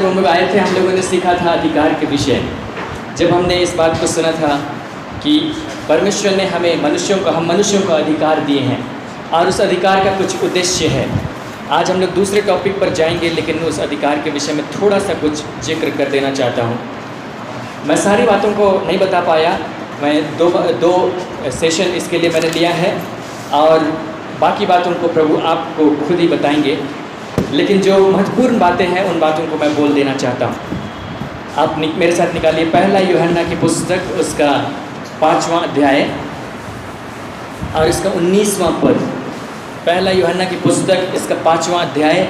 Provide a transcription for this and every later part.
Room में आए थे, हम लोगों ने सीखा था अधिकार के विषय। जब हमने इस बात को सुना था कि परमेश्वर ने हम मनुष्यों को अधिकार दिए हैं और उस अधिकार का कुछ उद्देश्य है। आज हम लोग दूसरे टॉपिक पर जाएंगे, लेकिन उस अधिकार के विषय में थोड़ा सा कुछ जिक्र कर देना चाहता हूँ। मैं सारी बातों को नहीं बता पाया, मैं दो सेशन इसके लिए मैंने लिया है और बाकी बातों को प्रभु आपको खुद ही बताएंगे, लेकिन जो महत्वपूर्ण बातें हैं उन बातों को मैं बोल देना चाहता हूँ। आप मेरे साथ निकालिए पहला यूहन्ना की पुस्तक, उसका 5वां अध्याय और इसका 19वां पद। पहला यूहन्ना की पुस्तक, इसका 5वां अध्याय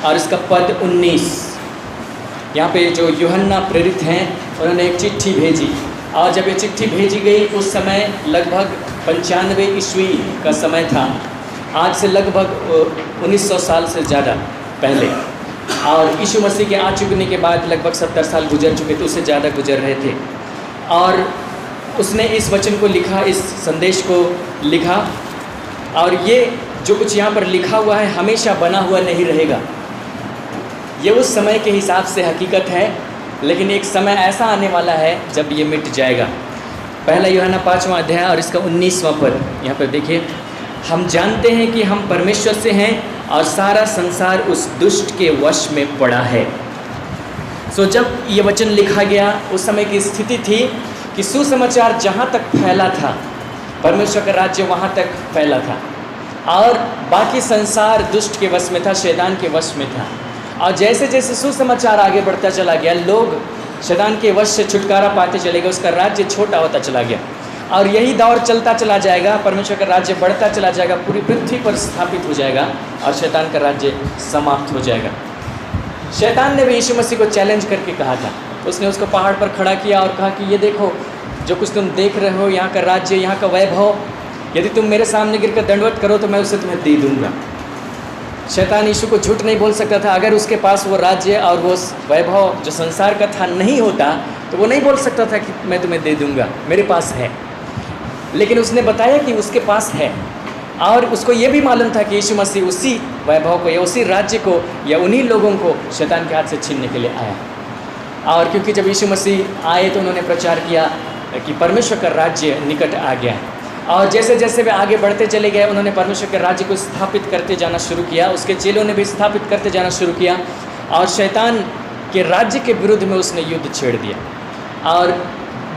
और इसका पद 19। यहाँ पे जो यूहन्ना प्रेरित हैं उन्होंने एक चिट्ठी भेजी, और जब ये चिट्ठी भेजी गई उस समय लगभग 95 ईस्वी का समय था। आज से लगभग 1900 साल से ज़्यादा पहले, और यीशु मसीह के आ चुकने के बाद लगभग 70 साल गुजर चुके थे, उससे ज़्यादा गुजर रहे थे। और उसने इस वचन को लिखा, इस संदेश को लिखा, और ये जो कुछ यहाँ पर लिखा हुआ है हमेशा बना हुआ नहीं रहेगा। ये उस समय के हिसाब से हकीकत है, लेकिन एक समय ऐसा आने वाला है जब ये मिट जाएगा। पहला यूहन्ना 5वां अध्याय और इसका 19वां पद, यहाँ पर देखिए। हम जानते हैं कि हम परमेश्वर से हैं और सारा संसार उस दुष्ट के वश में पड़ा है। जब ये वचन लिखा गया उस समय की स्थिति थी कि सुसमाचार जहाँ तक फैला था, परमेश्वर का राज्य वहाँ तक फैला था, और बाकी संसार दुष्ट के वश में था, शैतान के वश में था। और जैसे जैसे सुसमाचार आगे बढ़ता चला गया, लोग शैतान के वश से छुटकारा पाते चले गए, उसका राज्य छोटा होता चला गया। और यही दौर चलता चला जाएगा, परमेश्वर का राज्य बढ़ता चला जाएगा, पूरी पृथ्वी पर स्थापित हो जाएगा और शैतान का राज्य समाप्त हो जाएगा। शैतान ने भी यीशु मसीह को चैलेंज करके कहा था, उसने उसको पहाड़ पर खड़ा किया और कहा कि ये देखो, जो कुछ तुम देख रहे हो, यहाँ का राज्य, यहाँ का वैभव, यदि तुम मेरे सामने गिरकर दंडवत करो तो मैं उसे तुम्हें दे दूँगा। शैतान यीशु को झूठ नहीं बोल सकता था। अगर उसके पास वो राज्य और वो वैभव जो संसार का था नहीं होता, तो वो नहीं बोल सकता था कि मैं तुम्हें दे दूँगा, मेरे पास है। लेकिन उसने बताया कि उसके पास है, और उसको ये भी मालूम था कि यीशु मसीह उसी वैभव को या उसी राज्य को या उन्हीं लोगों को शैतान के हाथ से छीनने के लिए आया। और क्योंकि जब यीशु मसीह आए तो उन्होंने प्रचार किया कि परमेश्वर का राज्य निकट आ गया है। और जैसे जैसे वे आगे बढ़ते चले गए, उन्होंने परमेश्वर के राज्य को स्थापित करते जाना शुरू किया, उसके चेलों ने भी स्थापित करते जाना शुरू किया, और शैतान के राज्य के विरुद्ध में उसने युद्ध छेड़ दिया। और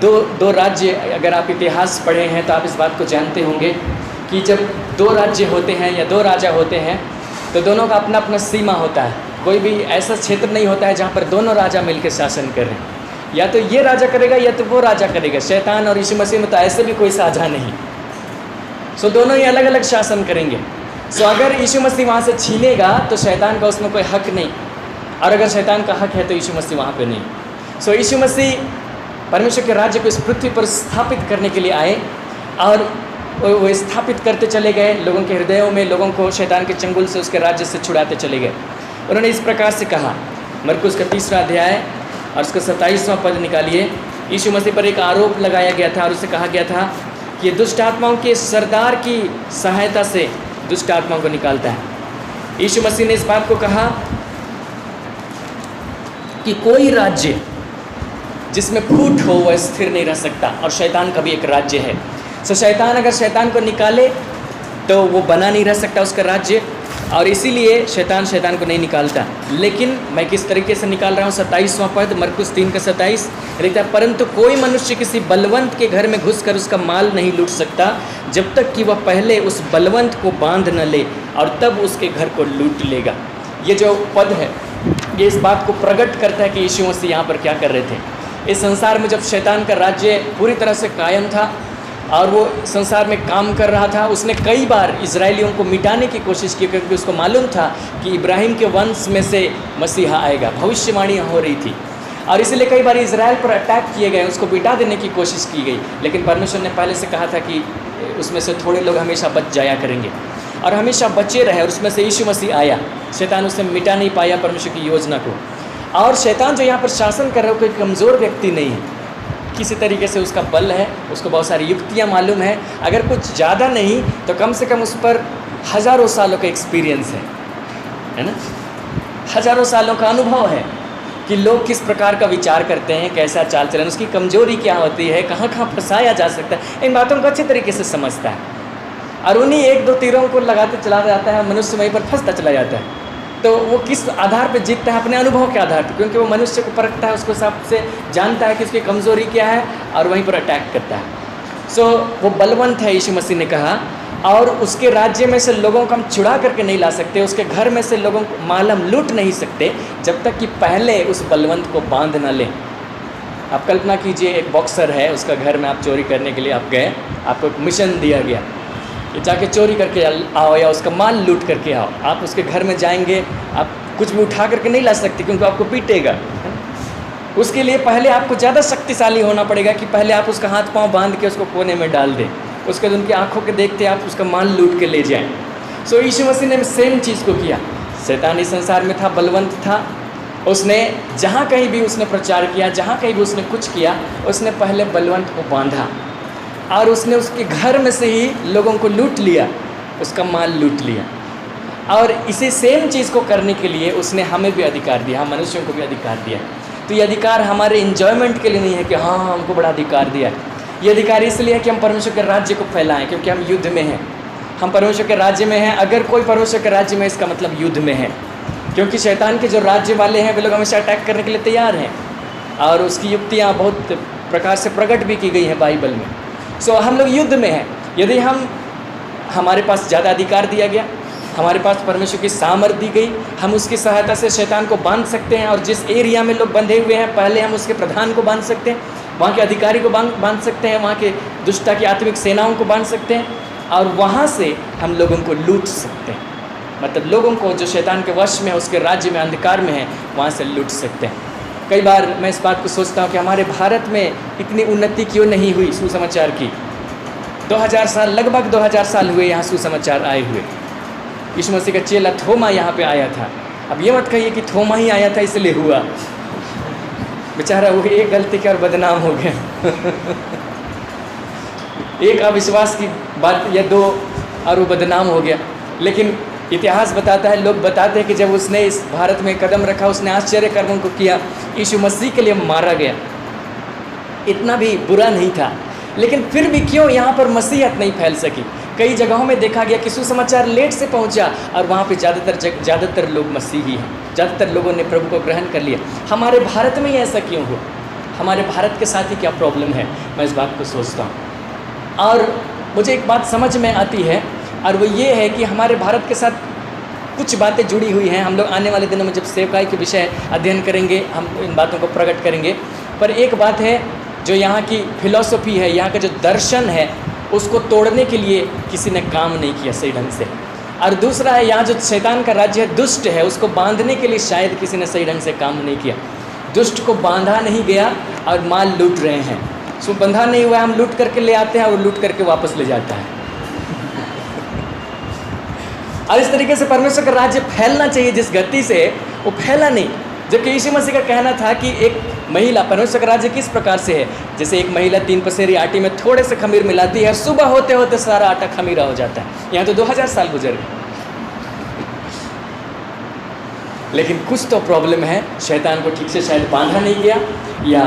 दो राज्य, अगर आप इतिहास पढ़े हैं तो आप इस बात को जानते होंगे कि जब दो राज्य होते हैं या दो राजा होते हैं तो दोनों का अपना अपना सीमा होता है। कोई भी ऐसा क्षेत्र नहीं होता है जहाँ पर दोनों राजा मिलकर शासन कर रहे हैं, या तो ये राजा करेगा या तो वो राजा करेगा। शैतान और यीशु मसीह में तो ऐसे भी कोई साझा नहीं। दोनों ही अलग अलग शासन करेंगे। अगर यीशु मसीह वहाँ से छीनेगा तो शैतान का उसमें कोई हक नहीं, और अगर शैतान का हक है तो यीशु मसीह वहाँ पे नहीं। यीशु मसीह परमेश्वर के राज्य को इस पृथ्वी पर स्थापित करने के लिए आए, और वो स्थापित करते चले गए लोगों के हृदयों में, लोगों को शैतान के चंगुल से, उसके राज्य से छुड़ाते चले गए। उन्होंने इस प्रकार से कहा, मरकुस का 3वां अध्याय और उसका 27वां पद निकालिए। यीशु मसीह पर एक आरोप लगाया गया था और उसे कहा गया था कि ये दुष्ट आत्माओं के सरदार की सहायता से दुष्ट आत्माओं को निकालता है। यीशु मसीह ने इस बात को कहा कि कोई राज्य जिसमें फूट हो वह स्थिर नहीं रह सकता, और शैतान का भी एक राज्य है। शैतान अगर शैतान को निकाले तो वो बना नहीं रह सकता उसका राज्य, और इसीलिए शैतान को नहीं निकालता। लेकिन मैं किस तरीके से निकाल रहा हूँ, 27वां पद मरकुस 3 का 27 लिखता है, परंतु कोई मनुष्य किसी बलवंत के घर में घुसकर उसका माल नहीं लूट सकता जब तक कि वह पहले उस बलवंत को बांध न ले, और तब उसके घर को लूट लेगा। ये जो पद है ये इस बात को प्रकट करता है कि यीशु मसीह यहाँ पर क्या कर रहे थे। इस संसार में जब शैतान का राज्य पूरी तरह से कायम था और वो संसार में काम कर रहा था, उसने कई बार इजरायलियों को मिटाने की कोशिश की, क्योंकि उसको मालूम था कि इब्राहिम के वंश में से मसीहा आएगा, भविष्यवाणी हो रही थी। और इसलिए कई बार इजराइल पर अटैक किए गए, उसको मिटा देने की कोशिश की गई। लेकिन परमेश्वर ने पहले से कहा था कि उसमें से थोड़े लोग हमेशा बच जाया करेंगे, और हमेशा बचे रहे, और उसमें से यीशु मसीह आया। शैतान उसे मिटा नहीं पाया परमेश्वर की योजना को। और शैतान जो यहाँ पर शासन कर रहा है कोई कमज़ोर व्यक्ति नहीं है, किसी तरीके से उसका बल है, उसको बहुत सारी युक्तियाँ मालूम है। अगर कुछ ज़्यादा नहीं तो कम से कम उस पर हज़ारों सालों का एक्सपीरियंस है ना, हज़ारों सालों का अनुभव है कि लोग किस प्रकार का विचार करते हैं, कैसा चाल चलन, उसकी कमजोरी क्या होती है, कहाँ कहाँ फंसाया जा सकता है, इन बातों को अच्छे तरीके से समझता है और उन्हीं एक दो तीरों को लगाते चला जाता है, मनुष्य वहीं पर फंसता चला जाता है। तो वो किस आधार पर जीतता है? अपने अनुभव के आधार पर, क्योंकि वो मनुष्य को परखता है, उसको सबसे जानता है कि उसकी कमजोरी क्या है और वहीं पर अटैक करता है। सो वो बलवंत है, यीशु मसीह ने कहा, और उसके राज्य में से लोगों को हम छुड़ा करके नहीं ला सकते, उसके घर में से लोगों को माल हम लूट नहीं सकते जब तक कि पहले उस बलवंत को बांध ना लें। आप कल्पना कीजिए, एक बॉक्सर है, उसका घर में आप चोरी करने के लिए आप गए, आपको एक मिशन दिया गया कि जाके चोरी करके आओ या उसका माल लूट करके आओ। आप उसके घर में जाएंगे, आप कुछ भी उठा करके नहीं ला सकते क्योंकि आपको पीटेगा। उसके लिए पहले आपको ज़्यादा शक्तिशाली होना पड़ेगा कि पहले आप उसका हाथ पांव बांध के उसको कोने में डाल दें, उसके बाद उनकी आंखों के देखते आप उसका माल लूट के ले जाएं। सो यीशु मसीह ने सेम चीज़ को किया। शैतान इस संसार में था, बलवंत था, उसने जहाँ कहीं भी उसने प्रचार किया, जहाँ कहीं भी उसने कुछ किया, उसने पहले बलवंत को बांधा और उसने उसके घर में से ही लोगों को लूट लिया, उसका माल लूट लिया। और इसी सेम चीज़ को करने के लिए उसने हमें भी अधिकार दिया, हम मनुष्यों को भी अधिकार दिया। तो ये अधिकार हमारे इन्जॉयमेंट के लिए नहीं है कि हाँ हमको बड़ा अधिकार दिया है। ये अधिकार इसलिए है कि हम परमेश्वर के राज्य को फैलाएं, क्योंकि हम युद्ध में हैं, हम परमेश्वर के राज्य में हैं। अगर कोई परमेश्वर के राज्य में, इसका मतलब युद्ध में है, क्योंकि शैतान के जो राज्य वाले हैं वे लोग हमेशा अटैक करने के लिए तैयार हैं और उसकी युक्तियाँ बहुत प्रकार से प्रकट भी की गई हैं बाइबल में। सो हम लोग युद्ध में हैं। यदि हमारे पास ज़्यादा अधिकार दिया गया, हमारे पास परमेश्वर की सामर्थ दी गई, हम उसकी सहायता से शैतान को बांध सकते हैं। और जिस एरिया में लोग बंधे हुए हैं, पहले हम उसके प्रधान को बांध सकते हैं, वहाँ के अधिकारी को बांध सकते हैं, वहाँ के दुष्टता की आत्मिक सेनाओं को बांध सकते हैं और वहाँ से हम लोगों को लूट सकते हैं। मतलब लोगों को जो शैतान के वश में, उसके राज्य में, अंधकार में है, वहाँ से लूट सकते हैं। कई बार मैं इस बात को सोचता हूँ कि हमारे भारत में इतनी उन्नति क्यों नहीं हुई सुसमाचार की। 2000 साल, लगभग 2000 साल हुए यहाँ सुसमाचार आए हुए। यीशु मसीह का चेला थोमा यहाँ पे आया था। अब ये मत कहिए कि थोमा ही आया था इसलिए हुआ, बेचारा वो एक गलती के और बदनाम हो गया एक अविश्वास की बात या दो और वो बदनाम हो गया। लेकिन इतिहास बताता है, लोग बताते हैं कि जब उसने इस भारत में कदम रखा, उसने आश्चर्य कर्मों को किया, यीशु मसीह के लिए मारा गया। इतना भी बुरा नहीं था, लेकिन फिर भी क्यों यहाँ पर मसीहत नहीं फैल सकी। कई जगहों में देखा गया कि सुसमाचार लेट से पहुँचा और वहाँ पे ज़्यादातर लोग मसीही हैं, ज़्यादातर लोगों ने प्रभु को ग्रहण कर लिया। हमारे भारत में ही ऐसा क्यों हो? हमारे भारत के साथ ही क्या प्रॉब्लम है? मैं इस बात को सोचता हूँ और मुझे एक बात समझ में आती है और वो ये है कि हमारे भारत के साथ कुछ बातें जुड़ी हुई हैं। हम लोग आने वाले दिनों में जब सेवकाई के विषय अध्ययन करेंगे, हम इन बातों को प्रकट करेंगे। पर एक बात है, जो यहाँ की फिलॉसफी है, यहाँ का जो दर्शन है, उसको तोड़ने के लिए किसी ने काम नहीं किया सही ढंग से। और दूसरा है, यहाँ जो शैतान का राज्य है, दुष्ट है, उसको बांधने के लिए शायद किसी ने सही ढंग से काम नहीं किया। दुष्ट को बांधा नहीं गया और माल लूट रहे हैं। सो बंधा नहीं हुआ, हम लूट करके ले आते हैं और लूट करके वापस ले जाता है और इस तरीके से परमेश्वर का राज्य फैलना चाहिए जिस गति से, वो फैला नहीं। जबकि यीशु मसीह का कहना था कि एक महिला, परमेश्वर का राज्य किस प्रकार से है, जैसे एक महिला 3 पसेरी आटे में थोड़े से खमीर मिलाती है, सुबह होते होते सारा आटा खमीरा हो जाता है। यहाँ तो 2000 साल गुजर गए। लेकिन कुछ तो प्रॉब्लम है, शैतान को ठीक से शायद बांधा नहीं गया या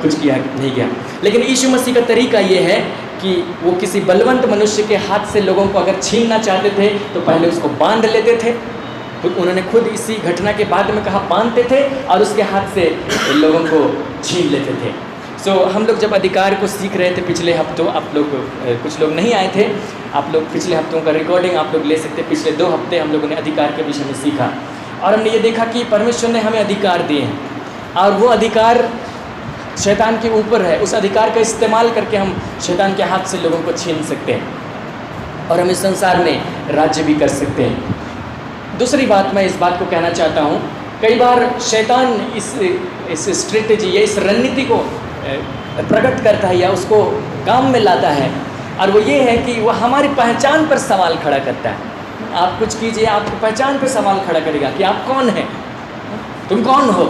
कुछ किया नहीं गया। लेकिन यीशु मसीह का तरीका ये है कि वो किसी बलवंत मनुष्य के हाथ से लोगों को अगर छीनना चाहते थे तो पहले उसको बांध लेते थे। उन्होंने खुद इसी घटना के बाद में कहा बांधते थे और उसके हाथ से लोगों को छीन लेते थे। सो हम लोग जब अधिकार को सीख रहे थे पिछले हफ्तों, आप लोग कुछ लोग नहीं आए थे, आप लोग पिछले हफ्तों का रिकॉर्डिंग आप लोग ले सकते। पिछले 2 हफ्ते हम लोगों ने अधिकार के विषय में सीखा और हमने ये देखा कि परमेश्वर ने हमें अधिकार दिए हैं और वो अधिकार शैतान के ऊपर है। उस अधिकार का इस्तेमाल करके हम शैतान के हाथ से लोगों को छीन सकते हैं और हम इस संसार में राज्य भी कर सकते हैं। दूसरी बात, मैं इस बात को कहना चाहता हूँ, कई बार शैतान इस स्ट्रेटेजी या इस रणनीति को प्रकट करता है या उसको काम में लाता है और वो ये है कि वह हमारी पहचान पर सवाल खड़ा करता है। आप कुछ कीजिए, आपकी पहचान पर सवाल खड़ा करेगा कि आप कौन हैं, तुम कौन हो।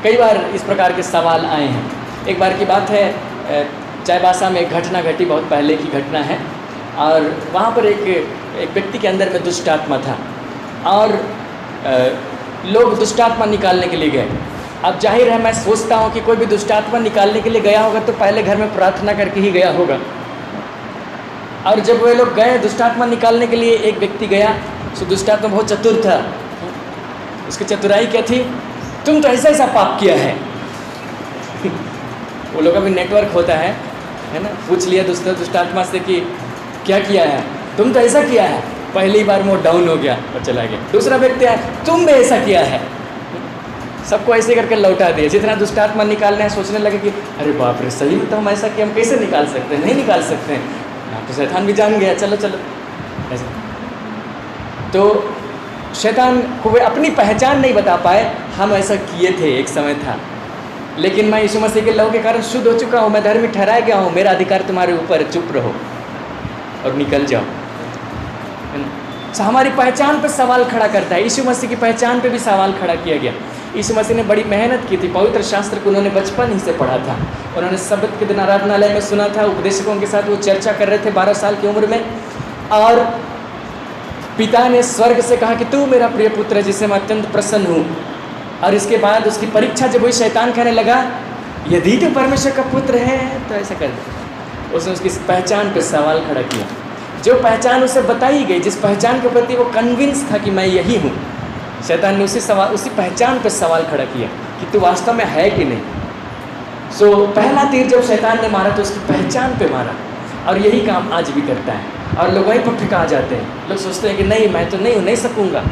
कई बार इस प्रकार के सवाल आए हैं। एक बार की बात है, चाईबासा में एक घटना घटी, बहुत पहले की घटना है और वहाँ पर एक व्यक्ति के अंदर में दुष्ट आत्मा था और लोग दुष्टात्मा निकालने के लिए गए। अब जाहिर है मैं सोचता हूँ कि कोई भी दुष्टात्मा निकालने के लिए गया होगा तो पहले घर में प्रार्थना करके ही गया होगा। और जब वे लोग गए दुष्टात्मा निकालने के लिए, एक व्यक्ति गया, सो दुष्टात्मा बहुत चतुर था। उसकी चतुराई क्या थी? तुम तो ऐसा ऐसा पाप किया है। वो लोग का भी नेटवर्क होता है ना। पूछ लिया दुष्टात्मा से कि क्या किया है? तुम तो ऐसा किया है। पहली बार वो डाउन हो गया और चला गया। दूसरा व्यक्ति आया, तुम भी ऐसा किया है। सबको ऐसे करके लौटा दिया। जितना दुष्टात्मा निकालने हैं सोचने लगे कि अरे बाप रे, सही में तो हम ऐसा किया, हम कैसे निकाल सकते हैं? नहीं निकाल सकते हैं। तो शैतान भी जान गया, चलो चलो ऐसे। तो शैतान को वे अपनी पहचान नहीं बता पाए। हम ऐसा किए थे, एक समय था, लेकिन मैं यीशु मसीह के लहू के कारण शुद्ध हो चुका हूँ, मैं धर्मी ठहराया गया हूँ, मेरा अधिकार तुम्हारे ऊपर, चुप रहो और निकल जाओ। हमारी पहचान पे सवाल खड़ा करता है। यीशु मसीह की पहचान पे भी सवाल खड़ा किया गया। यीशु मसीह ने बड़ी मेहनत की थी। पवित्र शास्त्र को उन्होंने बचपन ही से पढ़ा था। उन्होंने सब्त के दिन आराधनालय में सुना था। उपदेशकों के साथ वो चर्चा कर रहे थे 12 साल की उम्र में। और पिता ने स्वर्ग से कहा कि तू मेरा प्रिय पुत्र है जिससे मैं अत्यंत प्रसन्न हूँ। और इसके बाद उसकी परीक्षा जब हुई, शैतान कहने लगा यदि तो परमेश्वर का पुत्र है तो ऐसा कर दे। उसने उसकी पहचान पर सवाल खड़ा किया। जो पहचान उसे बताई गई, जिस पहचान के प्रति वो कन्विंस था कि मैं यही हूँ, शैतान ने उसी पहचान पर सवाल खड़ा किया कि तू वास्तव में है कि नहीं। सो पहला तीर जब शैतान ने मारा तो उसकी पहचान पे मारा। और यही काम आज भी करता है। और लोग वहीं पर ठिका जाते हैं। लोग सोचते हैं कि नहीं, मैं तो नहीं हूँ, नहीं सकूँगा।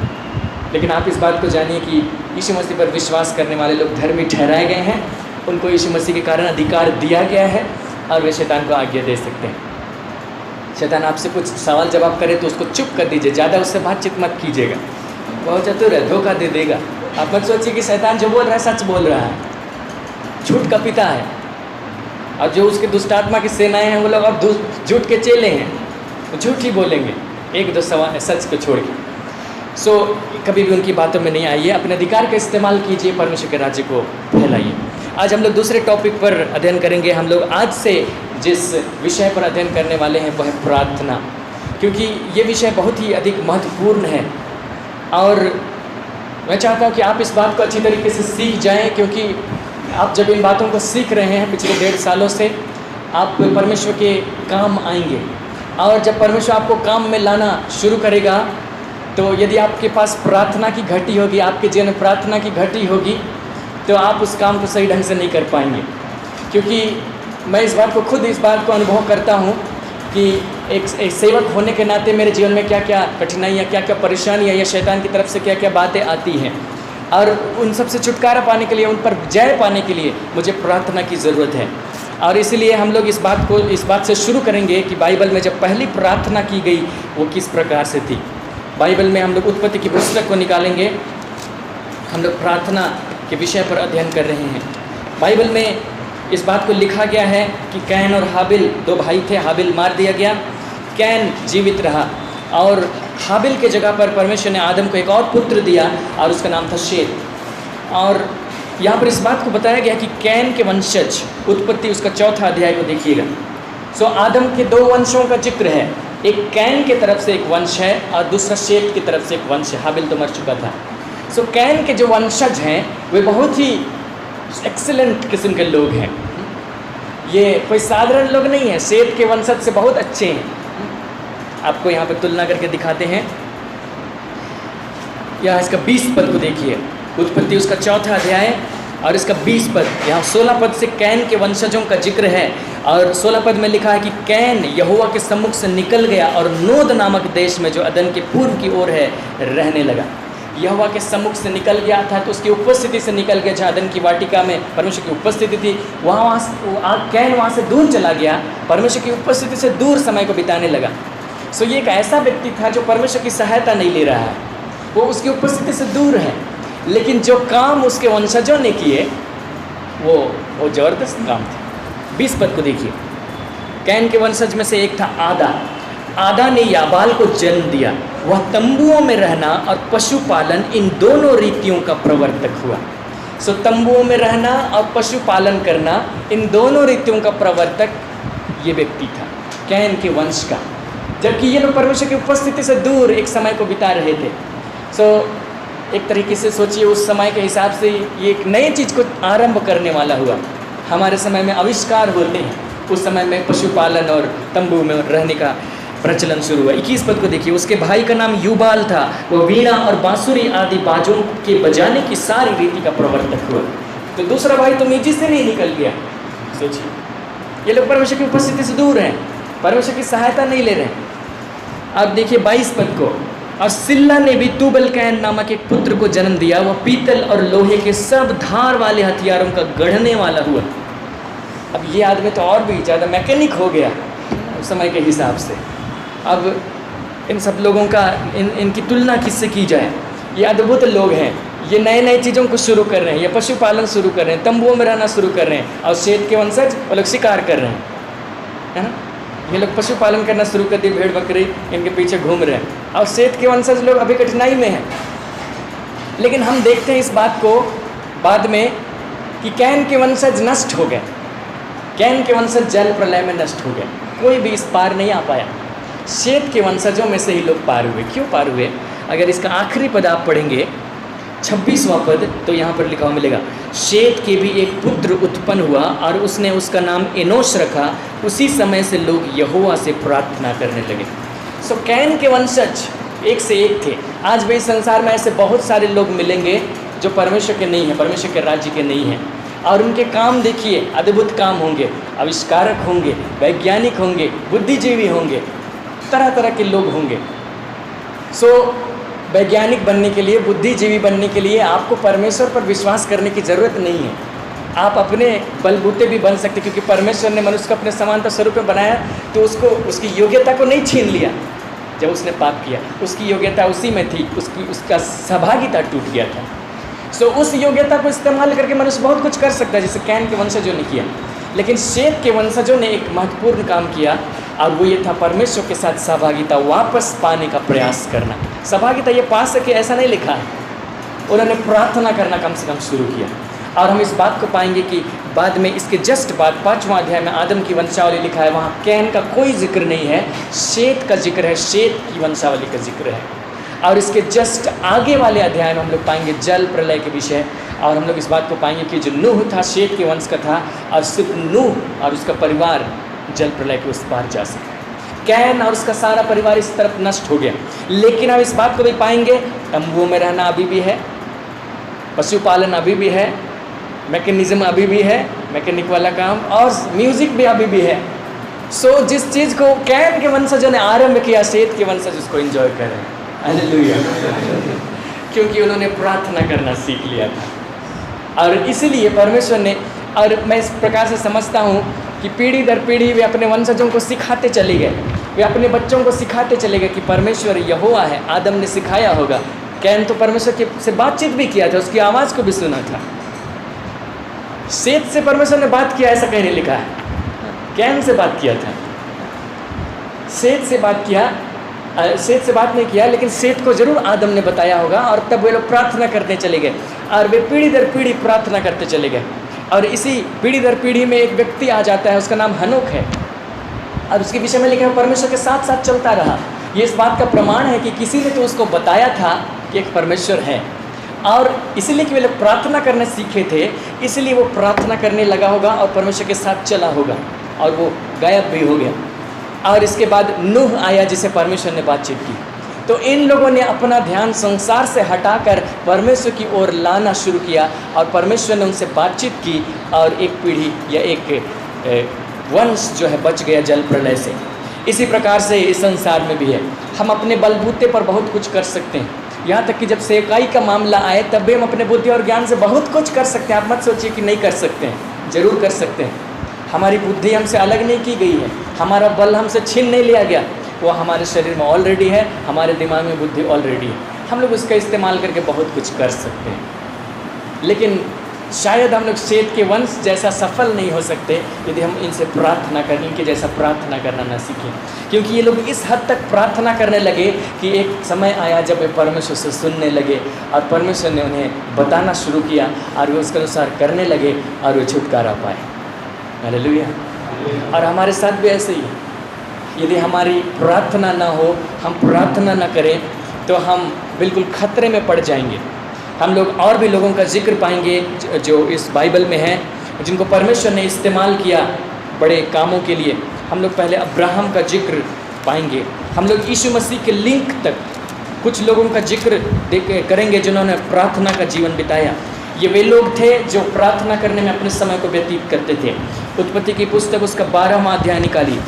लेकिन आप इस बात को जानिए कि यीशु मसीह पर विश्वास करने वाले लोग धर्मी ठहराए गए हैं। उनको यीशु मसीह के कारण अधिकार दिया गया है और वे शैतान को आज्ञा दे सकते हैं। शैतान आपसे कुछ सवाल जवाब करे तो उसको चुप कर दीजिए, ज़्यादा उससे बातचीत मत कीजिएगा। बहुत चतुर है, धोखा दे देगा। आप मत सोचिए कि शैतान जो बोल रहा है सच बोल रहा है। झूठ का पिता है। और जो उसके दुष्टात्मा की सेनाएं हैं वो लोग अब झूठ के चेले हैं, वो झूठ ही बोलेंगे एक दो सवाल सच को छोड़ के। सो कभी भी उनकी बातों में नहीं आइए। अपने अधिकार का इस्तेमाल कीजिए, परमेश्वर के राज्य को फैलाइए। आज हम लोग दूसरे टॉपिक पर अध्ययन करेंगे। हम लोग आज से जिस विषय पर अध्ययन करने वाले हैं वो है प्रार्थना, क्योंकि ये विषय बहुत ही अधिक महत्वपूर्ण है। और मैं चाहता हूँ कि आप इस बात को अच्छी तरीके से सीख जाएं, क्योंकि आप जब इन बातों को सीख रहे हैं पिछले 1.5 सालों से, आप परमेश्वर के काम आएंगे। और जब परमेश्वर आपको काम में लाना शुरू करेगा तो यदि आपके पास प्रार्थना की घटी होगी, आपके जीवन में प्रार्थना की घटी होगी, तो आप उस काम को सही ढंग से नहीं कर पाएंगे। क्योंकि मैं इस बात को अनुभव करता हूँ कि एक सेवक होने के नाते मेरे जीवन में क्या क्या कठिनाइयाँ, क्या क्या परेशानियाँ या शैतान की तरफ से क्या क्या बातें आती हैं, और उन सब से छुटकारा पाने के लिए, उन पर जय पाने के लिए मुझे प्रार्थना की ज़रूरत है। और इसलिए हम लोग इस बात से शुरू करेंगे कि बाइबल में जब पहली प्रार्थना की गई वो किस प्रकार से थी। बाइबल में हम लोग उत्पत्ति की पुस्तक को निकालेंगे। हम लोग प्रार्थना के विषय पर अध्ययन कर रहे हैं। बाइबल में इस बात को लिखा गया है कि कैन और हाबिल 2 भाई थे। हाबिल मार दिया गया, कैन जीवित रहा, और हाबिल के जगह पर परमेश्वर ने आदम को एक और पुत्र दिया और उसका नाम था शेत। और यहाँ पर इस बात को बताया गया कि कैन के वंशज, उत्पत्ति उसका 4था अध्याय को देखिएगा। सो आदम के 2 वंशों का जिक्र है। एक कैन के तरफ से एक वंश है और दूसरा शेत की तरफ से एक वंश है। हाबिल तो मर चुका था। सो कैन के जो वंशज हैं वे बहुत ही एक्सीलेंट किस्म के लोग हैं। ये कोई साधारण लोग नहीं है। शेत के वंशज से बहुत अच्छे हैं। आपको यहाँ पर तुलना करके दिखाते हैं। यहाँ इसका 20 पद को देखिए। उत्पत्ति उसका 4था अध्याय और इसका 20 पद। यहाँ 16 पद से कैन के वंशजों का जिक्र है और 16 पद में लिखा है कि कैन यहोवा के सम्मुख से निकल गया और नोद नामक देश में जो अदन के पूर्व की ओर है रहने लगा। यहोवा के सम्मुख से निकल गया था तो उसकी उपस्थिति से निकल गया। जहाँ अदन की वाटिका में परमेश्वर की उपस्थिति थी कैन वहाँ से दूर चला गया, परमेश्वर की उपस्थिति से दूर समय को बिताने लगा। सो ये एक ऐसा व्यक्ति था जो परमेश्वर की सहायता नहीं ले रहा है, वो उसकी उपस्थिति से दूर है। लेकिन जो काम उसके वंशजों ने किए वो ज़बरदस्त काम थे। 20 पद को देखिए। कैन के वंशज में से एक था आदा। आदा ने याबाल को जन्म दिया। वह तंबुओं में रहना और पशुपालन, इन दोनों रीतियों का प्रवर्तक हुआ। सो तंबुओं में रहना और पशुपालन करना, इन दोनों रीतियों का प्रवर्तक ये व्यक्ति था, कैन के वंश का। जबकि ये लोग परमेश्वर की उपस्थिति से दूर एक समय को बिता रहे थे। सो एक तरीके से सोचिए उस समय के हिसाब से ये एक नई चीज़ को आरंभ करने वाला हुआ। हमारे समय में आविष्कार होते हैं, उस समय में पशुपालन और तंबू में रहने का प्रचलन शुरू हुआ। 21 पद को देखिए, उसके भाई का नाम युबाल था, वो वीणा और बांसुरी आदि बाजों के बजाने की सारी रीति का प्रवर्तक हुआ। तो दूसरा भाई तो मीजी से नहीं निकल गया। सोचिए, ये लोग परमेश्वर की उपस्थिति से दूर हैं, परमेश्वर की सहायता नहीं ले रहे हैं। अब देखिए 22 पद को, और सिल्ला ने भी तुबल कैन नामक एक पुत्र को जन्म दिया, वह पीतल और लोहे के सब धार वाले हथियारों का गढ़ने वाला हुआ। अब ये आदमी तो और भी ज़्यादा मैकेनिक हो गया उस समय के हिसाब से। अब इन सब लोगों का इनकी तुलना किससे की जाए? ये अद्भुत लोग हैं, ये नए नए चीज़ों को शुरू कर रहे हैं, ये पशुपालन शुरू कर रहे हैं, तंबुओं में रहना शुरू कर रहे हैं, और शेत के वंशज वो लोग शिकार कर रहे हैं, है ना। ये लोग पशुपालन करना शुरू कर दिए, भेड़ बकरी इनके पीछे घूम रहे हैं, और शेत के वंशज लोग अभी कठिनाई में हैं। लेकिन हम देखते हैं इस बात को बाद में कि कैन के वंशज नष्ट हो गए, कैन के वंशज जल प्रलय में नष्ट हो गए, कोई भी इस पार नहीं आ पाया। शेत के वंशजों में से ही लोग पार हुए। क्यों पार हुए? अगर इसका आखिरी पद आप पढ़ेंगे 26वां पद, तो यहाँ पर लिखा हुआ मिलेगा, शेत के भी एक पुत्र उत्पन्न हुआ और उसने उसका नाम एनोश रखा। उसी समय से लोग यहोवा से प्रार्थना करने लगे। सो कैन के वंशज एक से एक थे। आज भी इस संसार में ऐसे बहुत सारे लोग मिलेंगे जो परमेश्वर के नहीं हैं, परमेश्वर के राज्य के नहीं हैं, और उनके काम देखिए अद्भुत काम होंगे, आविष्कारक होंगे, वैज्ञानिक होंगे, बुद्धिजीवी होंगे, तरह तरह के लोग होंगे। सो वैज्ञानिक बनने के लिए, बुद्धिजीवी बनने के लिए आपको परमेश्वर पर विश्वास करने की ज़रूरत नहीं है। आप अपने बलबूते भी बन सकते, क्योंकि परमेश्वर ने मनुष्य को अपने समानता स्वरूप में बनाया, तो उसको उसकी योग्यता को नहीं छीन लिया। जब उसने पाप किया, उसकी योग्यता उसी में थी, उसका सहभागिता टूट गया था। सो उस योग्यता को इस्तेमाल करके मनुष्य बहुत कुछ कर सकता है, जैसे कैन के वंशजों ने किया। लेकिन शेत के वंशजों ने एक महत्वपूर्ण काम किया, और वो ये था परमेश्वर के साथ सहभागिता वापस पाने का प्रयास करना। सहभागिता ये पा सके ऐसा नहीं लिखा है, उन्होंने प्रार्थना करना कम से कम शुरू किया। और हम इस बात को पाएंगे कि बाद में इसके जस्ट बाद 5वां अध्याय में आदम की वंशावली लिखा है, वहाँ कैन का कोई जिक्र नहीं है, शेत का जिक्र है, शेत की वंशावली का जिक्र है। और इसके जस्ट आगे वाले अध्याय में हम लोग पाएंगे जल प्रलय के विषय, और हम लोग इस बात को पाएंगे कि जो नूह था शेत के वंश का था, और सिर्फ नूह और उसका परिवार जल प्रलय के उस पार जा सके। कैन और उसका सारा परिवार इस तरफ नष्ट हो गया। लेकिन अब इस बात को भी पाएंगे, तंबुओं में रहना अभी भी है, पशुपालन अभी भी है, मैकेनिज्म अभी भी है, मैकेनिक वाला काम, और म्यूजिक भी अभी भी है। सो जिस चीज़ को कैन के वंशजों ने आरंभ किया, शेत के वंशज उसको एंजॉय कर रहे हैं। हालेलुया। क्योंकि उन्होंने प्रार्थना करना सीख लिया था। और इसीलिए परमेश्वर ने, और मैं इस प्रकार से समझता हूँ कि पीढ़ी दर पीढ़ी वे अपने वंशजों को सिखाते चले गए, वे अपने बच्चों को सिखाते चले गए कि परमेश्वर यहोवा है। आदम ने सिखाया होगा, कैन तो परमेश्वर के से बातचीत भी किया था, उसकी आवाज़ को भी सुना था। शेत से परमेश्वर ने बात किया, ऐसा कहीं नहीं लिखा है, कैन से बात किया था। शेत से बात किया, शेत से बात नहीं किया, लेकिन शेत को जरूर आदम ने बताया होगा, और तब वे लोग प्रार्थना करते चले गए, और वे पीढ़ी दर पीढ़ी प्रार्थना करते चले गए। और इसी पीढ़ी दर पीढ़ी में एक व्यक्ति आ जाता है, उसका नाम हनोक है, और उसके विषय में लिखा है परमेश्वर के साथ साथ चलता रहा। ये इस बात का प्रमाण है कि किसी ने तो उसको बताया था कि एक परमेश्वर है, और इसीलिए कि वे लोग प्रार्थना करना सीखे थे, इसलिए वो प्रार्थना करने लगा होगा और परमेश्वर के साथ चला होगा, और वो गायब भी हो गया। और इसके बाद नूह आया, जिसे परमेश्वर ने बातचीत की। तो इन लोगों ने अपना ध्यान संसार से हटाकर परमेश्वर की ओर लाना शुरू किया, और परमेश्वर ने उनसे बातचीत की, और एक पीढ़ी या एक वंश जो है बच गया जल प्रलय से। इसी प्रकार से इस संसार में भी है, हम अपने बलबूते पर बहुत कुछ कर सकते हैं। यहाँ तक कि जब सेवकाई का मामला आए, तब भी हम अपने बुद्धि और ज्ञान से बहुत कुछ कर सकते हैं। आप मत सोचिए कि नहीं कर सकते हैं, ज़रूर कर सकते हैं। हमारी बुद्धि हमसे अलग नहीं की गई है, हमारा बल हमसे छीन नहीं लिया गया, वो हमारे शरीर में ऑलरेडी है, हमारे दिमाग में बुद्धि ऑलरेडी है। हम लोग उसका इस्तेमाल करके बहुत कुछ कर सकते हैं। लेकिन शायद हम लोग शेत के वंश जैसा सफल नहीं हो सकते यदि हम इनसे प्रार्थना करें, इनके जैसा प्रार्थना करना ना सीखें। क्योंकि ये लोग इस हद तक प्रार्थना करने लगे कि एक समय आया जब वे परमेश्वर से सुनने लगे, और परमेश्वर ने उन्हें बताना शुरू किया, और वे उसके अनुसार करने लगे, और वे छुटकारा पाए। हालेलुया। और हमारे साथ भी ऐसे ही है, यदि हमारी प्रार्थना ना हो, हम प्रार्थना ना करें, तो हम बिल्कुल खतरे में पड़ जाएंगे। हम लोग और भी लोगों का जिक्र पाएंगे जो इस बाइबल में है, जिनको परमेश्वर ने इस्तेमाल किया बड़े कामों के लिए। हम लोग पहले अब्राहम का जिक्र पाएंगे, हम लोग यीशु मसीह के लिंक तक कुछ लोगों का जिक्र करेंगे जिन्होंने प्रार्थना का जीवन बिताया। ये वे लोग थे जो प्रार्थना करने में अपने समय को व्यतीत करते थे। उत्पत्ति की पुस्तक उसका 12वां अध्याय निकालिए।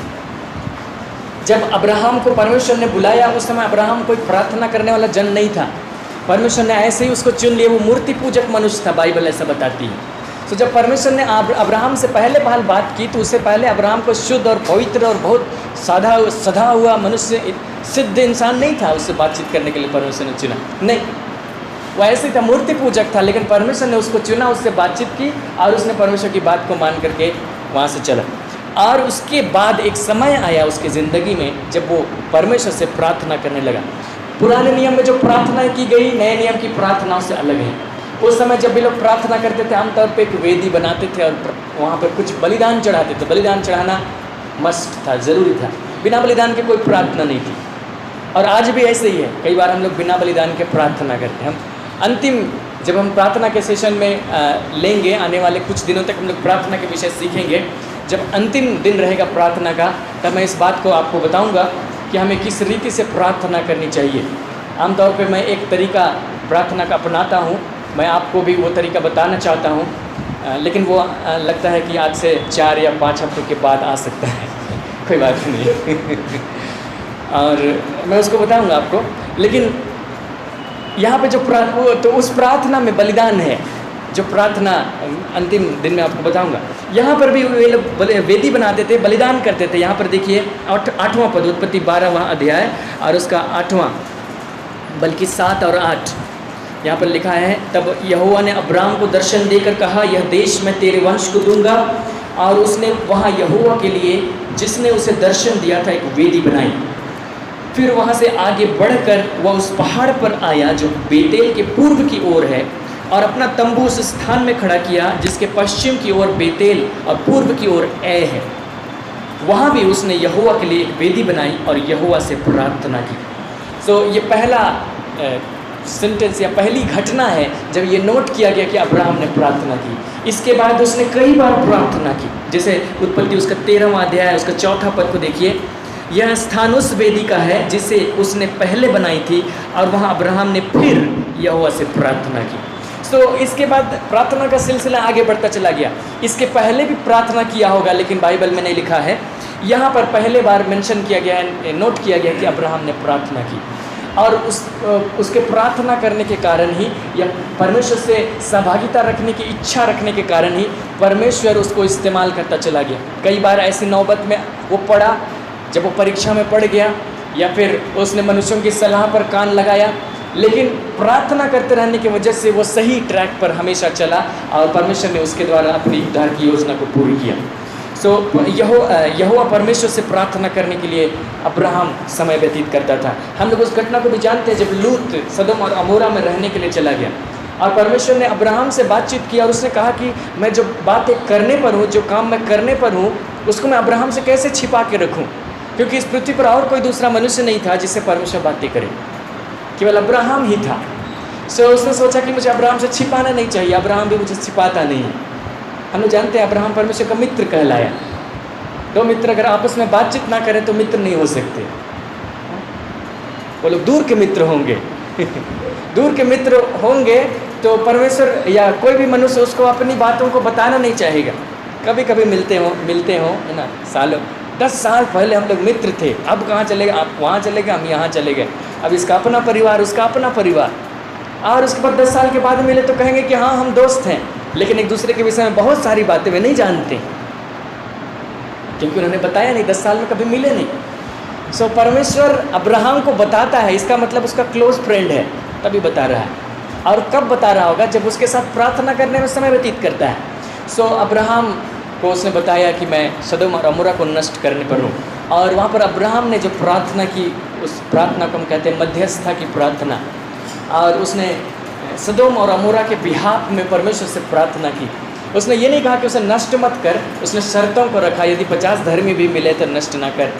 जब अब्राहम को परमेश्वर ने बुलाया उस समय अब्राहम कोई प्रार्थना करने वाला जन नहीं था। परमेश्वर ने ऐसे ही उसको चुन लिया, वो मूर्ति पूजक मनुष्य था, बाइबल ऐसा बताती है। तो जब परमेश्वर ने अब्राहम से पहले बात की तो उससे पहले अब्राहम को शुद्ध और पवित्र और बहुत सधा हुआ मनुष्य, सिद्ध इंसान नहीं था उससे बातचीत करने के लिए परमेश्वर ने चुना। नहीं, वो ऐसे ही था, मूर्ति पूजक था, लेकिन परमेश्वर ने उसको चुना, उससे बातचीत की और उसने परमेश्वर की बात को मान करके वहाँ से चला। और उसके बाद एक समय आया उसकी ज़िंदगी में जब वो परमेश्वर से प्रार्थना करने लगा। पुराने नियम में जो प्रार्थना की गई नए नियम की प्रार्थनाओं से अलग है। उस समय जब भी लोग प्रार्थना करते थे आमतौर पे एक वेदी बनाते थे और वहाँ पर कुछ बलिदान चढ़ाते थे। बलिदान चढ़ाना मस्ट था, ज़रूरी था, बिना बलिदान के कोई प्रार्थना नहीं थी। और आज भी ऐसे ही है, कई बार हम लोग बिना बलिदान के प्रार्थना करते हैं। हम अंतिम जब हम प्रार्थना के सेशन में लेंगे, आने वाले कुछ दिनों तक हम लोग प्रार्थना के विषय सीखेंगे। जब अंतिम दिन रहेगा प्रार्थना का, तब मैं इस बात को आपको बताऊंगा कि हमें किस रीति से प्रार्थना करनी चाहिए। आमतौर पे मैं एक तरीका प्रार्थना का अपनाता हूँ, मैं आपको भी वो तरीका बताना चाहता हूँ, लेकिन वो लगता है कि आज से 4 या 5 हफ्तों के बाद आ सकता है। कोई बात नहीं और मैं उसको बताऊँगा आपको। लेकिन यहाँ पे जो तो उस प्रार्थना में बलिदान है, जो प्रार्थना अंतिम दिन में आपको बताऊंगा। यहाँ पर भी वे लोग वेदी बनाते थे, बलिदान करते थे। यहाँ पर देखिए 8वां पद, उत्पत्ति 12वां अध्याय और उसका 8वां, बल्कि 7 और 8 यहाँ पर लिखा है। तब यहोवा ने अब्राम को दर्शन देकर कहा, यह देश मैं तेरे वंश को दूंगा। और उसने वहाँ यहोवा के लिए जिसने उसे दर्शन दिया था एक वेदी बनाई। फिर वहाँ से आगे बढ़कर वह उस पहाड़ पर आया जो बेतेल के पूर्व की ओर है और अपना तंबू उस स्थान में खड़ा किया जिसके पश्चिम की ओर बेतेल और पूर्व की ओर ए है। वहाँ भी उसने यहोवा के लिए एक वेदी बनाई और यहोवा से प्रार्थना की। सो ये पहला सेंटेंस या पहली घटना है जब ये नोट किया गया कि अब्राहम ने प्रार्थना की। इसके बाद उसने कई बार प्रार्थना की। जैसे उत्पत्ति उसका 13वां अध्याय उसका 4था पद को देखिए, यह स्थान उस वेदी का है जिसे उसने पहले बनाई थी और वहाँ अब्राहम ने फिर यहोवा से प्रार्थना की। तो इसके बाद प्रार्थना का सिलसिला आगे बढ़ता चला गया। इसके पहले भी प्रार्थना किया होगा लेकिन बाइबल में नहीं लिखा है। यहाँ पर पहले बार मेंशन किया गया है, नोट किया गया कि अब्राहम ने प्रार्थना की और उसके प्रार्थना करने के कारण ही या परमेश्वर से सहभागिता रखने की इच्छा रखने के कारण ही परमेश्वर उसको इस्तेमाल करता चला गया। कई बार ऐसी नौबत में वो पड़ा जब वो परीक्षा में पड़ गया या फिर उसने मनुष्यों की सलाह पर कान लगाया, लेकिन प्रार्थना करते रहने की वजह से वो सही ट्रैक पर हमेशा चला और परमेश्वर ने उसके द्वारा अपनी उद्धार की योजना को पूरी किया। यहोवा परमेश्वर से प्रार्थना करने के लिए अब्राहम समय व्यतीत करता था। हम लोग उस घटना को भी जानते हैं जब लूत सदोम और अमोरा में रहने के लिए चला गया और परमेश्वर ने अब्राहम से बातचीत किया और उसने कहा कि मैं जो बातें करने पर हूँ, जो काम मैं करने पर हूँ, उसको मैं अब्राहम से कैसे छिपा के रखूँ, क्योंकि इस पृथ्वी पर और कोई दूसरा मनुष्य नहीं था जिससे परमेश्वर बातें करे, केवल अब्राहम ही था। उसने सोचा कि मुझे अब्राहम से छिपाना नहीं चाहिए। अब्राहम भी मुझे छिपाता नहीं है। हम लोग जानते हैं अब्राहम परमेश्वर का मित्र कहलाया। दो मित्र अगर आपस में बातचीत ना करें तो मित्र नहीं हो सकते, वो लोग दूर के मित्र होंगे दूर के मित्र होंगे तो परमेश्वर या कोई भी मनुष्य उसको अपनी बातों को बताना नहीं चाहेगा। कभी कभी मिलते हो है ना, सालों 10 साल पहले हम लोग मित्र थे, अब कहाँ चले गए, आप वहाँ चले गए, हम यहाँ चले गए, अब इसका अपना परिवार उसका अपना परिवार। और उसके बाद 10 साल के बाद मिले तो कहेंगे कि हाँ हम दोस्त हैं, लेकिन एक दूसरे के विषय में बहुत सारी बातें वे नहीं जानते क्योंकि उन्होंने बताया नहीं, 10 साल में कभी मिले नहीं। परमेश्वर अब्राहम को बताता है, इसका मतलब उसका क्लोज फ्रेंड है, तभी बता रहा है। और कब बता रहा होगा, जब उसके साथ प्रार्थना करने में समय व्यतीत करता है। अब्राहम को उसने बताया कि मैं सदोम और अमोरा को नष्ट करने पर हूँ। और वहाँ पर अब्राहम ने जो प्रार्थना की, उस प्रार्थना को हम कहते हैं मध्यस्थता की प्रार्थना, और उसने सदोम और अमोरा के बिहाफ में परमेश्वर से प्रार्थना की। उसने ये नहीं कहा कि उसे नष्ट मत कर, उसने शर्तों को रखा, यदि 50 धर्मी भी मिले तो नष्ट ना कर।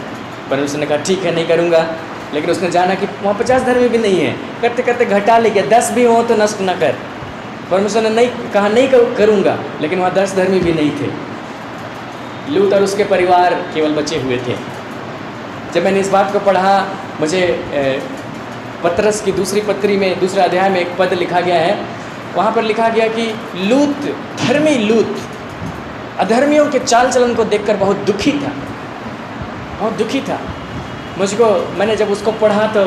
परमेश्वर ने कहा ठीक है नहीं करूँगा। लेकिन उसने जाना कि वहाँ 50 धर्मी भी नहीं है, करते करते घटा ले गया, 10 भी हो तो नष्ट न कर। परमेश्वर ने नहीं कहा नहीं करूँगा, लेकिन वहाँ 10 धर्मी भी नहीं थे। लूत और उसके परिवार केवल बचे हुए थे। जब मैंने इस बात को पढ़ा, मुझे पतरस की दूसरी पत्री में दूसरे अध्याय में एक पद लिखा गया है, वहाँ पर लिखा गया कि लूत, धर्मी लूत अधर्मियों के चाल चलन को देखकर बहुत दुखी था, बहुत दुखी था। मैंने जब उसको पढ़ा तो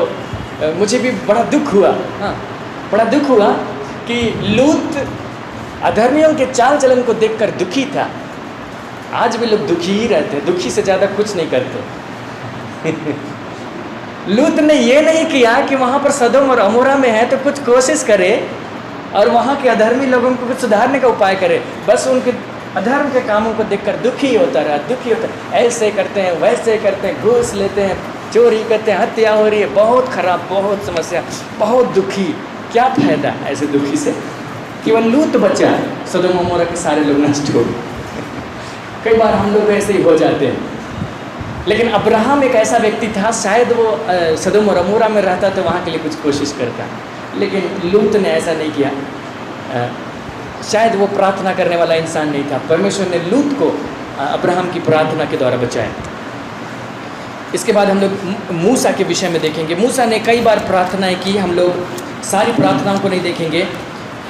मुझे भी बड़ा दुख हुआ। हाँ, बड़ा दुख हुआ कि लूत अधर्मियों के चाल चलन को देखकर दुखी था। आज भी लोग दुखी ही रहते हैं, दुखी से ज़्यादा कुछ नहीं करते। लूत ने ये नहीं किया कि वहाँ पर सदोम और अमोरा में है तो कुछ कोशिश करे और वहाँ के अधर्मी लोगों को कुछ सुधारने का उपाय करे, बस उनके अधर्म के कामों को देखकर दुखी होता रहा, दुखी होता। ऐसे करते हैं, वैसे करते हैं, घूस लेते हैं, चोरी करते हैं, हत्या हो रही है, बहुत खराब, बहुत समस्या, बहुत दुखी। क्या फ़ायदा ऐसे दुखी से? केवल लूत बचा है, सदोम अमोरा के सारे लोग नष्ट हो गए। कई बार हम लोग ऐसे ही हो जाते हैं। लेकिन अब्राहम एक ऐसा व्यक्ति था, शायद वो सदोम और अमोरा में रहता तो वहाँ के लिए कुछ कोशिश करता, लेकिन लूत ने ऐसा नहीं किया। शायद वो प्रार्थना करने वाला इंसान नहीं था। परमेश्वर ने लूत को अब्राहम की प्रार्थना के द्वारा बचाया। इसके बाद हम लोग मूसा के विषय में देखेंगे। मूसा ने कई बार प्रार्थनाएं की। हम लोग सारी प्रार्थनाओं को नहीं देखेंगे,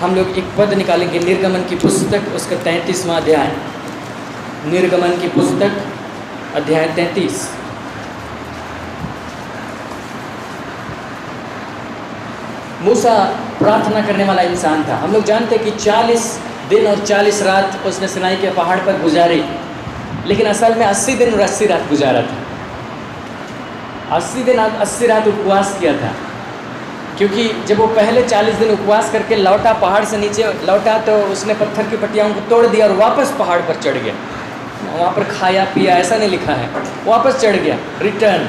हम लोग एक पद निकालेंगे, निर्गमन की पुस्तक उसका 33वां अध्याय। निर्गमन की पुस्तक अध्याय 33। मूसा प्रार्थना करने वाला इंसान था। हम लोग जानते हैं कि 40 दिन और 40 रात उसने सिनाई के पहाड़ पर गुजारी, लेकिन असल में 80 दिन और 80 रात गुजारा था। 80 दिन 80 रात उपवास किया था, क्योंकि जब वो पहले 40 दिन उपवास करके लौटा, पहाड़ से नीचे लौटा, तो उसने पत्थर की पट्टियों को तोड़ दिया और वापस पहाड़ पर चढ़ गया। वहाँ पर खाया पिया ऐसा नहीं लिखा है, वापस चढ़ गया, रिटर्न।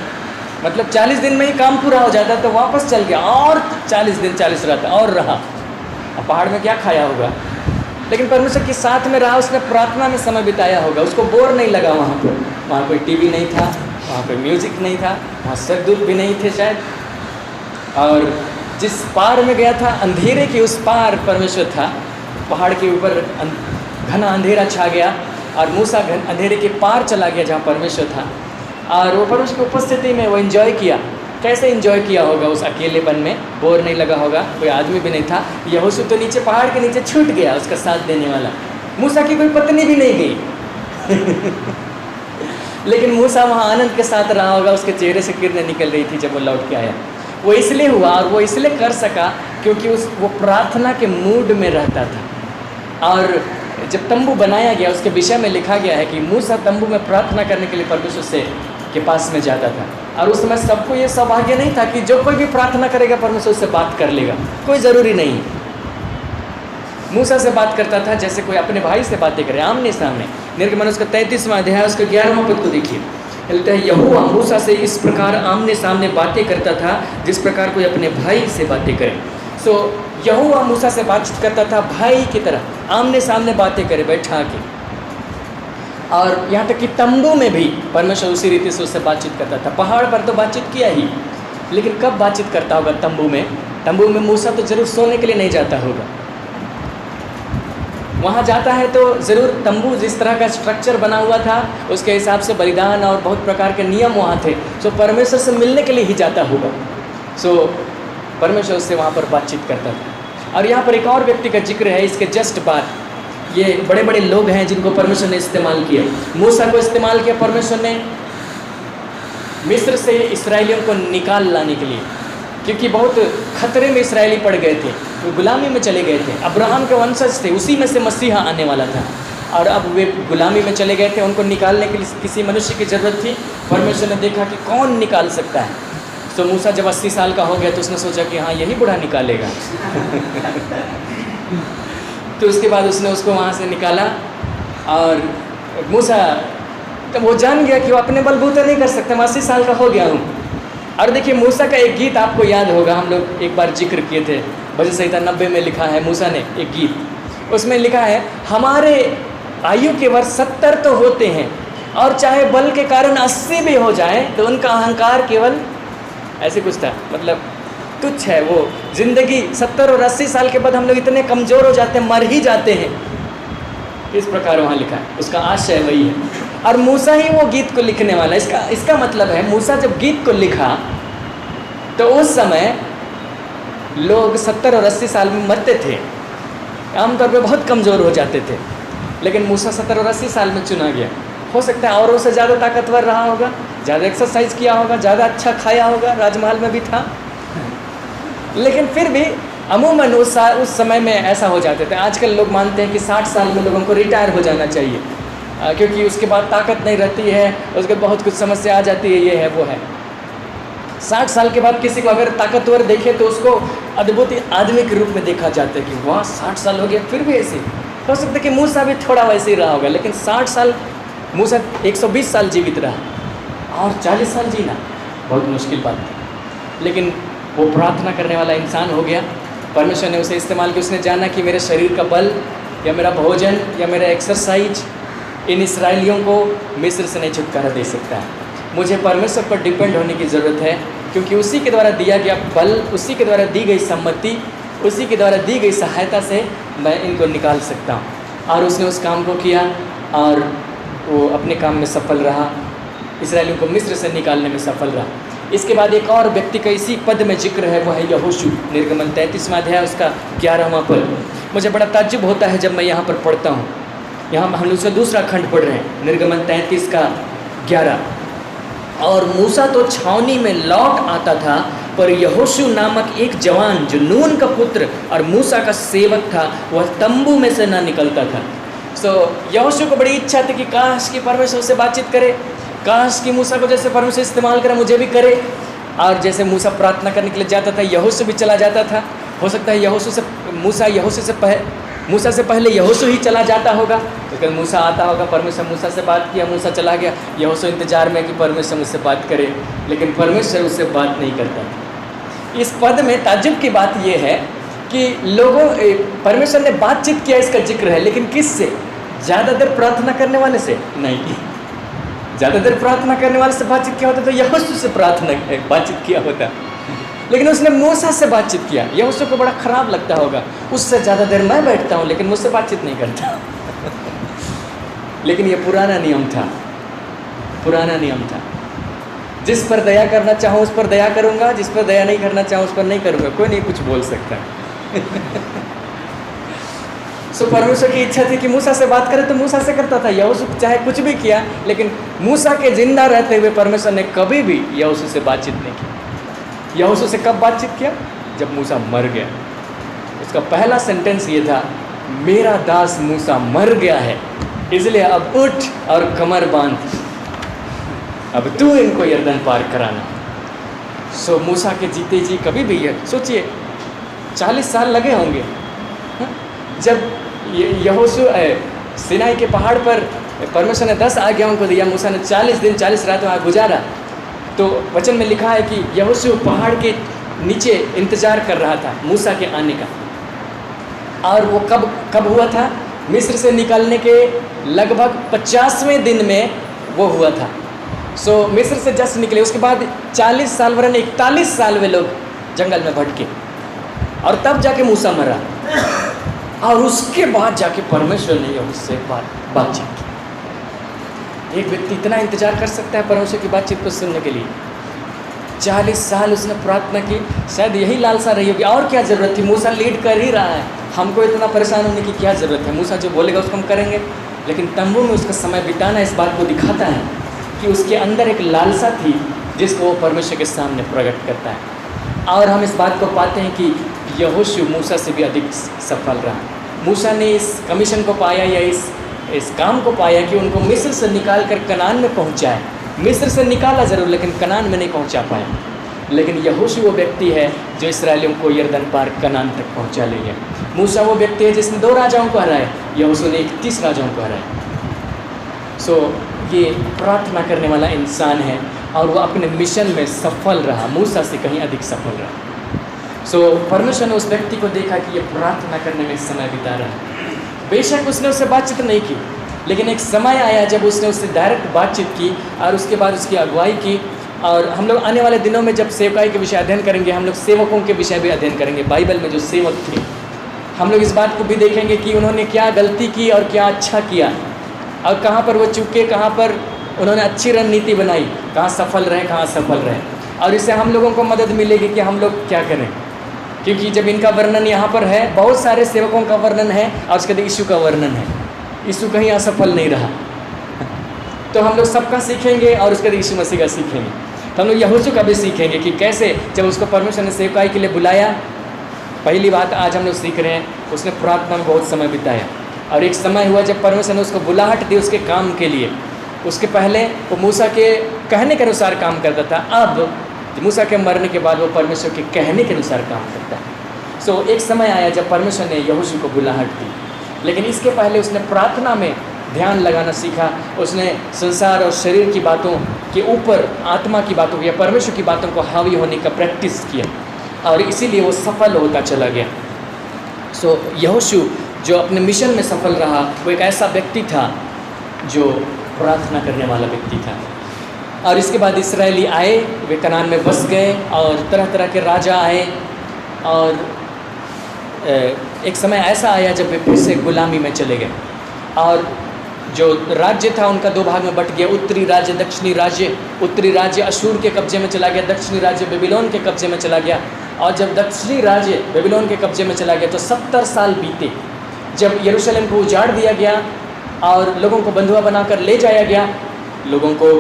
मतलब 40 दिन में ही काम पूरा हो जाता तो वापस चल गया, और 40 दिन 40 रात और रहा। अब पहाड़ में क्या खाया होगा, लेकिन परमेश्वर के साथ में रहा, उसने प्रार्थना में समय बिताया होगा, उसको बोर नहीं लगा वहाँ पर। वहाँ कोई टीवी नहीं था, वहाँ पर म्यूजिक नहीं था, वहाँ सरदूत भी नहीं थे शायद, और जिस पार में गया था अंधेरे के उस पार परमेश्वर था। पहाड़ के ऊपर घना अंधेरा छा गया और मूसा अंधेरे के पार चला गया जहाँ परमेश्वर था, और वो परमेश्वर की उपस्थिति में वो एंजॉय किया। कैसे एंजॉय किया होगा? उस अकेलेपन में बोर नहीं लगा होगा, कोई आदमी भी नहीं था। यहोशू तो नीचे पहाड़ के नीचे छूट गया, उसका साथ देने वाला। मूसा की कोई पत्नी भी नहीं गई। लेकिन मूसा वहाँ आनंद के साथ रहा होगा, उसके चेहरे से किरणें निकल रही थी जब वो लौट के आया। वो इसलिए हुआ और वो इसलिए कर सका क्योंकि वो प्रार्थना के मूड में रहता था। और जब तंबू बनाया गया उसके विषय में लिखा गया है कि मूसा तंबू में प्रार्थना करने के लिए परमेश्वर से के पास में जाता था। और उस समय सबको ये सौभाग्य नहीं था कि जो कोई भी प्रार्थना करेगा परमेश्वर से बात कर लेगा, कोई ज़रूरी नहीं। मूसा से बात करता था जैसे कोई अपने भाई से बातें करे, आमने सामने। निर्गमन उसका 33वां अध्याय उसका 11वां पद को देखिए, कहता है यहोवा मूसा से इस प्रकार आमने सामने बातें करता था जिस प्रकार कोई अपने भाई से बातें करे। सो यहोवा मूसा से बातचीत करता था भाई की तरह, आमने सामने बातें करे बैठा के। और यहाँ तक कि तंबू में भी परमेश्वर उसी रीति से उससे बातचीत करता था। पहाड़ पर तो बातचीत किया ही, लेकिन कब बातचीत करता होगा तंबू में? तंबू में मूसा तो ज़रूर सोने के लिए नहीं जाता होगा। वहाँ जाता है तो ज़रूर तंबू जिस तरह का स्ट्रक्चर बना हुआ था उसके हिसाब से बलिदान और बहुत प्रकार के नियम वहाँ थे। सो परमेश्वर से मिलने के लिए ही जाता होगा। सो परमेश्वर उससे वहाँ पर बातचीत करता था। और यहाँ पर एक और व्यक्ति का जिक्र है इसके जस्ट बाद। ये बड़े बड़े लोग हैं जिनको परमेश्वर ने इस्तेमाल किया। मूसा को इस्तेमाल किया परमेश्वर ने मिस्र से इसराइलियों को निकाल लाने के लिए, क्योंकि बहुत खतरे में इसराइली पड़ गए थे, वो गुलामी में चले गए थे। अब्राहम के वंशज थे, उसी में से मसीहा आने वाला था, और अब वे गुलामी में चले गए थे। उनको निकालने के लिए किसी मनुष्य की ज़रूरत थी। परमेश्वर ने देखा कि कौन निकाल सकता है। तो मूसा जब 80 साल का हो गया तो उसने सोचा कि हाँ यही बूढ़ा निकालेगा। तो उसके बाद उसने उसको वहाँ से निकाला। और मूसा तब वो जान गया कि वो अपने बलबूते नहीं कर सकते, मैं 80 साल का हो गया हूँ। और देखिए मूसा का एक गीत आपको याद होगा, हम लोग एक बार जिक्र किए थे, भजन संहिता 90 में लिखा है मूसा ने एक गीत, उसमें लिखा है हमारे आयु के वर्ष 70 तो होते हैं और चाहे बल के कारण 80 भी हो जाए तो उनका अहंकार केवल ऐसे कुछ था, मतलब तुच्छ है वो ज़िंदगी। 70 और 80 साल के बाद हम लोग इतने कमज़ोर हो जाते हैं, मर ही जाते हैं। इस प्रकार वहाँ लिखा है, उसका आशय वही है। और मूसा ही वो गीत को लिखने वाला, इसका मतलब है मूसा जब गीत को लिखा तो उस समय लोग 70 और 80 साल में मरते थे, आमतौर पे बहुत कमज़ोर हो जाते थे। लेकिन मूसा 70 और 80 साल में चुना गया। हो सकता है औरों से ज़्यादा ताकतवर रहा होगा, ज़्यादा एक्सरसाइज किया होगा, ज़्यादा अच्छा खाया होगा, राजमहल में भी था, लेकिन फिर भी अमूमन उस समय में ऐसा हो जाते थे। आजकल लोग मानते हैं कि 60 साल में लोगों को रिटायर हो जाना चाहिए, क्योंकि उसके बाद ताकत नहीं रहती है, उसके बहुत कुछ समस्या आ जाती है, ये है वो है। 60 साल के बाद किसी को अगर ताकतवर देखे तो उसको अद्भुत आदमी के रूप में देखा जाता है कि वाह 60 साल हो गया फिर भी ऐसे। हो सकता है कि मूसा भी थोड़ा वैसे ही रहा होगा, लेकिन 60 साल, मूसा 120 साल जीवित रहा और 40 साल जीना बहुत मुश्किल बात थी। लेकिन वो प्रार्थना करने वाला इंसान हो गया, परमेश्वर ने उसे इस्तेमाल किया। उसने जाना कि मेरे शरीर का बल या मेरा भोजन या मेरा एक्सरसाइज इन इसराइलियों को मिस्र से नहीं छुटकारा दे सकता है। मुझे परमेश्वर पर डिपेंड होने की ज़रूरत है, क्योंकि उसी के द्वारा दिया गया बल, उसी के द्वारा दी गई सम्मति, उसी के द्वारा दी गई सहायता से मैं इनको निकाल सकता हूँ। और उसने उस काम को किया और वो अपने काम में सफल रहा, इसराइलियों को मिस्र से निकालने में सफल रहा। इसके बाद एक और व्यक्ति का इसी पद में जिक्र है, वो है यहोशू। निर्गमन 33वां अध्याय उसका 11वां पद। मुझे बड़ा ताज्जुब होता है जब मैं यहाँ पर पढ़ता हूँ। यहाँ हम उसका दूसरा खंड पढ़ रहे हैं, निर्गमन 33 का 11। और मूसा तो छावनी में लौट आता था, पर यहोशू नामक एक जवान जो नून का पुत्र और मूसा का सेवक था, वह तंबू में से ना निकलता था। यहोशू को बड़ी इच्छा थी कि काश कि परमेश्वर से बातचीत करे, काश कि मूसा को जैसे परमेश्वर इस्तेमाल करे मुझे भी करे। और जैसे मूसा प्रार्थना करने के लिए जाता था, यहोशू भी चला जाता था। हो सकता है मूसा से पहले यहोशू ही चला जाता होगा, तो कल मूसा आता होगा, परमेश्वर मूसा से बात किया, मूसा चला गया, यहोशू इंतजार में कि परमेश्वर मुझसे बात करे, लेकिन परमेश्वर उससे बात नहीं करता था। इस पद में ताज्जुब की बात यह है कि परमेश्वर ने बातचीत किया, इसका जिक्र है, लेकिन किससे? ज़्यादा देर प्रार्थना करने वाले से नहीं। ज़्यादा देर प्रार्थना करने वाले से बातचीत किया होता तो यहोशू से बातचीत किया होता, लेकिन उसने मूसा से बातचीत किया। यहोशू को बड़ा ख़राब लगता होगा, उससे ज़्यादा देर मैं बैठता हूँ लेकिन मुझसे बातचीत नहीं करता। लेकिन ये पुराना नियम था, पुराना नियम था। जिस पर दया करना चाहूँ उस पर दया करूँगा, जिस पर दया नहीं करना चाहूँ उस पर नहीं करूँगा, कोई नहीं कुछ बोल सकता। परमेश्वर की इच्छा थी कि मूसा से बात करे तो मूसा से करता था। यहोशू चाहे कुछ भी किया, लेकिन मूसा के जिंदा रहते हुए परमेश्वर ने कभी भी यहोशू से बातचीत नहीं की। यहोशू से कब बातचीत किया? जब मूसा मर गया। उसका पहला सेंटेंस ये था, मेरा दास मूसा मर गया है, इसलिए अब उठ और कमर बांध, अब तू इनको यरदन पार कराना। मूसा के जीते जी कभी भी सोचिए 40 साल लगे होंगे। जब यहोशू सिनाई के पहाड़ पर परमेश्वर ने 10 आज्ञाओं को दिया, मूसा ने 40 दिन 40 रात वहाँ गुजारा, तो वचन में लिखा है कि यहोशू पहाड़ के नीचे इंतजार कर रहा था मूसा के आने का। और वो कब हुआ था? मिस्र से निकलने के लगभग 50वें दिन में वो हुआ था। मिस्र से जस्ट निकले, उसके बाद 40 साल वरन 41 साल वे लोग जंगल में भटके, और तब जाके मूसा मरा। और उसके बाद जाके परमेश्वर ने उससे बातचीत की। एक व्यक्ति इतना इंतजार कर सकता है परमेश्वर की बातचीत को सुनने के लिए? 40 साल उसने प्रार्थना की, शायद यही लालसा रही होगी। और क्या ज़रूरत थी? मूसा लीड कर ही रहा है, हमको इतना परेशान होने की क्या ज़रूरत है? मूसा जो बोलेगा उसको हम करेंगे। लेकिन तंबू में उसका समय बिताना इस बात को दिखाता है कि उसके अंदर एक लालसा थी जिसको वो परमेश्वर के सामने प्रकट करता है। और हम इस बात को पाते हैं कि यहोशू मूसा से भी अधिक सफल रहा। मूसा ने इस कमीशन को पाया या इस काम को पाया कि उनको मिस्र से निकाल कर कनान में पहुंचाए। मिस्र से निकाला ज़रूर, लेकिन कनान में नहीं पहुंचा पाया। लेकिन यहोशू वो व्यक्ति है जो इसराइलियों को यरदन पार कनान तक पहुंचा ले गया। मूसा वो व्यक्ति है जिसने 2 राजाओं को हराया, यहोशू ने 31 राजाओं को हराया। ये प्रार्थना करने वाला इंसान है और वो अपने मिशन में सफल रहा, मूसा से कहीं अधिक सफल रहा। परमेश्वर ने उस व्यक्ति को देखा कि ये प्रार्थना करने में समय बिता रहा है। बेशक उसने उससे बातचीत नहीं की, लेकिन एक समय आया जब उसने उससे डायरेक्ट बातचीत की और उसके बाद उसकी अगुवाई की और हम लोग आने वाले दिनों में जब सेवकाई के विषय अध्ययन करेंगे, हम लोग सेवकों के विषय भी अध्ययन करेंगे। बाइबल में जो सेवक थे, हम लोग इस बात को भी देखेंगे कि उन्होंने क्या गलती की और क्या अच्छा किया, और कहाँ पर वो चूके, कहाँ पर उन्होंने अच्छी रणनीति बनाई, कहाँ सफल रहे, कहाँ असफल रहे। और इससे हम लोगों को मदद मिलेगी कि हम लोग क्या करें, क्योंकि जब इनका वर्णन यहाँ पर है, बहुत सारे सेवकों का वर्णन है और उसके बाद यीशु का वर्णन है। यीशु कहीं असफल नहीं रहा, तो हम लोग सबका सीखेंगे और उसके बाद यीशु मसीह का सीखेंगे। तो हम लोग यहोशू का भी सीखेंगे कि कैसे जब उसको परमेश्वर ने सेवकाई के लिए बुलाया। पहली बात आज हम लोग सीख रहे हैं, उसने प्रार्थना में बहुत समय बिताया, और एक समय हुआ जब परमेश्वर ने उसको बुलाहट दी उसके काम के लिए। उसके पहले वो मूसा के कहने के अनुसार काम करता था, अब मूसा के मरने के बाद वो परमेश्वर के कहने के अनुसार काम करता है। सो एक समय आया जब परमेश्वर ने यहोशू को बुलाहट दी, लेकिन इसके पहले उसने प्रार्थना में ध्यान लगाना सीखा। उसने संसार और शरीर की बातों के ऊपर आत्मा की बातों या परमेश्वर की बातों को हावी होने का प्रैक्टिस किया, और इसीलिए वो सफल होता चला गया। सो यहोशू जो अपने मिशन में सफल रहा, वो एक ऐसा व्यक्ति था जो प्रार्थना करने वाला व्यक्ति था। और इसके बाद इस्राएली आए, वे कनान में बस गए, और तरह तरह के राजा आए, और एक समय ऐसा आया जब वे फिर से गुलामी में चले गए, और जो राज्य था उनका दो भाग में बट गया, उत्तरी राज्य, दक्षिणी राज्य। उत्तरी राज्य अशूर के कब्जे में चला गया, दक्षिणी राज्य बेबीलोन के कब्जे में चला गया। और जब दक्षिणी राज्य बेबीलोन के कब्जे में चला गया तो 70 साल बीते, जब यरूशलेम को उजाड़ दिया गया और लोगों को बंधुआ बनाकर ले जाया गया। लोगों को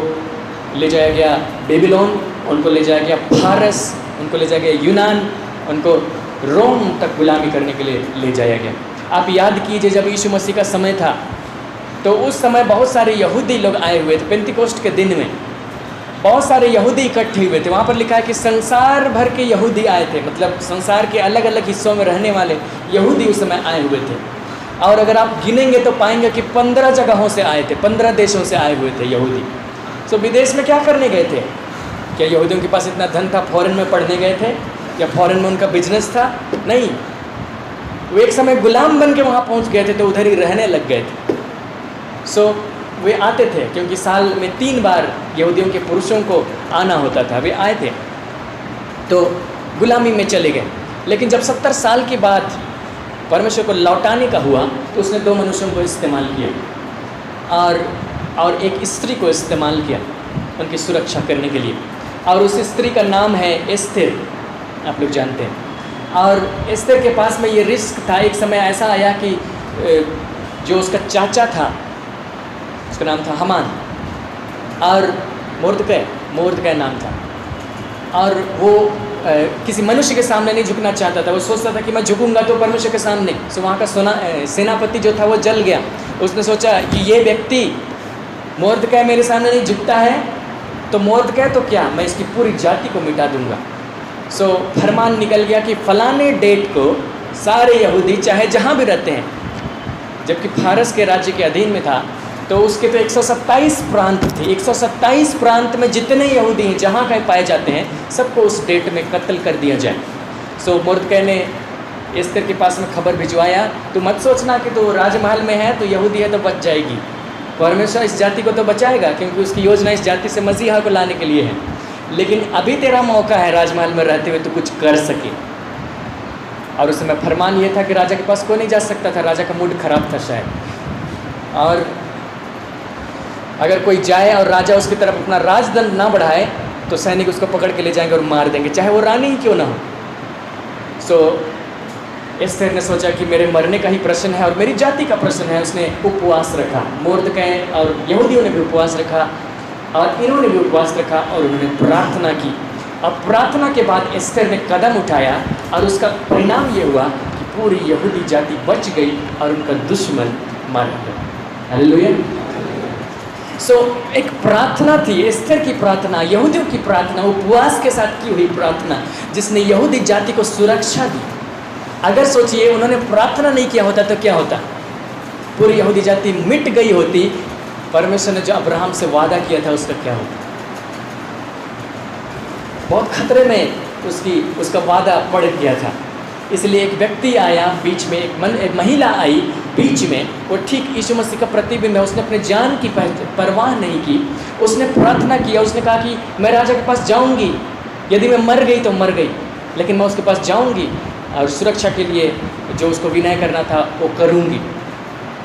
ले जाया गया बेबीलोन, उनको ले जाया गया फारस, उनको ले जाया गया यूनान, उनको रोम तक गुलामी करने के लिए ले जाया गया। आप याद कीजिए जब यीशु मसीह का समय था तो उस समय बहुत सारे यहूदी लोग आए हुए थे। पेंतिकोस्ट के दिन में बहुत सारे यहूदी इकट्ठे हुए थे। वहाँ पर लिखा है कि संसार भर के यहूदी आए थे, मतलब संसार के अलग अलग हिस्सों में रहने वाले यहूदी उस समय आए हुए थे। और अगर आप गिनेंगे तो पाएंगे कि 15 जगहों से आए थे, 15 देशों से आए हुए थे यहूदी। सो विदेश में क्या करने गए थे? क्या यहूदियों के पास इतना धन था फॉरेन में पढ़ने गए थे, या फॉरेन में उनका बिजनेस था? नहीं, वो एक समय गुलाम बन के वहाँ पहुँच गए थे तो उधर ही रहने लग गए थे। सो वे आते थे क्योंकि साल में 3 बार यहूदियों के पुरुषों को आना होता था, वे आए थे तो गुलामी में चले गए। लेकिन जब 70 साल के बाद परमेश्वर को लौटाने का हुआ तो उसने 2 मनुष्यों को इस्तेमाल किया और एक स्त्री को इस्तेमाल किया उनकी सुरक्षा करने के लिए, और उस स्त्री का नाम है एस्तेर, आप लोग जानते हैं। और एस्तेर के पास में ये रिस्क था। एक समय ऐसा आया कि जो उसका चाचा था उसका नाम था हमान, और मोर्दकै नाम था, और वो किसी मनुष्य के सामने नहीं झुकना चाहता था। वो सोचता था कि मैं झुकूंगा तो परमेश्वर के सामने। सो वहाँ का सेनापति जो था वो जल गया। उसने सोचा कि ये व्यक्ति मोर्दकै मेरे सामने नहीं झुकता है तो मोर्दकै तो क्या, मैं इसकी पूरी जाति को मिटा दूंगा। सो फरमान निकल गया कि फलाने डेट को सारे यहूदी चाहे जहाँ भी रहते हैं, जबकि फारस के राज्य के अधीन में था तो उसके तो 127 प्रांत थे। 127 प्रांत में जितने यहूदी हैं जहाँ कहीं पाए जाते हैं सबको उस डेट में कत्ल कर दिया जाए। सो मोर्दकै ने एस्तेर के पास में खबर भिजवाया, तो मत सोचना कि तो राजमहल में है तो यहूदी है तो बच जाएगी। परमेश्वर इस जाति को तो बचाएगा क्योंकि उसकी योजना इस जाति से मसीहा को लाने के लिए है, लेकिन अभी तेरा मौका है राजमहल में रहते हुए तो कुछ कर सके। और उस समय फरमान ये था कि राजा के पास कोई नहीं जा सकता था, राजा का मूड खराब था शायद। और अगर कोई जाए और राजा उसकी तरफ अपना राजदंड ना बढ़ाए तो सैनिक उसको पकड़ के ले जाएंगे और मार देंगे, चाहे वो रानी ही क्यों ना हो। सो एस्तेर ने सोचा कि मेरे मरने का ही प्रश्न है और मेरी जाति का प्रश्न है। उसने उपवास रखा, मोर्दकै और यहूदियों ने भी उपवास रखा और इन्होंने भी उपवास रखा और उन्होंने प्रार्थना की। अब प्रार्थना के बाद एस्तेर ने कदम उठाया और उसका परिणाम ये हुआ कि पूरी यहूदी जाति बच गई और उनका दुश्मन मार गया। हालेलुया। सो एक प्रार्थना थी, एस्तेर की प्रार्थना, यहूदियों की प्रार्थना, उपवास के साथ की हुई प्रार्थना जिसने यहूदी जाति को सुरक्षा दी। अगर सोचिए उन्होंने प्रार्थना नहीं किया होता तो क्या होता? पूरी यहूदी जाति मिट गई होती। परमेश्वर ने जो अब्राहम से वादा किया था उसका क्या होता? बहुत खतरे में उसका वादा पड़ गया था। इसलिए एक व्यक्ति आया बीच में, एक महिला आई बीच में वो ठीक यीशु मसीह का प्रतिबिंब है। उसने अपने जान की परवाह नहीं की, उसने प्रार्थना किया, उसने कहा कि मैं राजा के पास जाऊंगी, यदि मैं मर गई तो मर गई, लेकिन मैं उसके पास जाऊंगी और सुरक्षा के लिए जो उसको विनय करना था वो करूंगी।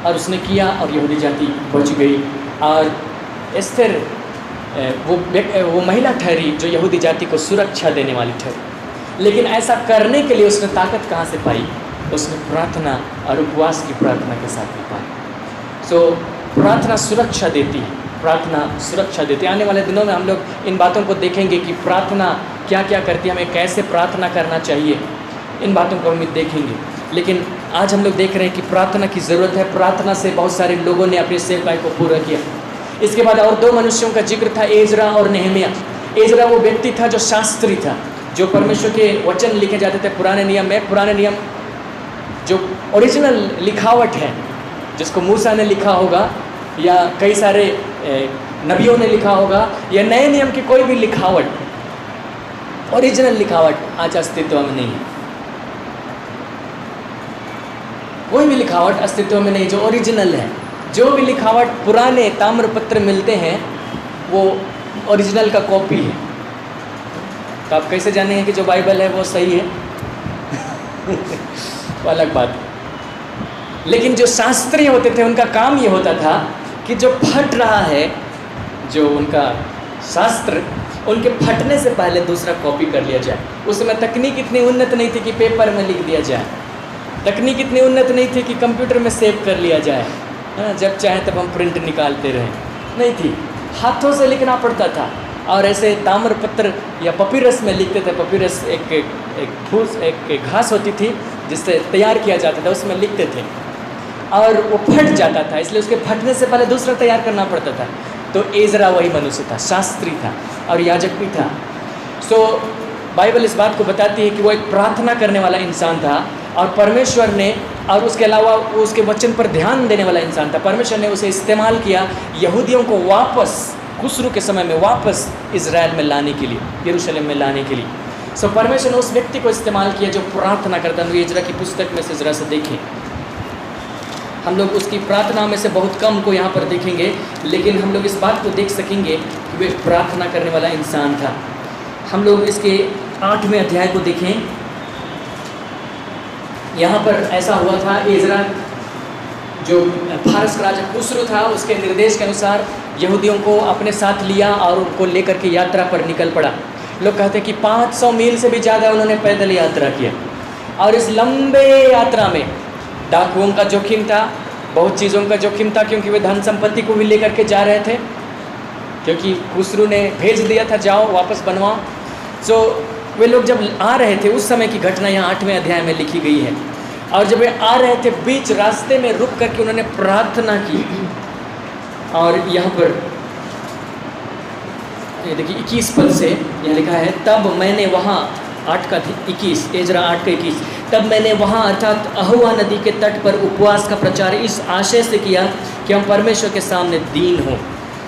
और उसने किया और यहूदी जाति बच गई। और एस्थर वो महिला ठहरी जो यहूदी जाति को सुरक्षा देने वाली ठहरी। लेकिन ऐसा करने के लिए उसने ताकत कहाँ से पाई? उसने प्रार्थना और उपवास की प्रार्थना के साथ भी पाई। सो प्रार्थना सुरक्षा देती है, प्रार्थना सुरक्षा देती है। आने वाले दिनों में हम लोग इन बातों को देखेंगे कि प्रार्थना क्या क्या करती है, हमें कैसे प्रार्थना करना चाहिए, इन बातों को हम देखेंगे। लेकिन आज हम लोग देख रहे हैं कि प्रार्थना की ज़रूरत है। प्रार्थना से बहुत सारे लोगों ने अपनी सेवकाई को पूरा किया। इसके बाद और दो मनुष्यों का जिक्र था, एजरा और नेहमिया। एजरा वो व्यक्ति था जो शास्त्री था, जो परमेश्वर के वचन लिखे जाते थे पुराने नियम में। पुराने नियम जो ओरिजिनल लिखावट है, जिसको मूसा ने लिखा होगा या कई सारे नबियों ने लिखा होगा, या नए नियम की कोई भी लिखावट, ओरिजिनल लिखावट आज अस्तित्व में नहीं है। कोई भी लिखावट अस्तित्व में नहीं जो ओरिजिनल है। जो भी लिखावट पुराने ताम्रपत्र मिलते हैं वो ओरिजिनल का कॉपी है। तो आप कैसे जानेंगे कि जो बाइबल है वो सही है? वो अलग बात है। लेकिन जो शास्त्री होते थे उनका काम ये होता था कि जो फट रहा है, जो उनका शास्त्र, उनके फटने से पहले दूसरा कॉपी कर लिया जाए। उस समय तकनीक इतनी उन्नत नहीं थी कि पेपर में लिख दिया जाए, तकनीक इतनी उन्नत नहीं थी कि कंप्यूटर में सेव कर लिया जाए, है ना, जब चाहे तब हम प्रिंट निकालते रहें, नहीं थी। हाथों से लिखना पड़ता था। और ऐसे ताम्रपत्र या पपीरस में लिखते थे। पपीरस एक घास होती थी जिससे तैयार किया जाता था, उसमें लिखते थे और वो फट जाता था, इसलिए उसके फटने से पहले दूसरा तैयार करना पड़ता था। तो एजरा वही मनुष्य था, शास्त्री था और याजक भी था। सो बाइबल इस बात को बताती है कि वो एक प्रार्थना करने वाला इंसान था और परमेश्वर ने, और उसके अलावा वो उसके वचन पर ध्यान देने वाला इंसान था। परमेश्वर ने उसे इस्तेमाल किया यहूदियों को वापस खुसरू के समय में वापस इज़राइल में लाने के लिए, यरूशलेम में लाने के लिए। सो परमेश्वर ने उस व्यक्ति को इस्तेमाल किया जो प्रार्थना करता है। एजरा की पुस्तक में से ज़रा से देखें, हम लोग उसकी प्रार्थना में से बहुत कम को यहाँ पर देखेंगे, लेकिन हम लोग इस बात को देख सकेंगे कि वो एक प्रार्थना करने वाला इंसान था। हम लोग इसके 8वें अध्याय को देखें। यहाँ पर ऐसा हुआ था, एजरा जो फारस का राजा खुसरू था, उसके निर्देश के अनुसार यहूदियों को अपने साथ लिया और उनको लेकर के यात्रा पर निकल पड़ा। लोग कहते हैं कि 500 मील से भी ज़्यादा उन्होंने पैदल यात्रा किया। और इस लंबे यात्रा में डाकुओं का जोखिम था, बहुत चीज़ों का जोखिम था, क्योंकि वे धन संपत्ति को भी लेकर के जा रहे थे, क्योंकि खुसरू ने भेज दिया था जाओ वापस बनवाओ। सो वे लोग जब आ रहे थे, उस समय की घटना यहाँ 8वें अध्याय में लिखी गई है। और जब वे आ रहे थे, बीच रास्ते में रुक करके उन्होंने प्रार्थना की। और यहाँ पर ये देखिए 21 पद से यहाँ लिखा है, तब मैंने वहाँ 8 का 21, एजरा 8 का 21, तब मैंने वहाँ अर्थात अहुआ नदी के तट पर उपवास का प्रचार इस आशय से किया कि हम परमेश्वर के सामने दीन हों।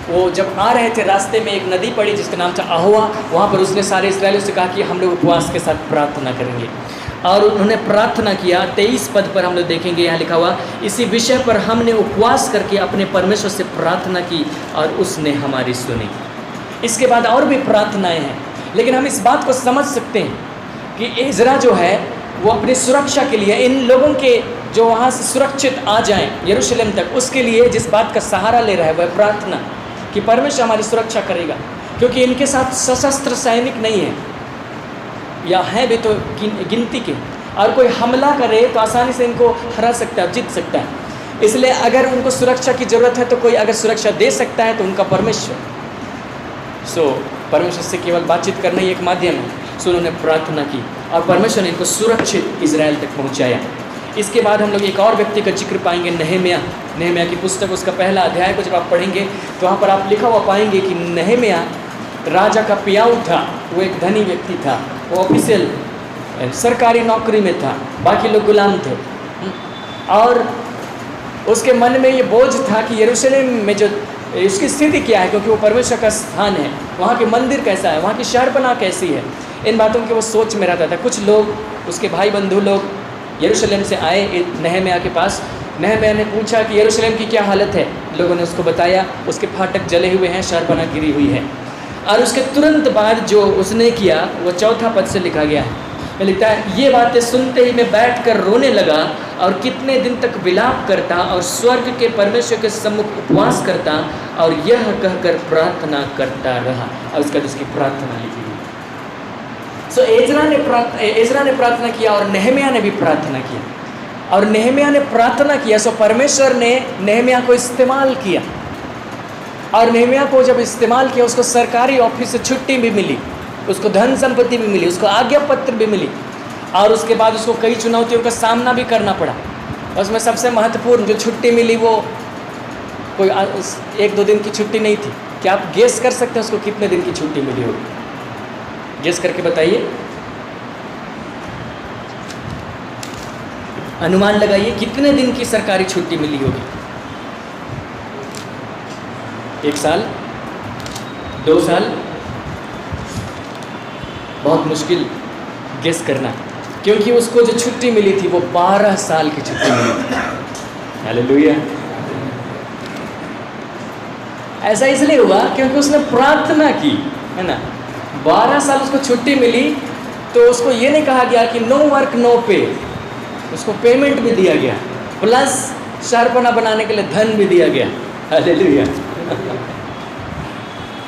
वो जब आ रहे थे, रास्ते में एक नदी पड़ी जिसका नाम था अहुआ। वहाँ पर उसने सारे इस्राएलियों से कहा कि हम लोग उपवास के साथ प्रार्थना करेंगे, और उन्होंने प्रार्थना किया। 23 पद पर हम लोग देखेंगे, यहाँ लिखा हुआ, इसी विषय पर हमने उपवास करके अपने परमेश्वर से प्रार्थना की और उसने हमारी सुनी। इसके बाद और भी प्रार्थनाएं हैं, लेकिन हम इस बात को समझ सकते हैं कि एजरा जो है वो अपनी सुरक्षा के लिए, इन लोगों के जो वहाँ से सुरक्षित आ जाएं यरूशलेम तक, उसके लिए जिस बात का सहारा ले रहा है वह प्रार्थना कि परमेश्वर हमारी सुरक्षा करेगा। क्योंकि इनके साथ सशस्त्र सैनिक नहीं है, या हैं भी तो गिनती के, और कोई हमला करे तो आसानी से इनको हरा सकता है, जीत सकता है। इसलिए अगर उनको सुरक्षा की ज़रूरत है तो कोई अगर सुरक्षा दे सकता है तो उनका परमेश्वर। सो परमेश्वर से केवल बातचीत करना ही एक माध्यम है। सो उन्होंने प्रार्थना की और परमेश्वर ने इनको सुरक्षित इजराइल तक पहुंचाया। इसके बाद हम लोग एक और व्यक्ति का जिक्र पाएंगे, नेहमिया की पुस्तक, उसका पहला अध्याय को जब आप पढ़ेंगे तो वहाँ पर आप लिखा हुआ पाएंगे कि नेहमिया राजा का पियाऊ था। वो एक धनी व्यक्ति था, वो ऑफिशियल सरकारी नौकरी में था, बाकी लोग गुलाम थे। और उसके मन में ये बोझ था कि यरूशलेम में जो इसकी स्थिति क्या है, क्योंकि वो परमेश्वर का स्थान है, वहाँ के मंदिर कैसा है, वहाँ की शहरपनाह कैसी है, इन बातों की वो सोच में रहता था। कुछ लोग, उसके भाई बंधु लोग यरूशलेम से आए नेहमिया के पास नहम्याह ने पूछा कि यरूशलेम की क्या हालत है। लोगों ने उसको बताया, उसके फाटक जले हुए हैं, शहरपनाह गिरी हुई है। और उसके तुरंत बाद जो उसने किया वो 4 पद से लिखा गया है। मैं लिखता है, ये बातें सुनते ही मैं बैठकर रोने लगा और कितने दिन तक विलाप करता और स्वर्ग के परमेश्वर के सम्मुख उपवास करता और यह कहकर प्रार्थना करता रहा। और उसका उसकी प्रार्थना लिखी हुई। सो एजरा ने प्रार्थना किया और नहम्याह ने भी प्रार्थना किया। और नहम्याह ने प्रार्थना किया, सो परमेश्वर ने नहम्याह को इस्तेमाल किया। और नहम्याह को जब इस्तेमाल किया, उसको सरकारी ऑफिस से छुट्टी भी मिली, उसको धन संपत्ति भी मिली, उसको आज्ञा पत्र भी मिली। और उसके बाद उसको कई चुनौतियों का सामना भी करना पड़ा। उसमें सबसे महत्वपूर्ण जो छुट्टी मिली वो कोई 1-2 दिन की छुट्टी नहीं थी। क्या आप गेस कर सकते हैं उसको कितने दिन की छुट्टी मिली होगी? गेस करके बताइए, अनुमान लगाइए कितने दिन की सरकारी छुट्टी मिली होगी। 1 साल, 2 साल? बहुत मुश्किल गेस करना, क्योंकि उसको जो छुट्टी मिली थी वो 12 साल की छुट्टी मिली थी। हालेलुया। ऐसा इसलिए हुआ क्योंकि उसने प्रार्थना की, है ना। 12 साल उसको छुट्टी मिली तो उसको ये नहीं कहा गया कि नो वर्क नो पे, उसको पेमेंट भी दिया गया, प्लस शहरपनाह बनाने के लिए धन भी दिया गया। हालेलुया।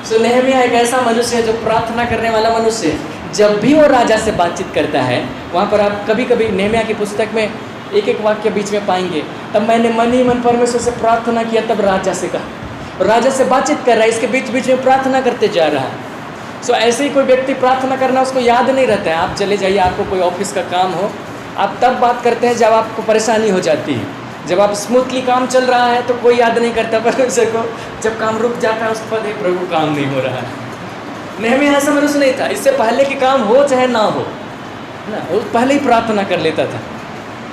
सो नहम्याह एक ऐसा मनुष्य है जो प्रार्थना करने वाला मनुष्य है। जब भी वो राजा से बातचीत करता है, वहाँ पर आप कभी कभी नहम्याह की पुस्तक में एक वाक्य बीच में पाएंगे, तब मैंने मन ही मन परमेश्वर से प्रार्थना किया, तब राजा से कहा। राजा से बातचीत कर रहा है, इसके बीच बीच में प्रार्थना करते जा रहा है। सो ऐसे ही कोई व्यक्ति प्रार्थना करना उसको याद नहीं रहता है। आप चले जाइए, आपको कोई ऑफिस का काम हो, आप तब बात करते हैं जब आपको परेशानी हो जाती है। जब आप स्मूथली काम चल रहा है तो कोई याद नहीं करता परमेश्वर को। जब काम रुक जाता है उसके बाद प्रभु काम नहीं हो रहा है। नहम्याह ऐसा मनुष्य नहीं था। इससे पहले कि काम हो चाहे ना हो, ना, वो पहले ही प्रार्थना कर लेता था।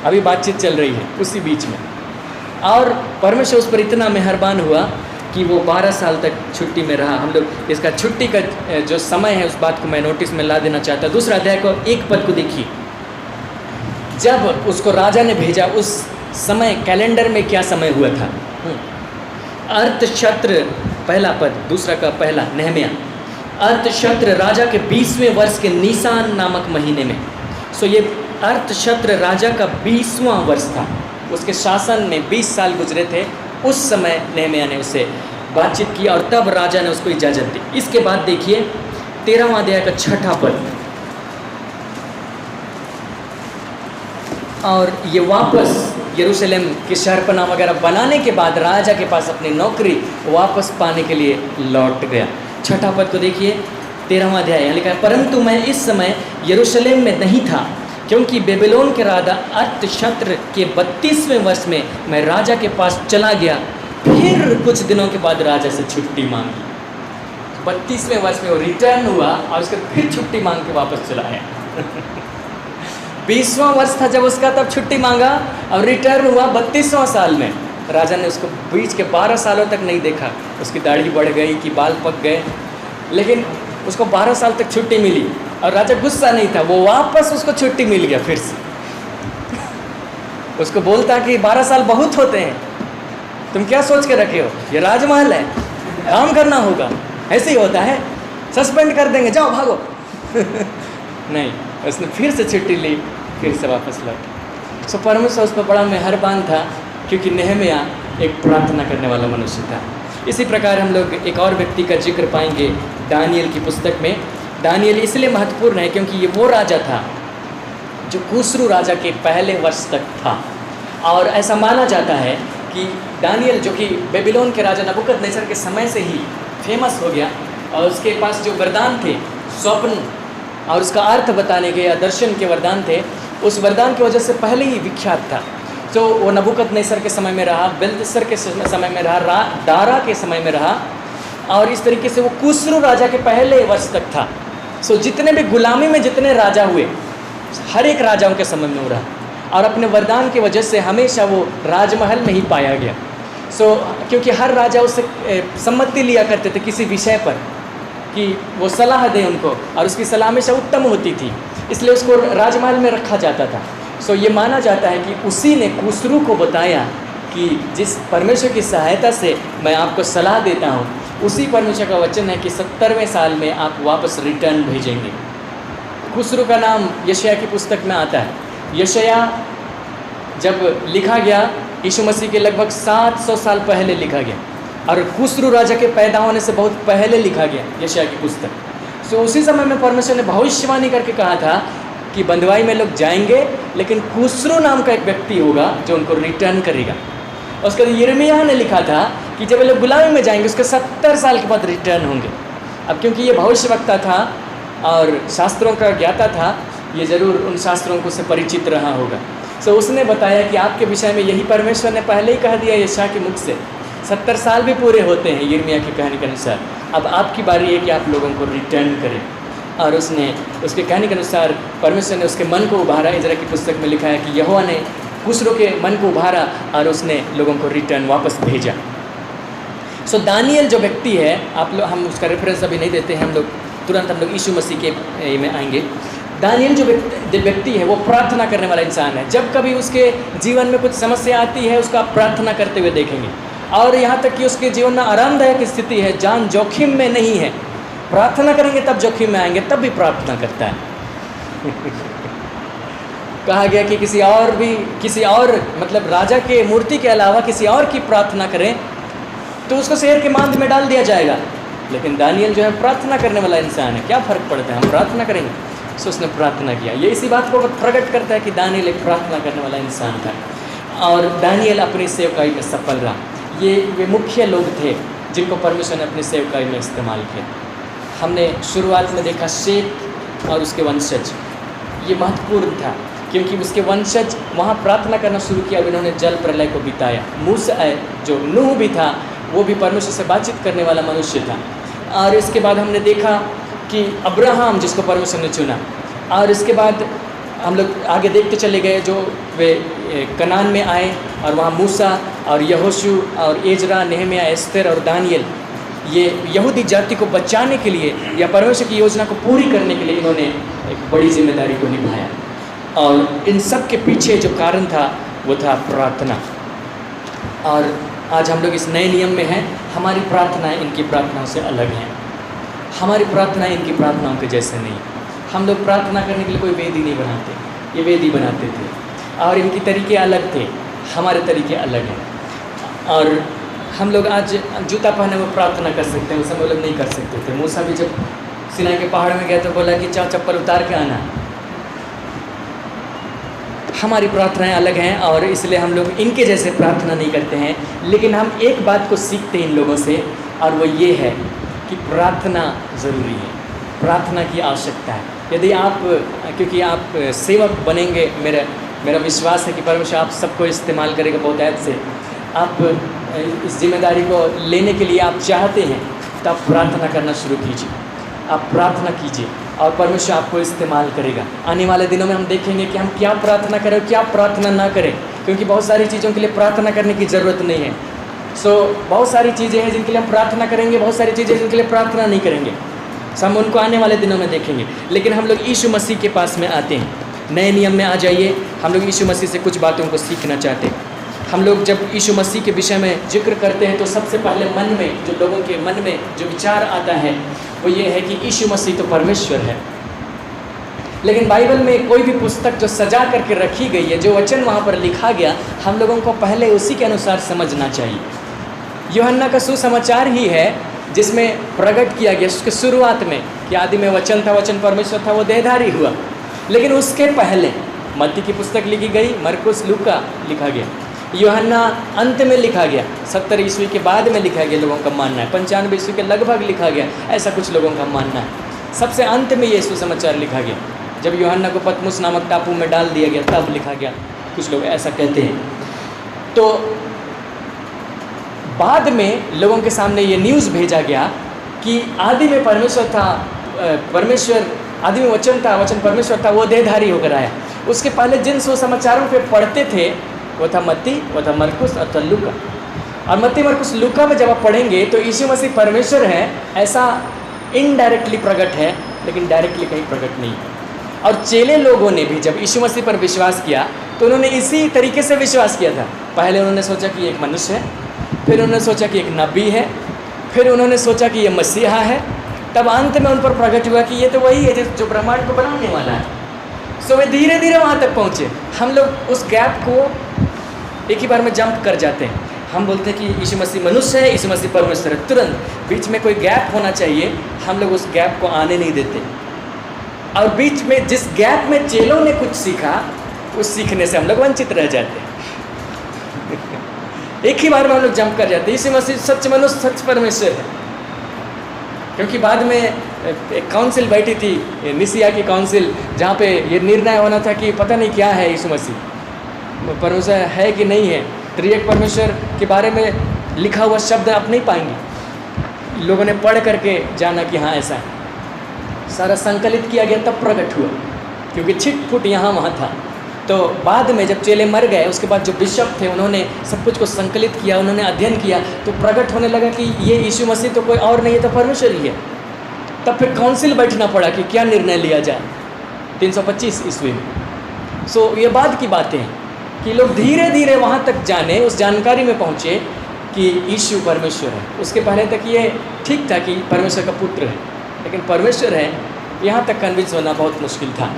अभी बातचीत चल रही है उसी बीच में, और परमेश्वर उस पर इतना मेहरबान हुआ कि वो 12 साल तक छुट्टी में रहा। हम लोग इसका छुट्टी का जो समय है उस बात को मैं नोटिस में ला देना चाहता। दूसरा अध्याय को 1 पद को देखिए। जब उसको राजा ने भेजा, उस समय कैलेंडर में क्या समय हुआ था? अर्थक्षत्र, पहला पद, दूसरा का पहला, नहम्याह। अर्थक्षत्र राजा के 20वें वर्ष के नीसान नामक महीने में। सो ये अर्थक्षत्र राजा का 20वां वर्ष था। उसके शासन में 20 साल गुजरे थे। उस समय नहम्याह ने उससे बातचीत की और तब राजा ने उसको इजाज़त दी। इसके बाद देखिए 13वां अध्याय का 6ठा पद। और ये वापस यरूशलेम के शहरपनाह वगैरह बनाने के बाद राजा के पास अपनी नौकरी वापस पाने के लिए लौट गया। 6ठा पद को देखिए, 13वां अध्याय। यहाँ लिखा है, परंतु मैं इस समय यरूशलेम में नहीं था, क्योंकि बेबीलोन के राजा अर्थक्षत्र के 32वें वर्ष में मैं राजा के पास चला गया। फिर कुछ दिनों के बाद राजा से छुट्टी मांगी। 32वें वर्ष में वो रिटर्न हुआ और उसके फिर छुट्टी मांग के वापस चला आया। 20वां वर्ष था जब उसका, तब छुट्टी मांगा और रिटर्न हुआ 32वां साल में। राजा ने उसको बीच के 12 सालों तक नहीं देखा। उसकी दाढ़ी बढ़ गई कि बाल पक गए, लेकिन उसको 12 साल तक छुट्टी मिली और राजा गुस्सा नहीं था। वो वापस उसको छुट्टी मिल गया फिर से। उसको बोलता कि 12 साल बहुत होते हैं, तुम क्या सोच के रखे हो, ये राजमहल है, काम करना होगा, ऐसे ही होता है, सस्पेंड कर देंगे, जाओ भागो। नहीं, उसने फिर से छुट्टी ली, फिर से वापस लौटा। सो परमेश्वर उस पर बड़ा मेहरबान था, क्योंकि नहम्याह एक प्रार्थना करने वाला मनुष्य था। इसी प्रकार हम लोग एक और व्यक्ति का जिक्र पाएंगे दानियल की पुस्तक में। दानियल इसलिए महत्वपूर्ण है क्योंकि ये वो राजा था जो कुस्रू राजा के पहले वर्ष तक था। और ऐसा माना जाता है कि दानियल, जो कि बेबीलोन के राजा नबूकदनेस्सर के समय से ही फेमस हो गया, और उसके पास जो वरदान थे, स्वप्न और उसका अर्थ बताने के या दर्शन के वरदान थे, उस वरदान की वजह से पहले ही विख्यात था। तो वो नबूकदनेस्सर के समय में रहा, बेल्तशस्सर के समय में रहा, दारा के समय में रहा, और इस तरीके से वो कुस्रू राजा के पहले वर्ष तक था। सो जितने भी गुलामी में जितने राजा हुए, हर एक राजाओं के समय में वो रहा, और अपने वरदान की वजह से हमेशा वो राजमहल में ही पाया गया। सो क्योंकि हर राजा उससे सम्मति लिया करते थे किसी विषय पर, कि वो सलाह दें उनको, और उसकी सलाह हमेशा उत्तम होती थी, इसलिए उसको राजमहल में रखा जाता था। सो ये माना जाता है कि उसी ने कुसरू को बताया कि जिस परमेश्वर की सहायता से मैं आपको सलाह देता हूँ, उसी परमेश्वर का वचन है कि 70वें साल में आप वापस रिटर्न भेजेंगे। कुसरू का नाम यशायाह की पुस्तक में आता है। यशायाह जब लिखा गया यीशु मसीह के लगभग 700 साल पहले लिखा गया, और कुसरू राजा के पैदा होने से बहुत पहले लिखा गया यशायाह की पुस्तक। सो उसी समय में परमेश्वर ने भविष्यवाणी करके कहा था कि बंधुआई में लोग जाएंगे, लेकिन कुसरू नाम का एक व्यक्ति होगा जो उनको रिटर्न करेगा। उसके बाद यिर्मयाह ने लिखा था कि जब लोग गुलामी में जाएंगे उसके 70 साल के बाद रिटर्न होंगे। अब क्योंकि ये भविष्यवक्ता था और शास्त्रों का ज्ञाता था, ये ज़रूर उन शास्त्रों को से परिचित रहा होगा। सो उसने बताया कि आपके विषय में यही परमेश्वर ने पहले ही कह दिया यशायाह के मुख से। 70 साल भी पूरे होते हैं यिर्मयाह की कहानी के अनुसार। अब आपकी बारी है कि आप लोगों को रिटर्न करें। और उसने उसके कहने के अनुसार परमेश्वर ने उसके मन को उभारा। इज़रा की पुस्तक में लिखा है कि यहोवा ने कुसरू के मन को उभारा और उसने लोगों को रिटर्न वापस भेजा। सो दानियल जो व्यक्ति है, आप लोग, हम उसका रेफरेंस अभी नहीं देते हैं, हम लोग तुरंत हम लोग यीशु मसीह के में आएंगे। दानियल जो व्यक्ति है वो प्रार्थना करने वाला इंसान है। जब कभी उसके जीवन में कुछ समस्या आती है उसको आप प्रार्थना करते हुए देखेंगे, और यहाँ तक कि उसके जीवन में आरामदायक स्थिति है, जान जोखिम में नहीं है, प्रार्थना करेंगे तब जोखिम में आएंगे, तब भी प्रार्थना करता है। कहा गया कि किसी और मतलब राजा के मूर्ति के अलावा किसी और की प्रार्थना करें तो उसको शेर के मांद में डाल दिया जाएगा। लेकिन दानियल जो है प्रार्थना करने वाला इंसान है, क्या फ़र्क पड़ता है, हम प्रार्थना करेंगे। सो उसने प्रार्थना किया। ये इसी बात को प्रकट करता है कि दानियल एक प्रार्थना करने वाला इंसान था, और दानियल अपनी सेवकाई में सफल रहा। ये वे मुख्य लोग थे जिनको परमेश्वर ने अपनी सेवकाई में इस्तेमाल किया। हमने शुरुआत में देखा शेत और उसके वंशज, ये महत्वपूर्ण था क्योंकि उसके वंशज वहाँ प्रार्थना करना शुरू किया और इन्होंने जल प्रलय को बिताया। मूसा जो नूह भी था वो भी परमेश्वर से बातचीत करने वाला मनुष्य था। और इसके बाद हमने देखा कि अब्राहम जिसको परमेश्वर ने चुना, और इसके बाद हम लोग आगे देखते चले गए जो वे कनान में आए और वहाँ मूसा और यहोशू और एजरा, नेहमिया, एस्तेर और दानियल, ये यहूदी जाति को बचाने के लिए या परमेश्वर की योजना को पूरी करने के लिए इन्होंने एक बड़ी जिम्मेदारी को निभाया। और इन सब के पीछे जो कारण था वो था प्रार्थना। और आज हम लोग इस नए नियम में हैं, हमारी प्रार्थनाएं इनकी प्रार्थनाओं से अलग हैं। हमारी प्रार्थनाएं इनकी प्रार्थनाओं के जैसे नहीं। हम लोग प्रार्थना करने के लिए कोई वेदी नहीं बनाते, ये वेदी बनाते थे, और इनके तरीके अलग थे, हमारे तरीके अलग हैं। और हम लोग आज जूता पहने हुए प्रार्थना कर सकते हैं, उस समय लोग नहीं कर सकते थे। मूसा भी जब सिनाई के पहाड़ में गए तो बोला कि चप्पल उतार के आना। हमारी प्रार्थनाएं अलग हैं और इसलिए हम लोग इनके जैसे प्रार्थना नहीं करते हैं। लेकिन हम एक बात को सीखते हैं इन लोगों से, और वो ये है कि प्रार्थना ज़रूरी है, प्रार्थना की आवश्यकता है। यदि आप, क्योंकि आप सेवक बनेंगे, मेरा विश्वास है कि परमेश्वर आप सबको इस्तेमाल करेगा बहुत ऐप से। आप इस जिम्मेदारी को लेने के लिए आप चाहते हैं तो आप प्रार्थना करना शुरू कीजिए, आप प्रार्थना कीजिए और परमेश्वर आपको इस्तेमाल करेगा। आने वाले दिनों में हम देखेंगे कि हम क्या प्रार्थना करें और क्या प्रार्थना ना करें, क्योंकि बहुत सारी चीज़ों के लिए प्रार्थना करने की ज़रूरत नहीं है। बहुत सारी चीज़ें हैं जिनके लिए हम प्रार्थना करेंगे, बहुत सारी चीज़ें जिनके लिए प्रार्थना नहीं करेंगे। हम उनको आने वाले दिनों में देखेंगे। लेकिन हम लोग यीशु मसीह के पास में आते हैं, नए नियम में आ जाइए। हम लोग यीशु मसीह से कुछ बातों को सीखना चाहते हैं। हम लोग जब यीशु मसीह के विषय में जिक्र करते हैं तो सबसे पहले मन में, जो लोगों के मन में जो विचार आता है वो ये है कि यीशु मसीह तो परमेश्वर है। लेकिन बाइबल में कोई भी पुस्तक जो सजा करके रखी गई है, जो वचन वहाँ पर लिखा गया, हम लोगों को पहले उसी के अनुसार समझना चाहिए। यूहन्ना का सुसमाचार ही है जिसमें प्रकट किया गया उसके शुरुआत में कि आदि में वचन था, वचन परमेश्वर था, वो देहधारी हुआ। लेकिन उसके पहले मत्ती की पुस्तक लिखी गई, मरकुस, लूका लिखा गया, यूहन्ना अंत में लिखा गया, 70 ईस्वी के बाद में लिखा गया, लोगों का मानना है 95 ईस्वी के लगभग लिखा गया, ऐसा कुछ लोगों का मानना है। सबसे अंत में ये सुसमाचार लिखा गया, जब यूहन्ना को पतमुस नामक टापू में डाल दिया गया तब लिखा गया, कुछ लोग ऐसा कहते हैं। तो बाद में लोगों के सामने ये न्यूज़ भेजा गया कि आदि में परमेश्वर था, परमेश्वर आदि में वचन था, वचन परमेश्वर था, वो देहधारी होकर आया। उसके पहले जिन सुसमाचारों पे पढ़ते थे वो था मत्ती, वो था मरकुस और था लूका। और मत्ती, मरकुस, लूका में जब आप पढ़ेंगे तो यीशु मसीह परमेश्वर है ऐसा इनडायरेक्टली प्रकट है, लेकिन डायरेक्टली कहीं प्रकट नहीं। और चेले लोगों ने भी जब यीशु मसीह पर विश्वास किया तो उन्होंने इसी तरीके से विश्वास किया था। पहले उन्होंने सोचा कि एक मनुष्य है, फिर उन्होंने सोचा कि एक नबी है, फिर उन्होंने सोचा कि ये मसीहा है, तब अंत में उन पर प्रकट हुआ कि ये तो वही है जो ब्रह्मांड को बनाने वाला है। सो वे धीरे धीरे वहाँ तक पहुँचे। हम लोग उस गैप को एक ही बार में जंप कर जाते हैं। हम बोलते हैं कि यीशु मसीह मनुष्य है, यीशु मसीह परमेश्वर है, तुरंत बीच में कोई गैप होना चाहिए, हम लोग उस गैप को आने नहीं देते। और बीच में जिस गैप में चेलों ने कुछ सीखा, उस सीखने से हम लोग वंचित रह जाते हैं। एक ही बार में हम लोग जंप कर जाते हैं। यीशु मसीह सच मनुष्य सच परमेश्वर है। क्योंकि बाद में एक काउंसिल बैठी थी, निसिया की काउंसिल, जहाँ पे ये निर्णय होना था कि पता नहीं क्या है यीशु मसीह, परमेश्वर है कि नहीं है। त्रिएक परमेश्वर के बारे में लिखा हुआ शब्द आप नहीं पाएंगे। लोगों ने पढ़ करके जाना कि हाँ ऐसा है। सारा संकलित किया गया तब प्रकट हुआ, क्योंकि छिटपुट यहाँ वहाँ था। तो बाद में जब चेले मर गए, उसके बाद जो बिशप थे उन्होंने सब कुछ को संकलित किया, उन्होंने अध्ययन किया, तो प्रकट होने लगा कि ये यीशु मसीह तो कोई और नहीं है, तो परमेश्वर ही है। तब फिर काउंसिल बैठना पड़ा कि क्या निर्णय लिया जाए 325 ईस्वी में। सो ये बाद की बातें हैं कि लोग धीरे धीरे वहाँ तक जाने, उस जानकारी में पहुँचे कि यीशु परमेश्वर है। उसके पहले तक ये ठीक था कि परमेश्वर का पुत्र है, लेकिन परमेश्वर है यहाँ तक कन्विंस होना बहुत मुश्किल था।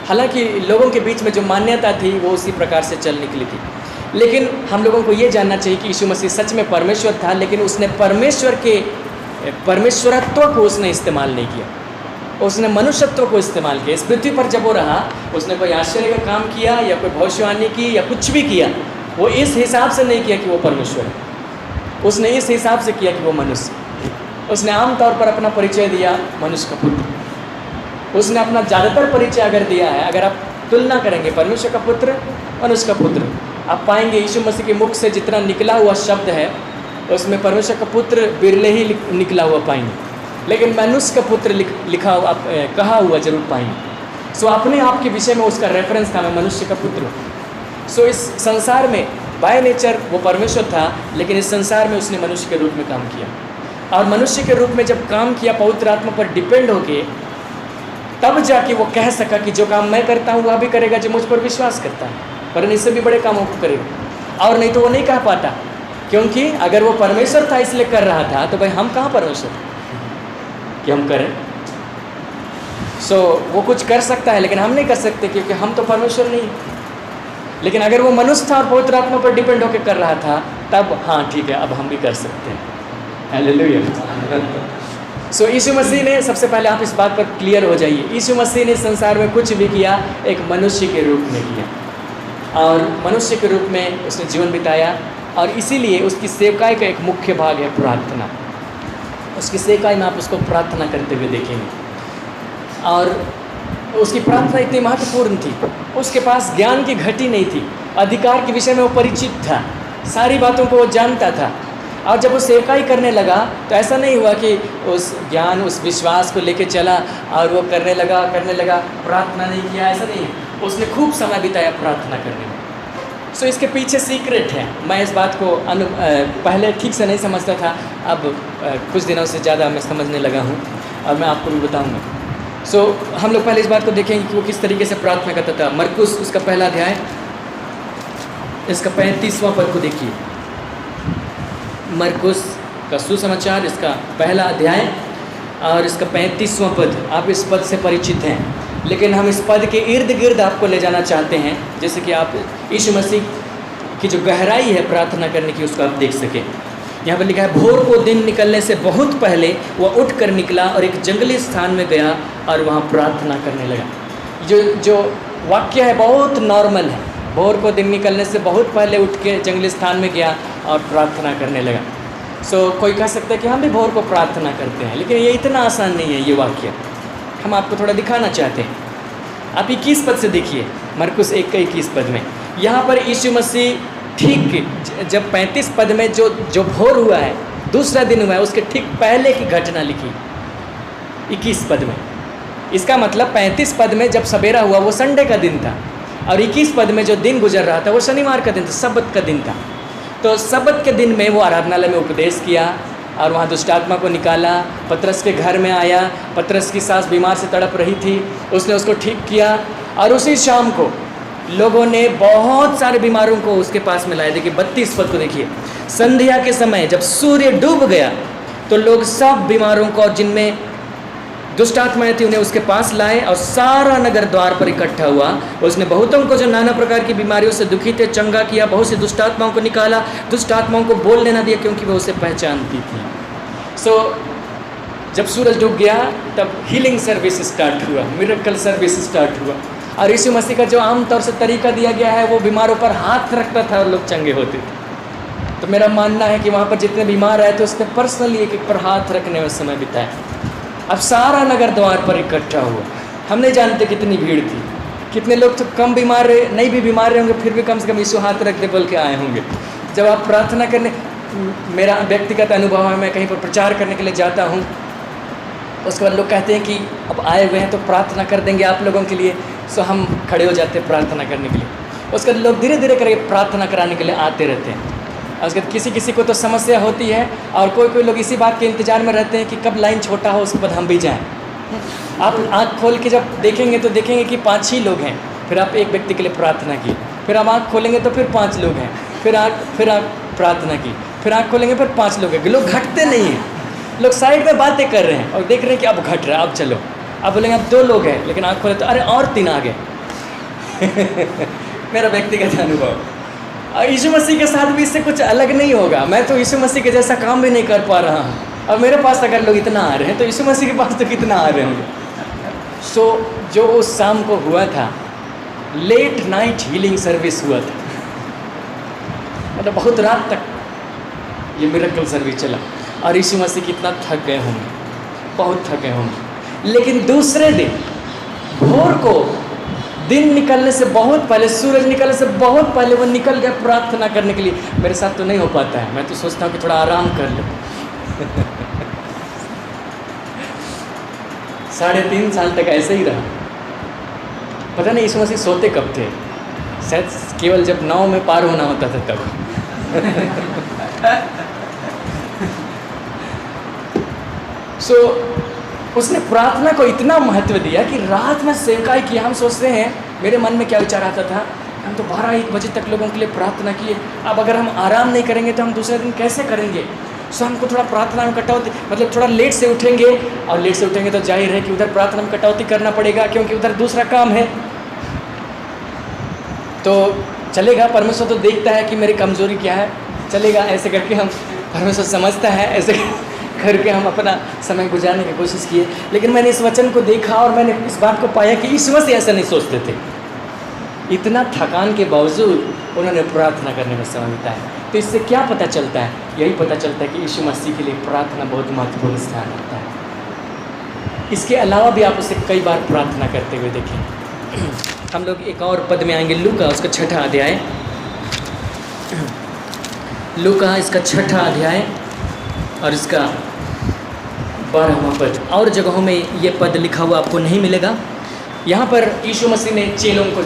हालांकि लोगों के बीच में जो मान्यता थी वो उसी प्रकार से चल निकली थी। लेकिन हम लोगों को ये जानना चाहिए कि यीशु मसीह सच में परमेश्वर था, लेकिन उसने परमेश्वर के परमेश्वरत्व को उसने इस्तेमाल नहीं किया, उसने मनुष्यत्व को इस्तेमाल किया। इस पृथ्वी पर जब वो रहा, उसने कोई आश्चर्य का काम किया या कोई भविष्यवाणी की या कुछ भी किया, वो इस हिसाब से नहीं किया कि वो परमेश्वर है। उसने इस हिसाब से किया कि वो मनुष्य। उसने आमतौर पर अपना परिचय दिया मनुष्य का पुत्र। उसने अपना ज़्यादातर परिचय अगर दिया है, अगर आप तुलना करेंगे परमेश्वर का पुत्र मनुष्य का पुत्र, आप पाएंगे यीशु मसीह के मुख से जितना निकला हुआ शब्द है उसमें परमेश्वर का पुत्र बिरले ही निकला हुआ पाएंगे, लेकिन मनुष्य का पुत्र लिखा हुआ कहा हुआ जरूर पाएंगे। सो अपने आप के विषय में उसका रेफरेंस था, मैं मनुष्य का पुत्र हूँ। सो इस संसार में बाय नेचर वो परमेश्वर था, लेकिन इस संसार में उसने मनुष्य के रूप में काम किया। और मनुष्य के रूप में जब काम किया पवित्र आत्मा पर डिपेंड होके, तब जाके वो कह सका कि जो काम मैं करता हूँ वह भी करेगा जो मुझ पर विश्वास करता है, पर इससे भी बड़े कामों को करेगा। और नहीं तो वो नहीं कह पाता, क्योंकि अगर वो परमेश्वर था इसलिए कर रहा था, तो भाई हम कहाँ परमेश्वर कि हम करें। सो वो कुछ कर सकता है लेकिन हम नहीं कर सकते, क्योंकि हम तो परमेश्वर नहीं। लेकिन अगर वो मनुष्य था और पवित्र आत्मा पर डिपेंड होकर कर रहा था, तब हाँ ठीक है, अब हम भी कर सकते हैं। हालेलुया। सो यीशु मसीह ने, सबसे पहले आप इस बात पर क्लियर हो जाइए, यीशु मसीह ने संसार में कुछ भी किया एक मनुष्य के रूप में किया, और मनुष्य के रूप में उसने जीवन बिताया। और इसीलिए उसकी सेवकाई का एक मुख्य भाग है प्रार्थना। उसकी सेवकाई में आप उसको प्रार्थना करते हुए देखेंगे, और उसकी प्रार्थना इतनी महत्वपूर्ण थी। उसके पास ज्ञान की घटी नहीं थी, अधिकार के विषय में वो परिचित था, सारी बातों को वो जानता था। और जब वो सेवकाई करने लगा तो ऐसा नहीं हुआ कि उस ज्ञान, उस विश्वास को लेके चला और वो करने लगा, प्रार्थना नहीं किया, ऐसा नहीं है। उसने खूब समय बिताया प्रार्थना करने में। सो इसके पीछे सीक्रेट है। मैं इस बात को पहले ठीक से नहीं समझता था, अब कुछ दिनों से ज़्यादा मैं समझने लगा हूँ, और मैं आपको भी बताऊँगा। सो हम लोग पहले इस बात को देखेंगे कि वो किस तरीके से प्रार्थना करता था। मरकुस उसका पहला अध्याय, इसका 35वां पद को देखिए। मरकुस का सुसमाचार, इसका पहला अध्याय और इसका 35वां पद। आप इस पद से परिचित हैं, लेकिन हम इस पद के इर्द गिर्द आपको ले जाना चाहते हैं, जैसे कि आप यीशु मसीह की जो गहराई है प्रार्थना करने की उसको आप देख सकें। यहाँ पर लिखा है, भोर को दिन निकलने से बहुत पहले वह उठकर निकला और एक जंगली स्थान में गया और वहाँ प्रार्थना करने लगा। जो वाक्य है बहुत नॉर्मल है। भोर को दिन निकलने से बहुत पहले उठ के जंगली स्थान में गया और प्रार्थना करने लगा। सो कोई कह सकता है कि हम भी भोर को प्रार्थना करते हैं, लेकिन ये इतना आसान नहीं है। ये वाक्य हम आपको थोड़ा दिखाना चाहते हैं। आप 21 पद से देखिए, मरकुस 1 का 21 पद में। यहाँ पर यीशु मसीह ठीक जब 35 पद में जो भोर हुआ है, दूसरा दिन हुआ है, उसके ठीक पहले की घटना लिखी 21 पद में। इसका मतलब 35 पद में जब सवेरा हुआ वो संडे का दिन था, और 21 पद में जो दिन गुजर रहा था वो शनिवार का दिन था, सब्त का दिन था। तो सब्त के दिन में वो आराधनालय में उपदेश किया, और वहाँ दुष्ट आत्मा को निकाला। पतरस के घर में आया, पतरस की सास बीमार से तड़प रही थी, उसने उसको ठीक किया। और उसी शाम को लोगों ने बहुत सारे बीमारों को उसके पास में लाया। देखिए 32 पद को देखिए, संध्या के समय जब सूर्य डूब गया तो लोग सब बीमारों को और जिनमें दुष्ट आत्माएं थी उन्हें उसके पास लाए और सारा नगर द्वार पर इकट्ठा हुआ। उसने बहुतों को जो नाना प्रकार की बीमारियों से दुखी थे चंगा किया, बहुत सी दुष्ट आत्माओं को निकाला, दुष्ट आत्माओं को बोलने ना दिया क्योंकि वो उसे पहचानती थी। जब सूरज डूब गया तब हीलिंग सर्विस स्टार्ट हुआ, मिरेकल सर्विस स्टार्ट हुआ। और यीशु मसीह का जो आमतौर से तरीका दिया गया है वो बीमारों पर हाथ रखता था और लोग चंगे होते थे। तो मेरा मानना है कि वहाँ पर जितने बीमार आए तो उसने पर्सनली एक पर हाथ रखने में समय बिताया। अब सारा नगर द्वार पर इकट्ठा हुआ। हम नहीं जानते कितनी भीड़ थी, कितने लोग तो कम बीमार रहे, नहीं भी बीमार रहे होंगे फिर भी कम से कम यीशु हाथ रख दे बोल के आए होंगे। जब आप प्रार्थना करने, मेरा व्यक्तिगत अनुभव है, मैं कहीं पर प्रचार करने के लिए जाता हूँ, उसके बाद लोग कहते हैं कि अब आए हुए हैं तो प्रार्थना कर देंगे आप लोगों के लिए। सो हम खड़े हो जाते हैं प्रार्थना करने के लिए। उसके बाद लोग धीरे धीरे करके प्रार्थना कराने के लिए आते रहते हैं। और उसके बाद किसी किसी को तो समस्या होती है और कोई कोई लोग इसी बात के इंतज़ार में रहते हैं कि कब लाइन छोटा हो उसके बाद हम भी जाएं। आप आँख खोल के जब देखेंगे तो देखेंगे कि 5 ही लोग हैं, फिर आप एक व्यक्ति के लिए प्रार्थना की, फिर आप आँख खोलेंगे तो फिर 5 लोग हैं, फिर आप प्रार्थना की, फिर आँख खोलेंगे फिर 5 लोग हैं। लोग घटते नहीं हैं, लोग साइड में बातें कर रहे हैं और देख रहे हैं कि अब घट रहा है, अब चलो। अब बोलेंगे अब 2 लोग हैं, लेकिन आँख खोले तो अरे और 3 आ गए। मेरा व्यक्तिगत अनुभव। और यीशु मसीह के साथ भी इससे कुछ अलग नहीं होगा। मैं तो यीशु मसीह के जैसा काम भी नहीं कर पा रहा हूँ, और मेरे पास अगर लोग इतना आ रहे हैं तो यीशु मसीह के पास तो कितना आ रहे होंगे। सो जो उस शाम को हुआ था, लेट नाइट हीलिंग सर्विस हुआ था, मतलब बहुत रात तक ये मिरेकल सर्विस चला। और यीशु मसीह कितना थक गए होंगे, बहुत थक गए होंगे। लेकिन दूसरे दिन भोर को, दिन निकलने से बहुत पहले, सूरज निकलने से बहुत पहले वो निकल गया प्रार्थना करने के लिए। मेरे साथ तो नहीं हो पाता है, मैं तो सोचता हूँ कि थोड़ा आराम कर लूँ। 3.5 साल तक ऐसे ही रहा। पता नहीं यीशु मसीह सोते कब थे, शायद केवल जब नाव में पार होना होता था तब। उसने प्रार्थना को इतना महत्व दिया कि रात में सेवकाई किया। हम सोचते हैं, मेरे मन में क्या विचार आता था, हम तो 12-1 बजे तक लोगों के लिए प्रार्थना किए, अब अगर हम आराम नहीं करेंगे तो हम दूसरे दिन कैसे करेंगे। सो हमको थोड़ा प्रार्थना में कटौती, मतलब थोड़ा लेट से उठेंगे, और लेट से उठेंगे तो जाहिर है कि उधर प्रार्थना में कटौती करना पड़ेगा क्योंकि उधर दूसरा काम है। तो चलेगा, परमेश्वर तो देखता है कि मेरी कमज़ोरी क्या है, चलेगा ऐसे करके हम, परमेश्वर समझता है, ऐसे करके हम अपना समय गुजारने की कोशिश किए। लेकिन मैंने इस वचन को देखा और मैंने इस बात को पाया कि यीशु मसीह ऐसा नहीं सोचते थे। इतना थकान के बावजूद उन्होंने प्रार्थना करने में समय बिताया। तो इससे क्या पता चलता है? यही पता चलता है कि यीशु मसीह के लिए प्रार्थना बहुत महत्वपूर्ण स्थान रखता है। इसके अलावा भी आप उसे कई बार प्रार्थना करते हुए देखें। हम लोग एक और पद में आएंगे, लूका उसका 6ठा अध्याय, लूका इसका 6ठा अध्याय और इसका 12वां पद। और जगहों में ये पद लिखा हुआ आपको नहीं मिलेगा। यहाँ पर यीशु मसीह ने चेलों को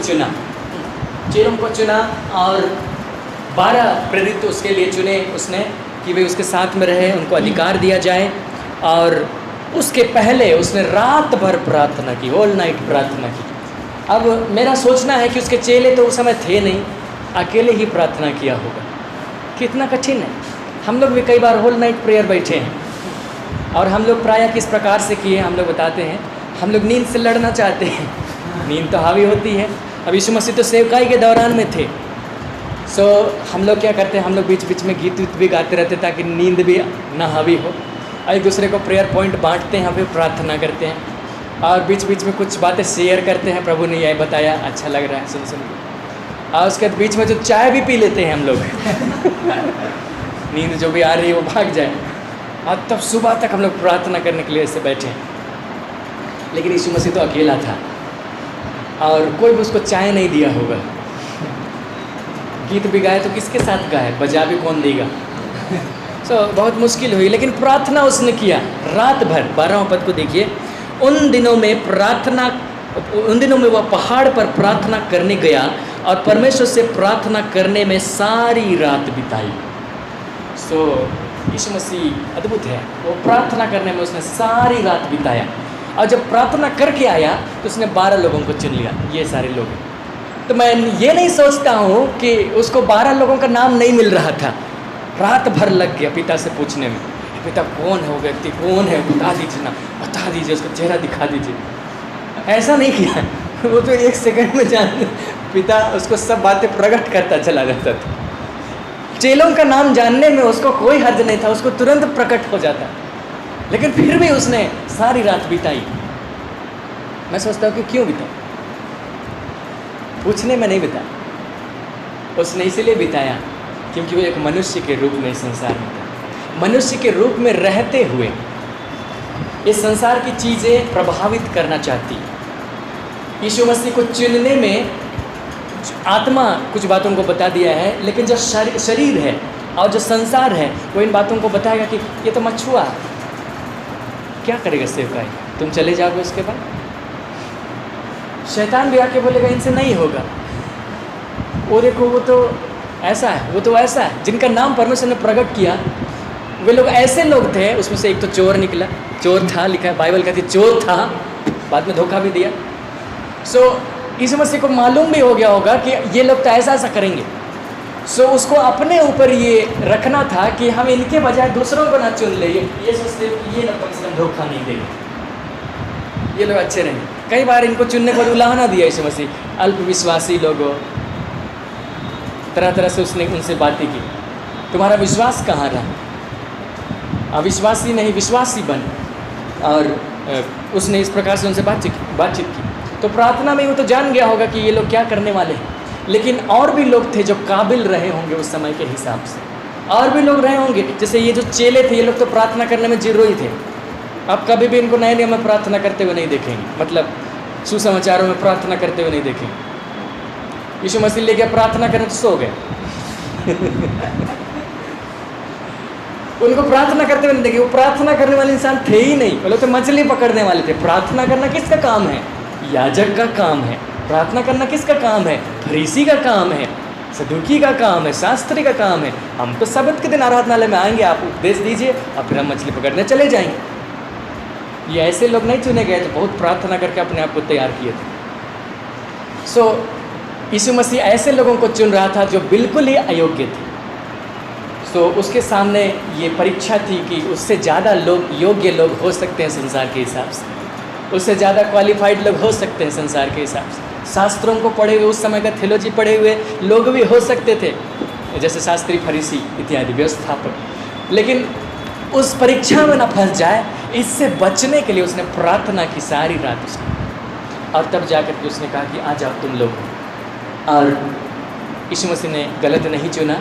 चुना, और 12 प्रेरित उसके लिए चुने उसने कि वे उसके साथ में रहे, उनको अधिकार दिया जाए। और उसके पहले उसने रात भर प्रार्थना की, ऑल नाइट प्रार्थना की। अब मेरा सोचना है कि उसके चेले तो उस समय थे नहीं, अकेले ही प्रार्थना किया होगा। कितना कठिन है। हम लोग भी कई बार होल नाइट प्रेयर बैठे हैं, और हम लोग प्रायः किस प्रकार से किए हम लोग बताते हैं। हम लोग नींद से लड़ना चाहते हैं, नींद तो हावी होती है। अब यीशु मसीह तो सेवकाई के दौरान में थे। हम लोग क्या करते हैं, हम लोग बीच बीच में गीत भी गाते रहते ताकि नींद भी ना हावी हो। और एक दूसरे को प्रेयर पॉइंट बांटते हैं, फिर प्रार्थना करते हैं, और बीच बीच में कुछ बातें शेयर करते हैं, प्रभु ने यह बताया, अच्छा लग रहा है सुन सुन के। और उसके बीच में जो चाय भी पी लेते हैं हम लोग। नींद जो भी आ रही है वो भाग जाए, और तब सुबह तक हम लोग प्रार्थना करने के लिए ऐसे बैठे हैं। लेकिन यीशु मसीह तो अकेला था, और कोई भी उसको चाय नहीं दिया होगा। गीत भी गाए तो किसके साथ गाए, बजा भी कौन देगा। बहुत मुश्किल हुई, लेकिन प्रार्थना उसने किया रात भर। 12वां पद को देखिए, उन दिनों में वह पहाड़ पर प्रार्थना करने गया और परमेश्वर से प्रार्थना करने में सारी रात बिताई। यीशु मसीह अद्भुत है। वो प्रार्थना करने में उसने सारी रात बिताया, और जब प्रार्थना करके आया तो उसने 12 लोगों को चुन लिया। ये सारे लोग हैं। तो मैं ये नहीं सोचता हूँ कि उसको 12 लोगों का नाम नहीं मिल रहा था। रात भर लग गया पिता से पूछने में, पिता कौन है वो व्यक्ति, कौन है, बता दीजिए ना, बता दीजिए, उसका चेहरा दिखा दीजिए। ऐसा नहीं किया, वो तो 1 सेकंड में जान, पिता उसको सब बातें प्रकट करता चला जाता था। चेलों का नाम जानने में उसको कोई हर्ज नहीं था, उसको तुरंत प्रकट हो जाता, लेकिन फिर भी उसने सारी रात बिताई। मैं सोचता हूँ कि क्यों बिताई? पूछने में नहीं बिताया, उसने इसलिए बिताया क्योंकि वो एक मनुष्य के रूप में इस संसार में था। मनुष्य के रूप में रहते हुए इस संसार की चीज़ें प्रभावित करना चाहती। यीशु मसीह को चुनने में आत्मा कुछ बातों को बता दिया है, लेकिन जो शरीर है और जो संसार है वो इन बातों को बताएगा कि ये तो मछुआ, क्या करेगा सेवकाई, तुम चले जाओगे उसके बाद। शैतान भी आके बोलेगा इनसे नहीं होगा, वो देखो वो तो ऐसा है, वो तो ऐसा है। जिनका नाम परमेश्वर ने प्रकट किया वे लोग ऐसे लोग थे। उसमें से एक तो चोर निकला, चोर था, लिखा है बाइबल कहती चोर था, बाद में धोखा भी दिया। सो यीशु मसीह को मालूम भी हो गया होगा कि ये लोग तो ऐसा ऐसा करेंगे। सो उसको अपने ऊपर ये रखना था कि हम इनके बजाय दूसरों को ना चुन ले। ये सोचते कि ये लोग कम से कम धोखा नहीं देंगे, ये लोग अच्छे रहेंगे। कई बार इनको चुनने को उलाहना दिया यीशु मसीह। अल्पविश्वासी लोगों, तरह तरह से उसने उनसे बातें की, तुम्हारा विश्वास कहाँ रहा, अविश्वासी नहीं विश्वासी बन। और उसने इस प्रकार से उनसे बातचीत की। तो प्रार्थना में वो तो जान गया होगा कि ये लोग क्या करने वाले हैं, लेकिन और भी लोग थे जो काबिल रहे होंगे उस समय के हिसाब से। और भी लोग रहे होंगे, जैसे ये जो चेले थे, ये लोग तो प्रार्थना करने में जिरोई थे। आप कभी भी इनको नए नियम में प्रार्थना करते हुए नहीं देखेंगे, मतलब सुसमाचारों में प्रार्थना करते हुए नहीं देखेंगे। यीशु मसीह ले गया प्रार्थना करने तो सो गए उनको प्रार्थना करते हुए नहीं देखे। वो प्रार्थना करने वाले इंसान थे ही नहीं, वो लोग तो मछली पकड़ने वाले थे। प्रार्थना करना किसका काम है? याजक का काम है। प्रार्थना करना किसका काम है? फरीसी का काम है, सदूकी का काम है, शास्त्री का काम है। हम तो सब्त के दिन आराधनालय में आएंगे, आप उपदेश दीजिए और फिर हम मछली पकड़ने चले जाएंगे। ये ऐसे लोग नहीं चुने गए, तो बहुत प्रार्थना करके अपने आप को तैयार किए थे। सो यीशु मसीह ऐसे लोगों को चुन रहा था जो बिल्कुल ही अयोग्य थे। सो उसके सामने ये परीक्षा थी कि उससे ज़्यादा लोग योग्य लोग हो सकते हैं संसार के हिसाब से, उससे ज़्यादा क्वालिफाइड लोग हो सकते हैं संसार के हिसाब से। शास्त्रों को पढ़े हुए, उस समय का थियोलॉजी पढ़े हुए लोग भी हो सकते थे, जैसे शास्त्री, फरीसी इत्यादि व्यवस्थापक। लेकिन उस परीक्षा में ना फंस जाए, इससे बचने के लिए उसने प्रार्थना की सारी रात उसने, और तब जाकर के उसने कहा कि आ जाओ तुम लोग। और यीशु मसीह ने गलत नहीं चुना,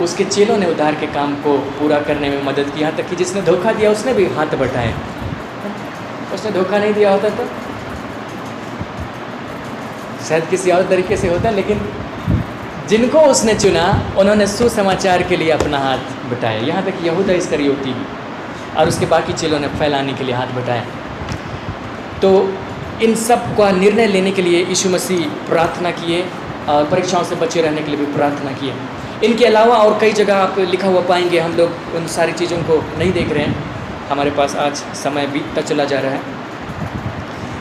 उसके चेलों ने उद्धार के काम को पूरा करने में मदद की। यहाँ तक कि जिसने धोखा दिया उसने भी हाथ बटाए। उसने धोखा नहीं दिया होता तो शायद किसी और तरीके से होता, लेकिन जिनको उसने चुना उन्होंने सुसमाचार के लिए अपना हाथ बटाया। यहाँ तक यहूदा इस्करियोती भी और उसके बाकी चेलों ने फैलाने के लिए हाथ बटाया। तो इन सब का निर्णय लेने के लिए यीशु मसीह प्रार्थना किए और परीक्षाओं से बचे रहने के लिए भी प्रार्थना किए। इनके अलावा और कई जगह आप लिखा हुआ पाएंगे, हम लोग उन सारी चीज़ों को नहीं देख रहे हैं, हमारे पास आज समय बीतता चला जा रहा है।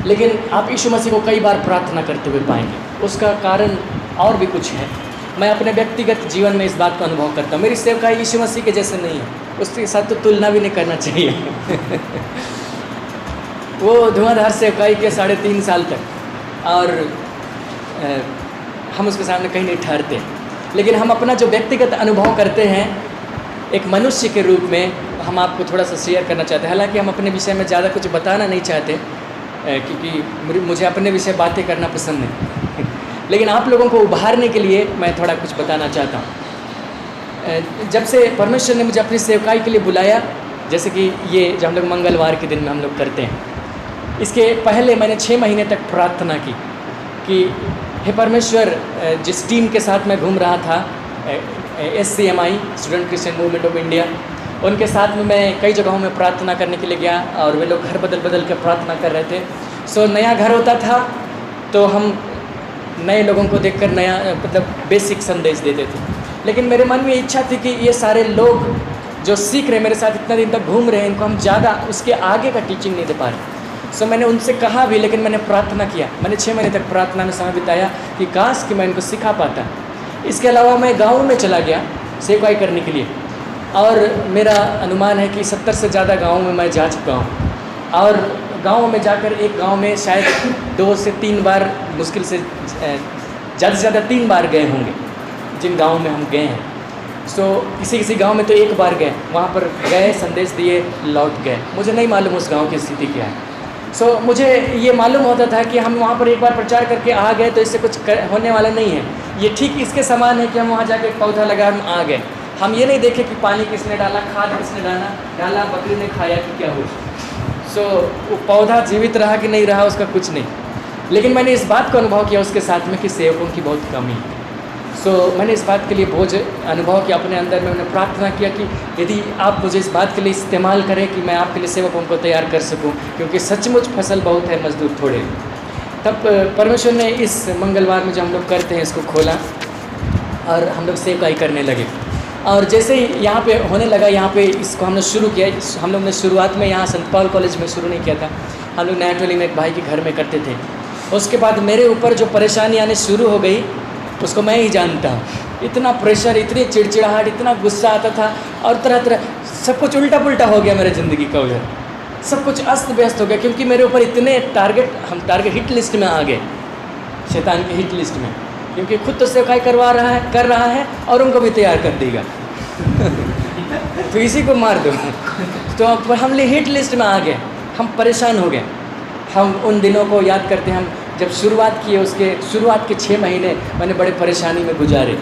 लेकिन आप यीशु मसीह को कई बार प्रार्थना करते हुए पाएंगे। उसका कारण और भी कुछ है। मैं अपने व्यक्तिगत जीवन में इस बात को अनुभव करता हूँ। मेरी सेवकाई यीशु मसीह के जैसे नहीं है, उसके साथ तो तुलना भी नहीं करना चाहिए वो धुआंधार सेवकाई के 3.5 साल तक, और हम उसके सामने कहीं नहीं ठहरते। लेकिन हम अपना जो व्यक्तिगत अनुभव करते हैं एक मनुष्य के रूप में, हम आपको थोड़ा सा शेयर करना चाहते हैं। हालांकि हम अपने विषय में ज़्यादा कुछ बताना नहीं चाहते, क्योंकि मुझे अपने विषय बातें करना पसंद है लेकिन आप लोगों को उभारने के लिए मैं थोड़ा कुछ बताना चाहता हूँ। जब से परमेश्वर ने मुझे अपनी सेवकाई के लिए बुलाया, जैसे कि ये जब हम लोग मंगलवार के दिन में हम लोग करते हैं, इसके पहले मैंने 6 महीने तक प्रार्थना की कि हे परमेश्वर, जिस टीम के साथ मैं घूम रहा था, SCMI student Christian movement of India, उनके साथ में मैं कई जगहों में प्रार्थना करने के लिए गया और वे लोग घर बदल बदल कर प्रार्थना कर रहे थे। सो नया घर होता था तो हम नए लोगों को देखकर नया मतलब बेसिक संदेश देते थे। लेकिन मेरे मन में इच्छा थी कि ये सारे लोग जो सीख रहे मेरे साथ इतना दिन तक घूम रहे हैं, इनको हम ज़्यादा उसके आगे का टीचिंग नहीं दे पा रहे। सो मैंने उनसे कहा भी, लेकिन मैंने प्रार्थना किया। मैंने 6 महीने तक प्रार्थना में समय बिताया कि काश कि मैं इनको सिखा पाता। इसके अलावा मैं गाँव में चला गया सेवकाई करने के लिए, और मेरा अनुमान है कि 70 से ज़्यादा गाँव में मैं जा चुका हूँ। और गाँव में जाकर एक गाँव में शायद 2 से 3 बार, मुश्किल से ज़्यादा से ज़्यादा 3 बार गए होंगे जिन गाँव में हम गए हैं। सो किसी किसी गांव में तो 1 बार गए, वहाँ पर गए, संदेश दिए, लौट गए। मुझे नहीं मालूम उस गांव की स्थिति क्या है। सो मुझे ये मालूम होता था कि हम वहाँ पर एक बार प्रचार करके आ गए तो इससे कुछ होने वाला नहीं है। ये ठीक इसके समान है कि हम वहाँ जाके एक पौधा लगा, हम आ गए। हम ये नहीं देखे कि पानी किसने डाला, खाद किसने डाला, बकरी ने खाया कि क्या हुआ। सो वो पौधा जीवित रहा कि नहीं रहा उसका कुछ नहीं, लेकिन मैंने इस बात को अनुभव किया उसके साथ में कि सेवकों की बहुत कमी है। सो मैंने इस बात के लिए बोझ अनुभव किया अपने अंदर में। मैंने प्रार्थना किया कि यदि आप मुझे इस बात के लिए इस्तेमाल करें कि मैं आपके लिए सेवकों को तैयार कर सकूं, क्योंकि सचमुच फसल बहुत है, मजदूर थोड़े। तब परमेश्वर ने इस मंगलवार में जो हम लोग करते हैं इसको खोला और हम लोग सेवकाई करने लगे। और जैसे ही यहाँ पे होने लगा, यहाँ पे इसको हमने शुरू किया। हम लोग ने शुरुआत में यहाँ संत पाल कॉलेज में शुरू नहीं किया था, हम लोग नया टोली में एक भाई के घर में करते थे। उसके बाद मेरे ऊपर जो परेशानी आने शुरू हो गई उसको मैं ही जानता हूँ। इतना प्रेशर, इतनी चिड़चिड़ाहट, इतना गुस्सा आता था, और तरह तरह सब कुछ उल्टा पुल्टा हो गया मेरे ज़िंदगी का। उधर सब कुछ अस्त व्यस्त हो गया, क्योंकि मेरे ऊपर इतने हम टारगेट हिट लिस्ट में आ गए, शैतान की हिट लिस्ट में। क्योंकि खुद तो सेवकाई कर रहा है और उनको भी तैयार कर देगा तो इसी को मार दो तो हम हिट लिस्ट में आ गए, हम परेशान हो गए। हम उन दिनों को याद करते हैं, हम जब शुरुआत किए, उसके शुरुआत के 6 महीने मैंने बड़े परेशानी में गुजारे।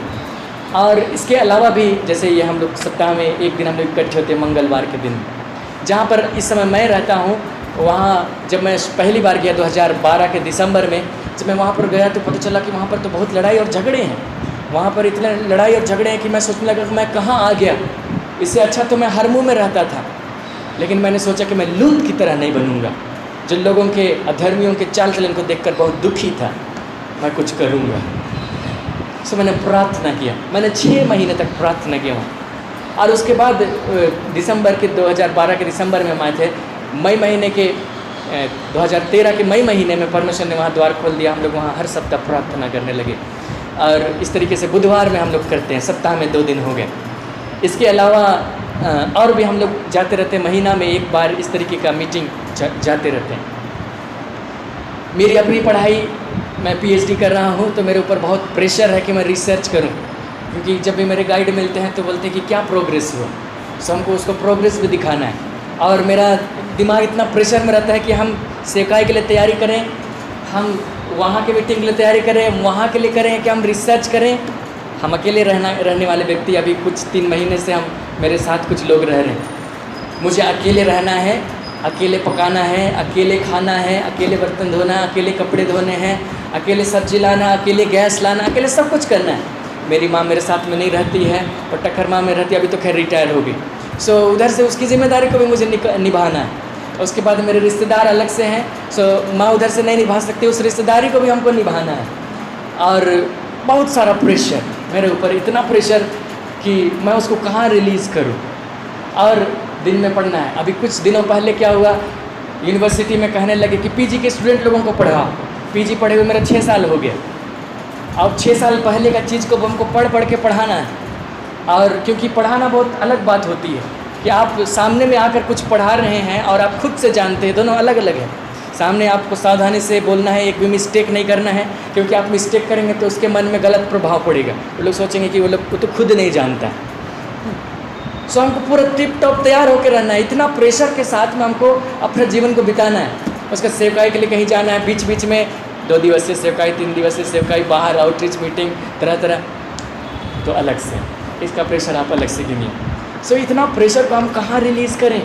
और इसके अलावा भी जैसे ये हम लोग सप्ताह में एक दिन हम लोग इकट्ठे होते हैं मंगलवार के दिन, जहाँ पर इस समय मैं रहता हूँ। वहाँ जब मैं पहली बार गया 2012 के दिसंबर में, जब मैं वहाँ पर गया तो पता चला कि वहाँ पर तो बहुत लड़ाई और झगड़े हैं। वहाँ पर इतने लड़ाई और झगड़े हैं कि मैं सोचने लगा कि मैं कहाँ आ गया। इससे अच्छा तो मैं हर मुँह में रहता था, लेकिन मैंने सोचा कि मैं लूत की तरह नहीं बनूँगा। जिन लोगों के अधर्मियों के चाल चलन को देखकर बहुत दुखी था, मैं कुछ करूँगा। सो मैंने प्रार्थना किया, मैंने 6 महीने तक प्रार्थना किया वहाँ। और उसके बाद दिसंबर के 2012 के दिसंबर में हम आए थे। मई महीने के 2013 के मई महीने में परमेश्वर ने वहाँ द्वार खोल दिया। हम लोग वहाँ हर सप्ताह प्रार्थना करने लगे, और इस तरीके से बुधवार में हम लोग करते हैं। सप्ताह में 2 दिन हो गए। इसके अलावा और भी हम लोग जाते रहते हैं, महीना में 1 बार इस तरीके का मीटिंग जाते रहते हैं। मेरी अपनी पढ़ाई, मैं PhD कर रहा हूँ, तो मेरे ऊपर बहुत प्रेशर है कि मैं रिसर्च करूँ, क्योंकि जब भी मेरे गाइड मिलते हैं तो बोलते हैं कि क्या प्रोग्रेस हुआ। सो हमको उसको प्रोग्रेस भी दिखाना है। और मेरा दिमाग इतना प्रेशर में रहता है कि हम सेवकाई के लिए तैयारी करें, हम वहाँ के मीटिंग के लिए तैयारी करें, वहाँ के लिए करें कि हम रिसर्च करें। हम अकेले रहने वाले व्यक्ति, अभी कुछ 3 महीने से हम मेरे साथ कुछ लोग रह रहे हैं। मुझे अकेले रहना है, अकेले पकाना है, अकेले खाना है, अकेले बर्तन धोना है, अकेले कपड़े धोने हैं, अकेले सब्जी लाना, अकेले गैस लाना, अकेले सब कुछ करना है। मेरी माँ मेरे साथ में नहीं रहती है, और टक्कर माँ में रहती है, अभी तो खैर रिटायर हो गई। सो उधर से उसकी ज़िम्मेदारी को भी मुझे निभाना है। उसके बाद मेरे रिश्तेदार अलग से हैं, सो माँ उधर से नहीं निभा सकती, उस रिश्तेदारी को भी हमको निभाना है। और बहुत सारा प्रेशर मेरे ऊपर, इतना प्रेशर कि मैं उसको कहाँ रिलीज़ करूँ। और दिन में पढ़ना है। अभी कुछ दिनों पहले क्या हुआ, यूनिवर्सिटी में कहने लगे कि PG के स्टूडेंट लोगों को पढ़ाओ। PG पढ़े हुए मेरा 6 साल हो गया। अब 6 साल पहले का चीज़ को हमको पढ़ के पढ़ाना है। और क्योंकि पढ़ाना बहुत अलग बात होती है कि आप सामने में आकर कुछ पढ़ा रहे हैं और आप खुद से जानते हैं, दोनों अलग अलग है। सामने आपको सावधानी से बोलना है, एक भी मिस्टेक नहीं करना है, क्योंकि आप मिस्टेक करेंगे तो उसके मन में गलत प्रभाव पड़ेगा। वो लोग सोचेंगे कि वो लोग तो खुद नहीं जानता है। सो हमको पूरा टिप टॉप तैयार होकर रहना है। इतना प्रेशर के साथ में हमको अपने जीवन को बिताना है। उसका सेवकाई के लिए कहीं जाना है, बीच बीच में 2 दिवसीय सेवकाई, 3 दिवसीय सेवकाई, बाहर आउटरीच मीटिंग, तरह तरह, तो अलग से इसका प्रेशर आप अलग से गिनिए। सो इतना प्रेशर को हम कहाँ रिलीज़ करें।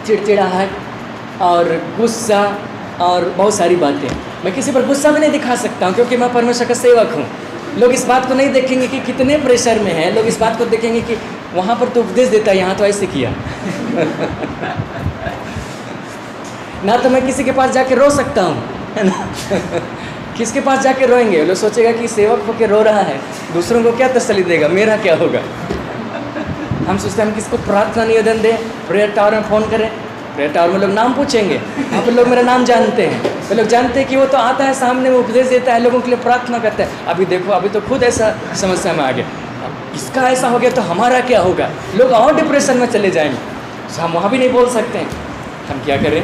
चिड़चिड़ाहट और गुस्सा और बहुत सारी बातें। मैं किसी पर गुस्सा भी नहीं दिखा सकता हूँ, क्योंकि मैं परमेश्वर का सेवक हूँ। लोग इस बात को नहीं देखेंगे कि कितने प्रेशर में है, लोग इस बात को देखेंगे कि वहाँ पर तो उपदेश देता है, यहाँ तो ऐसे किया ना तो मैं किसी के पास जाके रो सकता हूँ, है ना किसके पास जाके रोएंगे? लोग सोचेगा कि सेवक होके रो रहा है, दूसरों को क्या तसल्ली देगा, मेरा क्या होगा हम सोचते हैं हम किसको प्रार्थना निवेदन दें, प्रेयर टावर में फ़ोन करें, प्रेयर टावर में लोग नाम पूछेंगे, वहाँ पर लोग मेरा नाम जानते हैं, वे लोग जानते हैं कि वो तो आता है सामने में उपदेश देता है, लोगों के लिए प्रार्थना करता है। अभी देखो, अभी तो खुद ऐसा समस्या में आ गया, इसका ऐसा हो गया तो हमारा क्या होगा, लोग और डिप्रेशन में चले जाएंगे, तो हम वहाँ भी नहीं बोल सकते हैं। हम क्या करें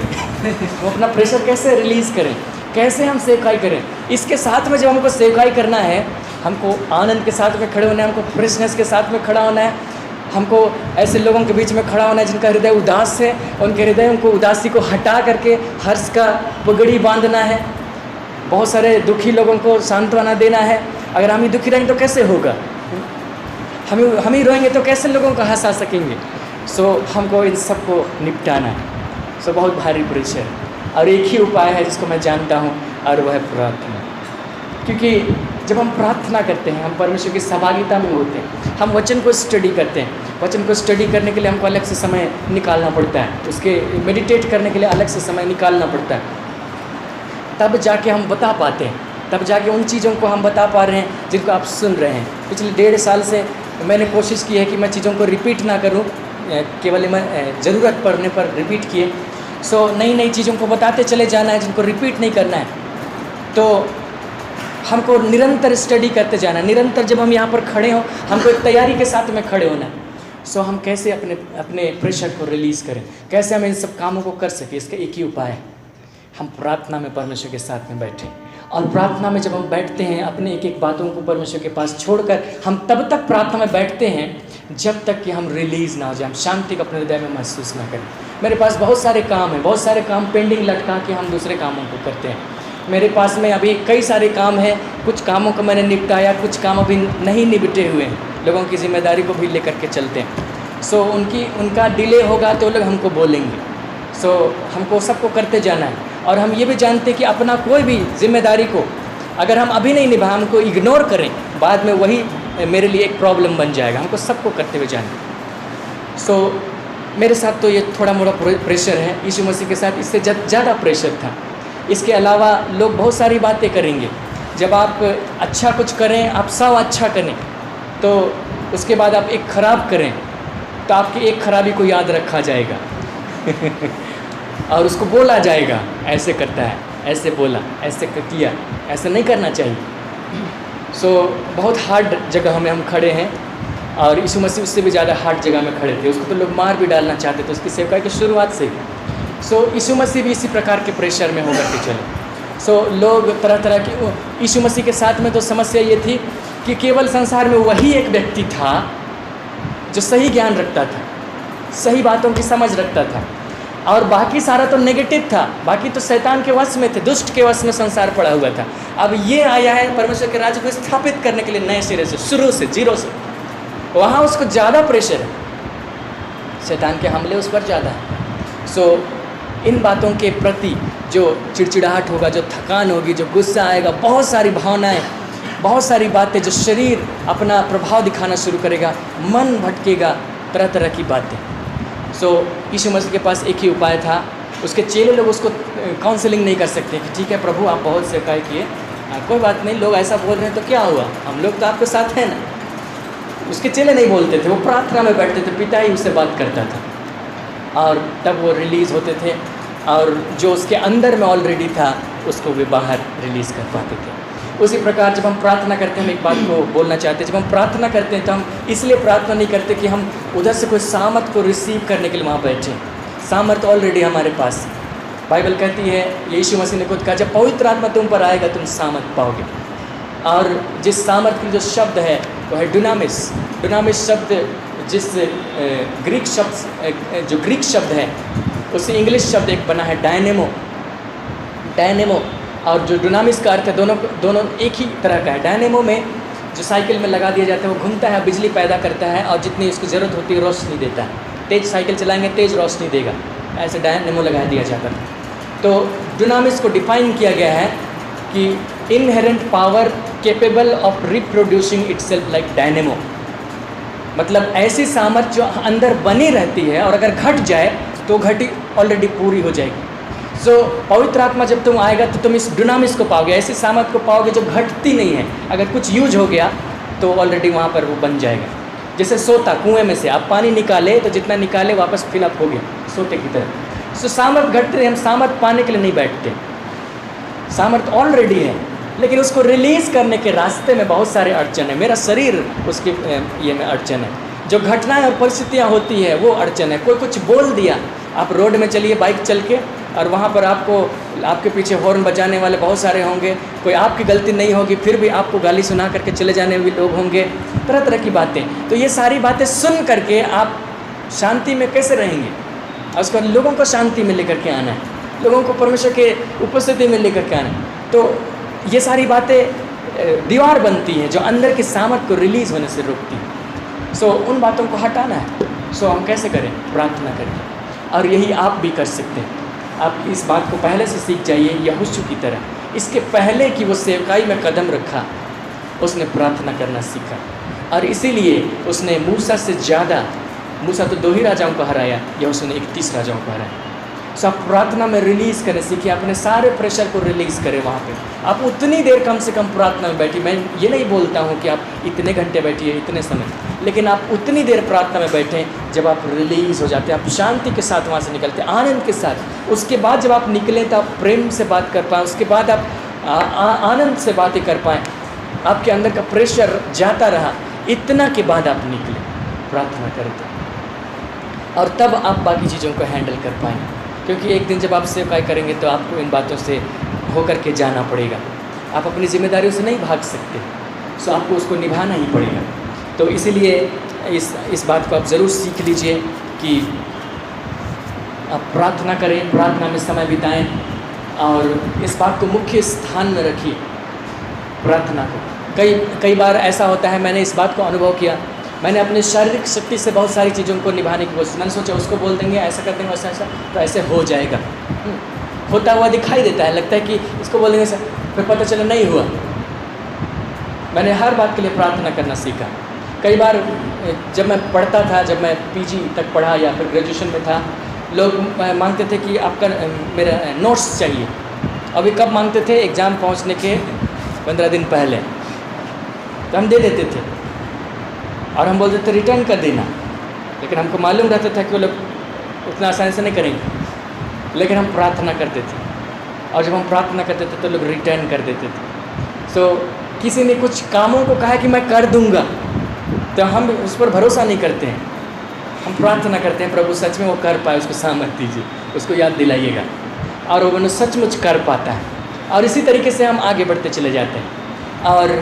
वो अपना प्रेशर कैसे रिलीज़ करें, कैसे हम सेवकाई करें। इसके साथ में जब हमको सेवकाई करना है, हमको आनंद के साथ में खड़े होना है, हमको फ्रेशनेस के साथ में खड़ा होना है, हमको ऐसे लोगों के बीच में खड़ा होना है जिनका हृदय उदास है, उनके हृदय को उदासी को हटा करके हर्ष का पगड़ी बांधना है। बहुत सारे दुखी लोगों को सांत्वना देना है। अगर हम ही दुखी रहेंगे तो कैसे होगा, हम ही रोएंगे तो कैसे लोगों को हंसा सकेंगे। सो हमको इन सब को निपटाना है। सो बहुत भारी प्रेशर है, और एक ही उपाय है जिसको मैं जानता हूँ, और वह है प्रार्थना। क्योंकि जब हम प्रार्थना करते हैं, हम परमेश्वर की सहभागिता में होते हैं, हम वचन को स्टडी करते हैं। वचन को स्टडी करने के लिए हमको अलग से समय निकालना पड़ता है, उसके मेडिटेट करने के लिए अलग से समय निकालना पड़ता है, तब जाके हम बता पाते हैं, तब जाके उन चीज़ों को हम बता पा रहे हैं जिनको आप सुन रहे हैं। पिछले 1.5 साल से मैंने कोशिश की है कि मैं चीज़ों को रिपीट ना करूं, केवल मैं ज़रूरत पड़ने पर रिपीट किए। सो नई नई चीज़ों को बताते चले जाना है, जिनको रिपीट नहीं करना है। तो हमको निरंतर स्टडी करते जाना है। निरंतर जब हम यहाँ पर खड़े हों, हमको एक तैयारी के साथ में खड़े होना है। सो हम कैसे अपने प्रेशर को रिलीज़ करें, कैसे हम इन सब कामों को कर सकें, इसका एक ही उपाय है, हम प्रार्थना में परमेश्वर के साथ में बैठें। और प्रार्थना में जब हम बैठते हैं, अपने एक एक बातों को परमेश्वर के पास छोड़कर हम तब तक प्रार्थना में बैठते हैं जब तक कि हम रिलीज़ ना हो जाए, हम शांति को अपने हृदय में महसूस ना करें। मेरे पास बहुत सारे काम हैं, बहुत सारे काम पेंडिंग लटका के हम दूसरे कामों को करते हैं। मेरे पास में अभी कई सारे काम हैं, कुछ कामों को मैंने निपटाया, कुछ काम अभी नहीं निपटे हुए हैं। लोगों की जिम्मेदारी को भी लेकर के चलते हैं। सो उनका डिले होगा तो लोग हमको बोलेंगे। सो हमको सबको करते जाना है। और हम ये भी जानते हैं कि अपना कोई भी जिम्मेदारी को अगर हम अभी नहीं निभा, हमको इग्नोर करें, बाद में वही मेरे लिए एक प्रॉब्लम बन जाएगा। हमको सबको करते हुए जाना। सो मेरे साथ तो ये थोड़ा मोड़ा प्रेशर है, यीशु मसीह के साथ इससे ज़्यादा प्रेशर था। इसके अलावा लोग बहुत सारी बातें करेंगे। जब आप अच्छा कुछ करें, आप सब अच्छा करें, तो उसके बाद आप एक ख़राब करें तो आपकी एक खराबी को याद रखा जाएगा और उसको बोला जाएगा, ऐसे करता है, ऐसे बोला, ऐसे किया, ऐसे नहीं करना चाहिए। सो बहुत हार्ड जगह में हम खड़े हैं, और यीशु मसीह उससे भी ज़्यादा हार्ड जगह में खड़े थे। उसको तो लोग मार भी डालना चाहते थे उसकी सेवकाई की शुरुआत से। सो यीशु मसीह भी इसी प्रकार के प्रेशर में होकर के चले। सो लोग तरह तरह के, यीशु मसीह के साथ में तो समस्या ये थी कि केवल संसार में वही एक व्यक्ति था जो सही ज्ञान रखता था, सही बातों की समझ रखता था, और बाकी सारा तो नेगेटिव था। बाकी तो शैतान के वश में थे, दुष्ट के वश में संसार पड़ा हुआ था। अब ये आया है परमेश्वर के राज्य को स्थापित करने के लिए नए सिरे से, शुरू से, जीरो से। वहाँ उसको ज़्यादा प्रेशर है, शैतान के हमले उस पर ज़्यादा है। सो इन बातों के प्रति जो चिड़चिड़ाहट होगा, जो थकान होगी, जो गुस्सा आएगा, बहुत सारी भावनाएं, बहुत सारी बातें, जो शरीर अपना प्रभाव दिखाना शुरू करेगा, मन भटकेगा, तरह तरह की बातें। सो यीशु मसीह के पास एक ही उपाय था। उसके चेले लोग उसको काउंसलिंग नहीं कर सकते कि ठीक है प्रभु, आप बहुत सेवकाई किए, कोई बात नहीं, लोग ऐसा बोल रहे हैं तो क्या हुआ, हम लोग तो आपके साथ हैं ना। उसके चेले नहीं बोलते थे, वो प्रार्थना में बैठते थे, पिता ही उससे बात करता था, और तब वो रिलीज़ होते थे, और जो उसके अंदर में ऑलरेडी था उसको वे बाहर रिलीज़ कर पाते थे। उसी प्रकार जब हम प्रार्थना करते हैं, हम एक बात को बोलना चाहते हैं, जब हम प्रार्थना करते हैं तो हम इसलिए प्रार्थना नहीं करते कि हम उधर से कोई सामर्थ को रिसीव करने के लिए वहाँ बैठे। सामर्थ ऑलरेडी हमारे पास। बाइबल कहती है, यीशु मसीह ने खुद कहा, जब पवित्र आत्मा तुम पर आएगा तुम सामर्थ पाओगे। और जिस सामर्थ की जो शब्द है वो है डुनामिस। डुनामिस शब्द जिस ग्रीक शब्द है उससे इंग्लिश शब्द एक बना है डायनेमो। डायनेमो और जो डुनामिस का अर्थ है, दोनों एक ही तरह का है। डायनेमो में जो साइकिल में लगा दिया जाता है, वो घूमता है, बिजली पैदा करता है, और जितनी उसकी ज़रूरत होती है रोशनी देता है। तेज़ साइकिल चलाएंगे, तेज़ रोशनी देगा, ऐसे डायनेमो लगा दिया जाता है। तो डुनामिस को डिफाइन किया गया है कि inherent power capable of reproducing itself like dynamo. मतलब ऐसी सामर्थ जो अंदर बनी रहती है, और अगर घट जाए तो घटी ऑलरेडी पूरी हो जाएगी। सो पवित्र आत्मा जब तुम आएगा तो तुम इस डुनामिस को पाओगे, ऐसी सामर्थ को पाओगे जो घटती नहीं है। अगर कुछ यूज हो गया तो ऑलरेडी वहाँ पर वो बन जाएगा। जैसे सोता कुएं में से आप पानी निकाले तो जितना निकाले वापस फिलअप हो गया, सोते की तरह। सो सामर्थ घटते, हम सामर्थ पाने के लिए नहीं बैठते, सामर्थ ऑलरेडी है, लेकिन उसको रिलीज़ करने के रास्ते में बहुत सारे अड़चन है। मेरा शरीर उसके ये में अड़चन है, जो घटनाएं और परिस्थितियाँ होती है वो अड़चन है। कोई कुछ बोल दिया, आप रोड में चलिए बाइक चल के, और वहाँ पर आपके पीछे हॉर्न बजाने वाले बहुत सारे होंगे, कोई आपकी गलती नहीं होगी फिर भी आपको गाली सुना करके चले जाने वाले लोग होंगे, तरह तरह की बातें। तो ये सारी बातें सुन करके आप शांति में कैसे रहेंगे? और उसके बाद लोगों को शांति में लेकर के आना है, लोगों को परमेश्वर के उपस्थिति में लेकर के आना है। तो ये सारी बातें दीवार बनती हैं जो अंदर की सामर्थ को रिलीज़ होने से रोकती हैं। सो उन बातों को हटाना है। सो हम कैसे करें? प्रार्थना करें, और यही आप भी कर सकते हैं। आप इस बात को पहले से सीख जाइए, यहोशू की तरह। इसके पहले कि वो सेवकाई में कदम रखा, उसने प्रार्थना करना सीखा, और इसीलिए उसने मूसा से ज़्यादा, मूसा तो 2 ही राजाओं को हराया, यहोशू ने 31 राजाओं को हराया। सो आप प्रार्थना में रिलीज़ करें सीखिए, अपने सारे प्रेशर को रिलीज़ करें। वहाँ पे आप उतनी देर कम से कम प्रार्थना में बैठिए। मैं ये नहीं बोलता हूँ कि आप इतने घंटे बैठिए, इतने समय, लेकिन आप उतनी देर प्रार्थना में बैठें जब आप रिलीज़ हो जाते हैं, आप शांति के साथ वहाँ से निकलते हैं, आनंद के साथ। उसके बाद जब आप निकलें तो आप प्रेम से बात कर पाएँ, उसके बाद आप आनंद से बातें कर पाएँ, आपके अंदर का प्रेशर जाता रहा, इतना के बाद आप निकले प्रार्थना करते, और तब आप बाकी चीज़ों को हैंडल कर पाएंगे। क्योंकि एक दिन जब आप सेवकाई करेंगे तो आपको इन बातों से होकर के जाना पड़ेगा। आप अपनी जिम्मेदारियों से नहीं भाग सकते, सो आपको उसको निभाना ही पड़ेगा। तो इसीलिए इस बात को आप ज़रूर सीख लीजिए कि आप प्रार्थना करें, प्रार्थना में समय बिताएं, और इस बात को मुख्य स्थान में रखिए, प्रार्थना को। कई बार ऐसा होता है, मैंने इस बात को अनुभव किया, मैंने अपनी शारीरिक शक्ति से बहुत सारी चीज़ों को निभाने की कोशिश, मैंने सोचा उसको बोल देंगे, ऐसा कर देंगे, वैसा ऐसा तो ऐसे हो जाएगा, होता हुआ दिखाई देता है, लगता है कि इसको बोल देंगे ऐसा, फिर पता चला नहीं हुआ। मैंने हर बात के लिए प्रार्थना करना सीखा। कई बार जब मैं पढ़ता था, जब मैं पीजी तक पढ़ा या फिर ग्रेजुएशन में था, लोग मांगते थे कि आपका मेरा नोट्स चाहिए। अभी कब मांगते थे? एग्ज़ाम पहुँचने के 15 दिन पहले, तो हम दे देते थे, और हम बोलते थे रिटर्न कर देना, लेकिन हमको मालूम रहता था कि वो लोग उतना आसानी से नहीं करेंगे, लेकिन हम प्रार्थना करते थे, और जब हम प्रार्थना करते थे तो लोग रिटर्न कर देते थे। सो किसी ने कुछ कामों को कहा कि मैं कर दूंगा, तो हम उस पर भरोसा नहीं करते हैं, हम प्रार्थना करते हैं प्रभु सच में वो कर पाए, उसको सामर्थ दीजिए, उसको याद दिलाइएगा, और वो सचमुच कर पाता है। और इसी तरीके से हम आगे बढ़ते चले जाते हैं, और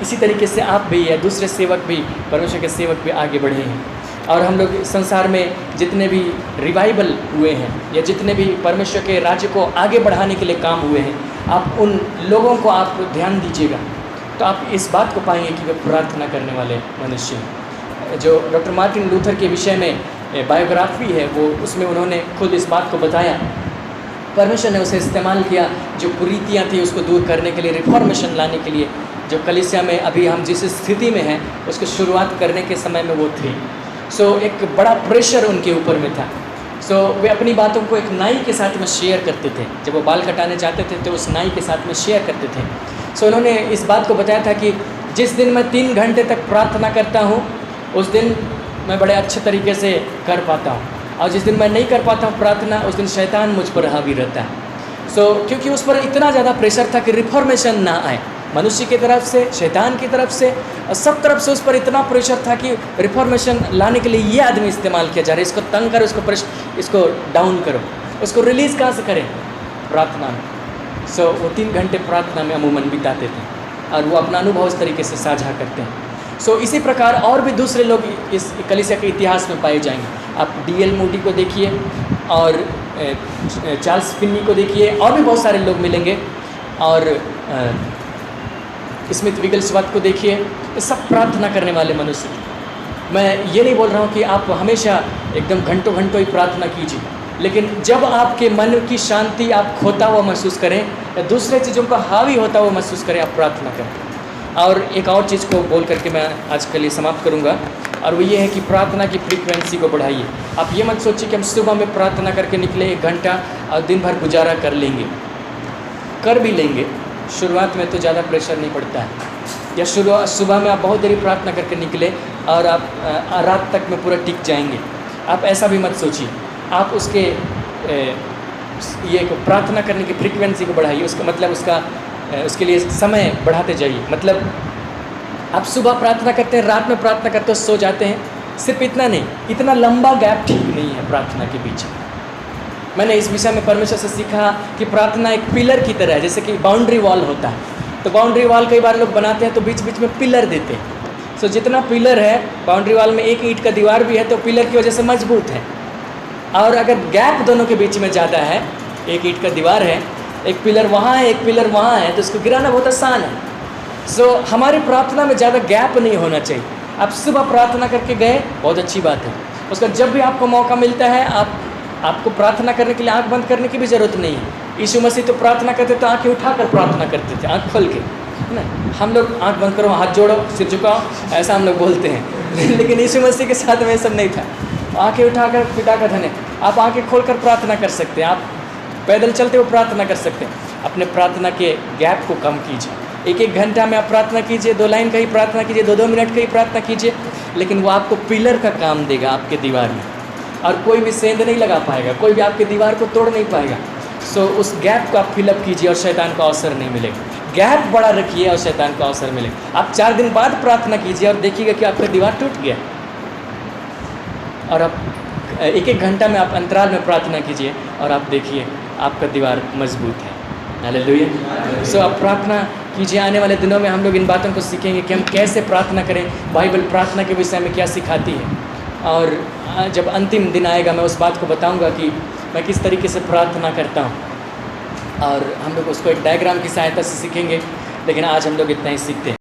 इसी तरीके से आप भी या दूसरे सेवक भी, परमेश्वर के सेवक भी आगे बढ़े हैं। और हम लोग संसार में जितने भी रिवाइवल हुए हैं या जितने भी परमेश्वर के राज्य को आगे बढ़ाने के लिए काम हुए हैं, आप उन लोगों को आप ध्यान दीजिएगा, तो आप इस बात को पाएंगे कि वे प्रार्थना करने वाले मनुष्य हैं। जो डॉक्टर मार्टिन लूथर के विषय में बायोग्राफी है, वो उसमें उन्होंने खुद इस बात को बताया, परमेश्वर ने उसे इस्तेमाल किया जो कुरीतियाँ थी उसको दूर करने के लिए, रिफॉर्मेशन लाने के लिए। जो कलीसिया में अभी हम जिस स्थिति में हैं उसको शुरुआत करने के समय में वो थे। सो एक बड़ा प्रेशर उनके ऊपर में था। सो वे अपनी बातों को एक नाई के साथ में शेयर करते थे, जब वो बाल कटाने जाते थे तो उस नाई के साथ में शेयर करते थे। सो उन्होंने इस बात को बताया था कि जिस दिन मैं 3 घंटे तक प्रार्थना करता हूँ उस दिन मैं बड़े अच्छे तरीके से कर पाता हूँ, और जिस दिन मैं नहीं कर पाता हूँ प्रार्थना, उस दिन शैतान मुझ पर हावी रहता है। सो क्योंकि उस पर इतना ज़्यादा प्रेशर था कि रिफॉर्मेशन ना आए, मनुष्य की तरफ से, शैतान की तरफ से, और सब तरफ से उस पर इतना प्रेशर था कि रिफॉर्मेशन लाने के लिए ये आदमी इस्तेमाल किया जा रहा है, इसको तंग करो, इसको डाउन करो, उसको रिलीज़ कहाँ से करें? प्रार्थना में। सो वो 3 घंटे प्रार्थना में अमूमन बिताते थे, और वो अपना अनुभव इस तरीके से साझा करते हैं। सो इसी प्रकार और भी दूसरे लोग इस कलीसिया के इतिहास में पाए जाएंगे। आप D.L. मूडी को देखिए, और चार्ल्स फिन्नी को देखिए, और भी बहुत सारे लोग मिलेंगे, और स्मिथ विगलस्वर्थ को देखिए, ये सब प्रार्थना करने वाले मनुष्य थे। मैं ये नहीं बोल रहा हूँ कि आप हमेशा एकदम घंटों घंटों ही प्रार्थना कीजिए, लेकिन जब आपके मन की शांति आप खोता हुआ महसूस करें या दूसरे चीज़ों का हावी होता हुआ महसूस करें, आप प्रार्थना करें। और एक और चीज़ को बोल करके मैं आज के लिए समाप्त करूँगा, और वो ये है कि प्रार्थना की फ्रीक्वेंसी को बढ़ाइए। आप ये मत सोचिए कि हम सुबह में प्रार्थना करके निकले 1 घंटा और दिन भर गुजारा कर लेंगे, कर भी लेंगे, शुरुआत में तो ज़्यादा प्रेशर नहीं पड़ता है। या सुबह में आप बहुत देरी प्रार्थना करके निकले और आप रात तक में पूरा टिक जाएंगे। आप ऐसा भी मत सोचिए। आप उसके ये प्रार्थना करने की फ्रीक्वेंसी को बढ़ाइए, उसका मतलब उसके लिए समय बढ़ाते जाइए। मतलब आप सुबह प्रार्थना करते हैं, रात में प्रार्थना करते हो, सो जाते हैं, सिर्फ इतना नहीं, इतना लंबा गैप ठीक नहीं है प्रार्थना के बीच। मैंने इस विषय में परमेश्वर से सीखा कि प्रार्थना एक पिलर की तरह है, जैसे कि बाउंड्री वॉल होता है। तो बाउंड्री वॉल कई बार लोग बनाते हैं तो बीच बीच में पिलर देते हैं। सो जितना पिलर है बाउंड्री वॉल में, एक ईंट का दीवार भी है तो पिलर की वजह से मजबूत है। और अगर गैप दोनों के बीच में ज़्यादा है, एक ईंट का दीवार है, एक पिलर वहाँ है, एक पिलर वहाँ है, तो उसको गिराना बहुत आसान है। सो हमारी प्रार्थना में ज़्यादा गैप नहीं होना चाहिए। आप सुबह प्रार्थना करके गए, बहुत अच्छी बात है। उसका जब भी आपको मौका मिलता है, आपको प्रार्थना करने के लिए आंख बंद करने की भी ज़रूरत नहीं है। यीशु मसीह तो प्रार्थना करते तो आंखें उठाकर प्रार्थना करते थे, आंख खोल के, है ना। हम लोग आंख बंद करो, हाथ जोड़ो, सिर झुकाओ, ऐसा हम लोग बोलते हैं लेकिन यीशु मसीह के साथ में सब नहीं था। आंखें उठाकर पिता का धन है। आप आंखें खोलकर प्रार्थना कर सकते हैं, आप पैदल चलते हुए प्रार्थना कर सकते हैं। अपने प्रार्थना के गैप को कम कीजिए। एक एक घंटा में आप प्रार्थना कीजिए, 2 लाइन का ही प्रार्थना कीजिए, 2-2 मिनट का ही प्रार्थना कीजिए, लेकिन वो आपको पिलर का काम देगा आपके दीवार में। और कोई भी सेंध नहीं लगा पाएगा, कोई भी आपके दीवार को तोड़ नहीं पाएगा। सो उस गैप को आप फिलअप कीजिए और शैतान को अवसर नहीं मिलेगा। गैप बड़ा रखिए और शैतान को अवसर मिलेगा। आप 4 दिन बाद प्रार्थना कीजिए और देखिएगा कि आपका दीवार टूट गया। और आप एक एक घंटा में आप अंतराल में प्रार्थना कीजिए और आप देखिए आपका दीवार मजबूत है। हालेलुया। सो आप प्रार्थना कीजिए। आने वाले दिनों में हम लोग इन बातों को सीखेंगे कि हम कैसे प्रार्थना करें, बाइबल प्रार्थना के विषय में क्या सिखाती है। और जब अंतिम दिन आएगा मैं उस बात को बताऊंगा कि मैं किस तरीके से प्रार्थना करता हूँ, और हम लोग उसको एक डायग्राम की सहायता से सीखेंगे। लेकिन आज हम लोग इतना ही सीखते हैं।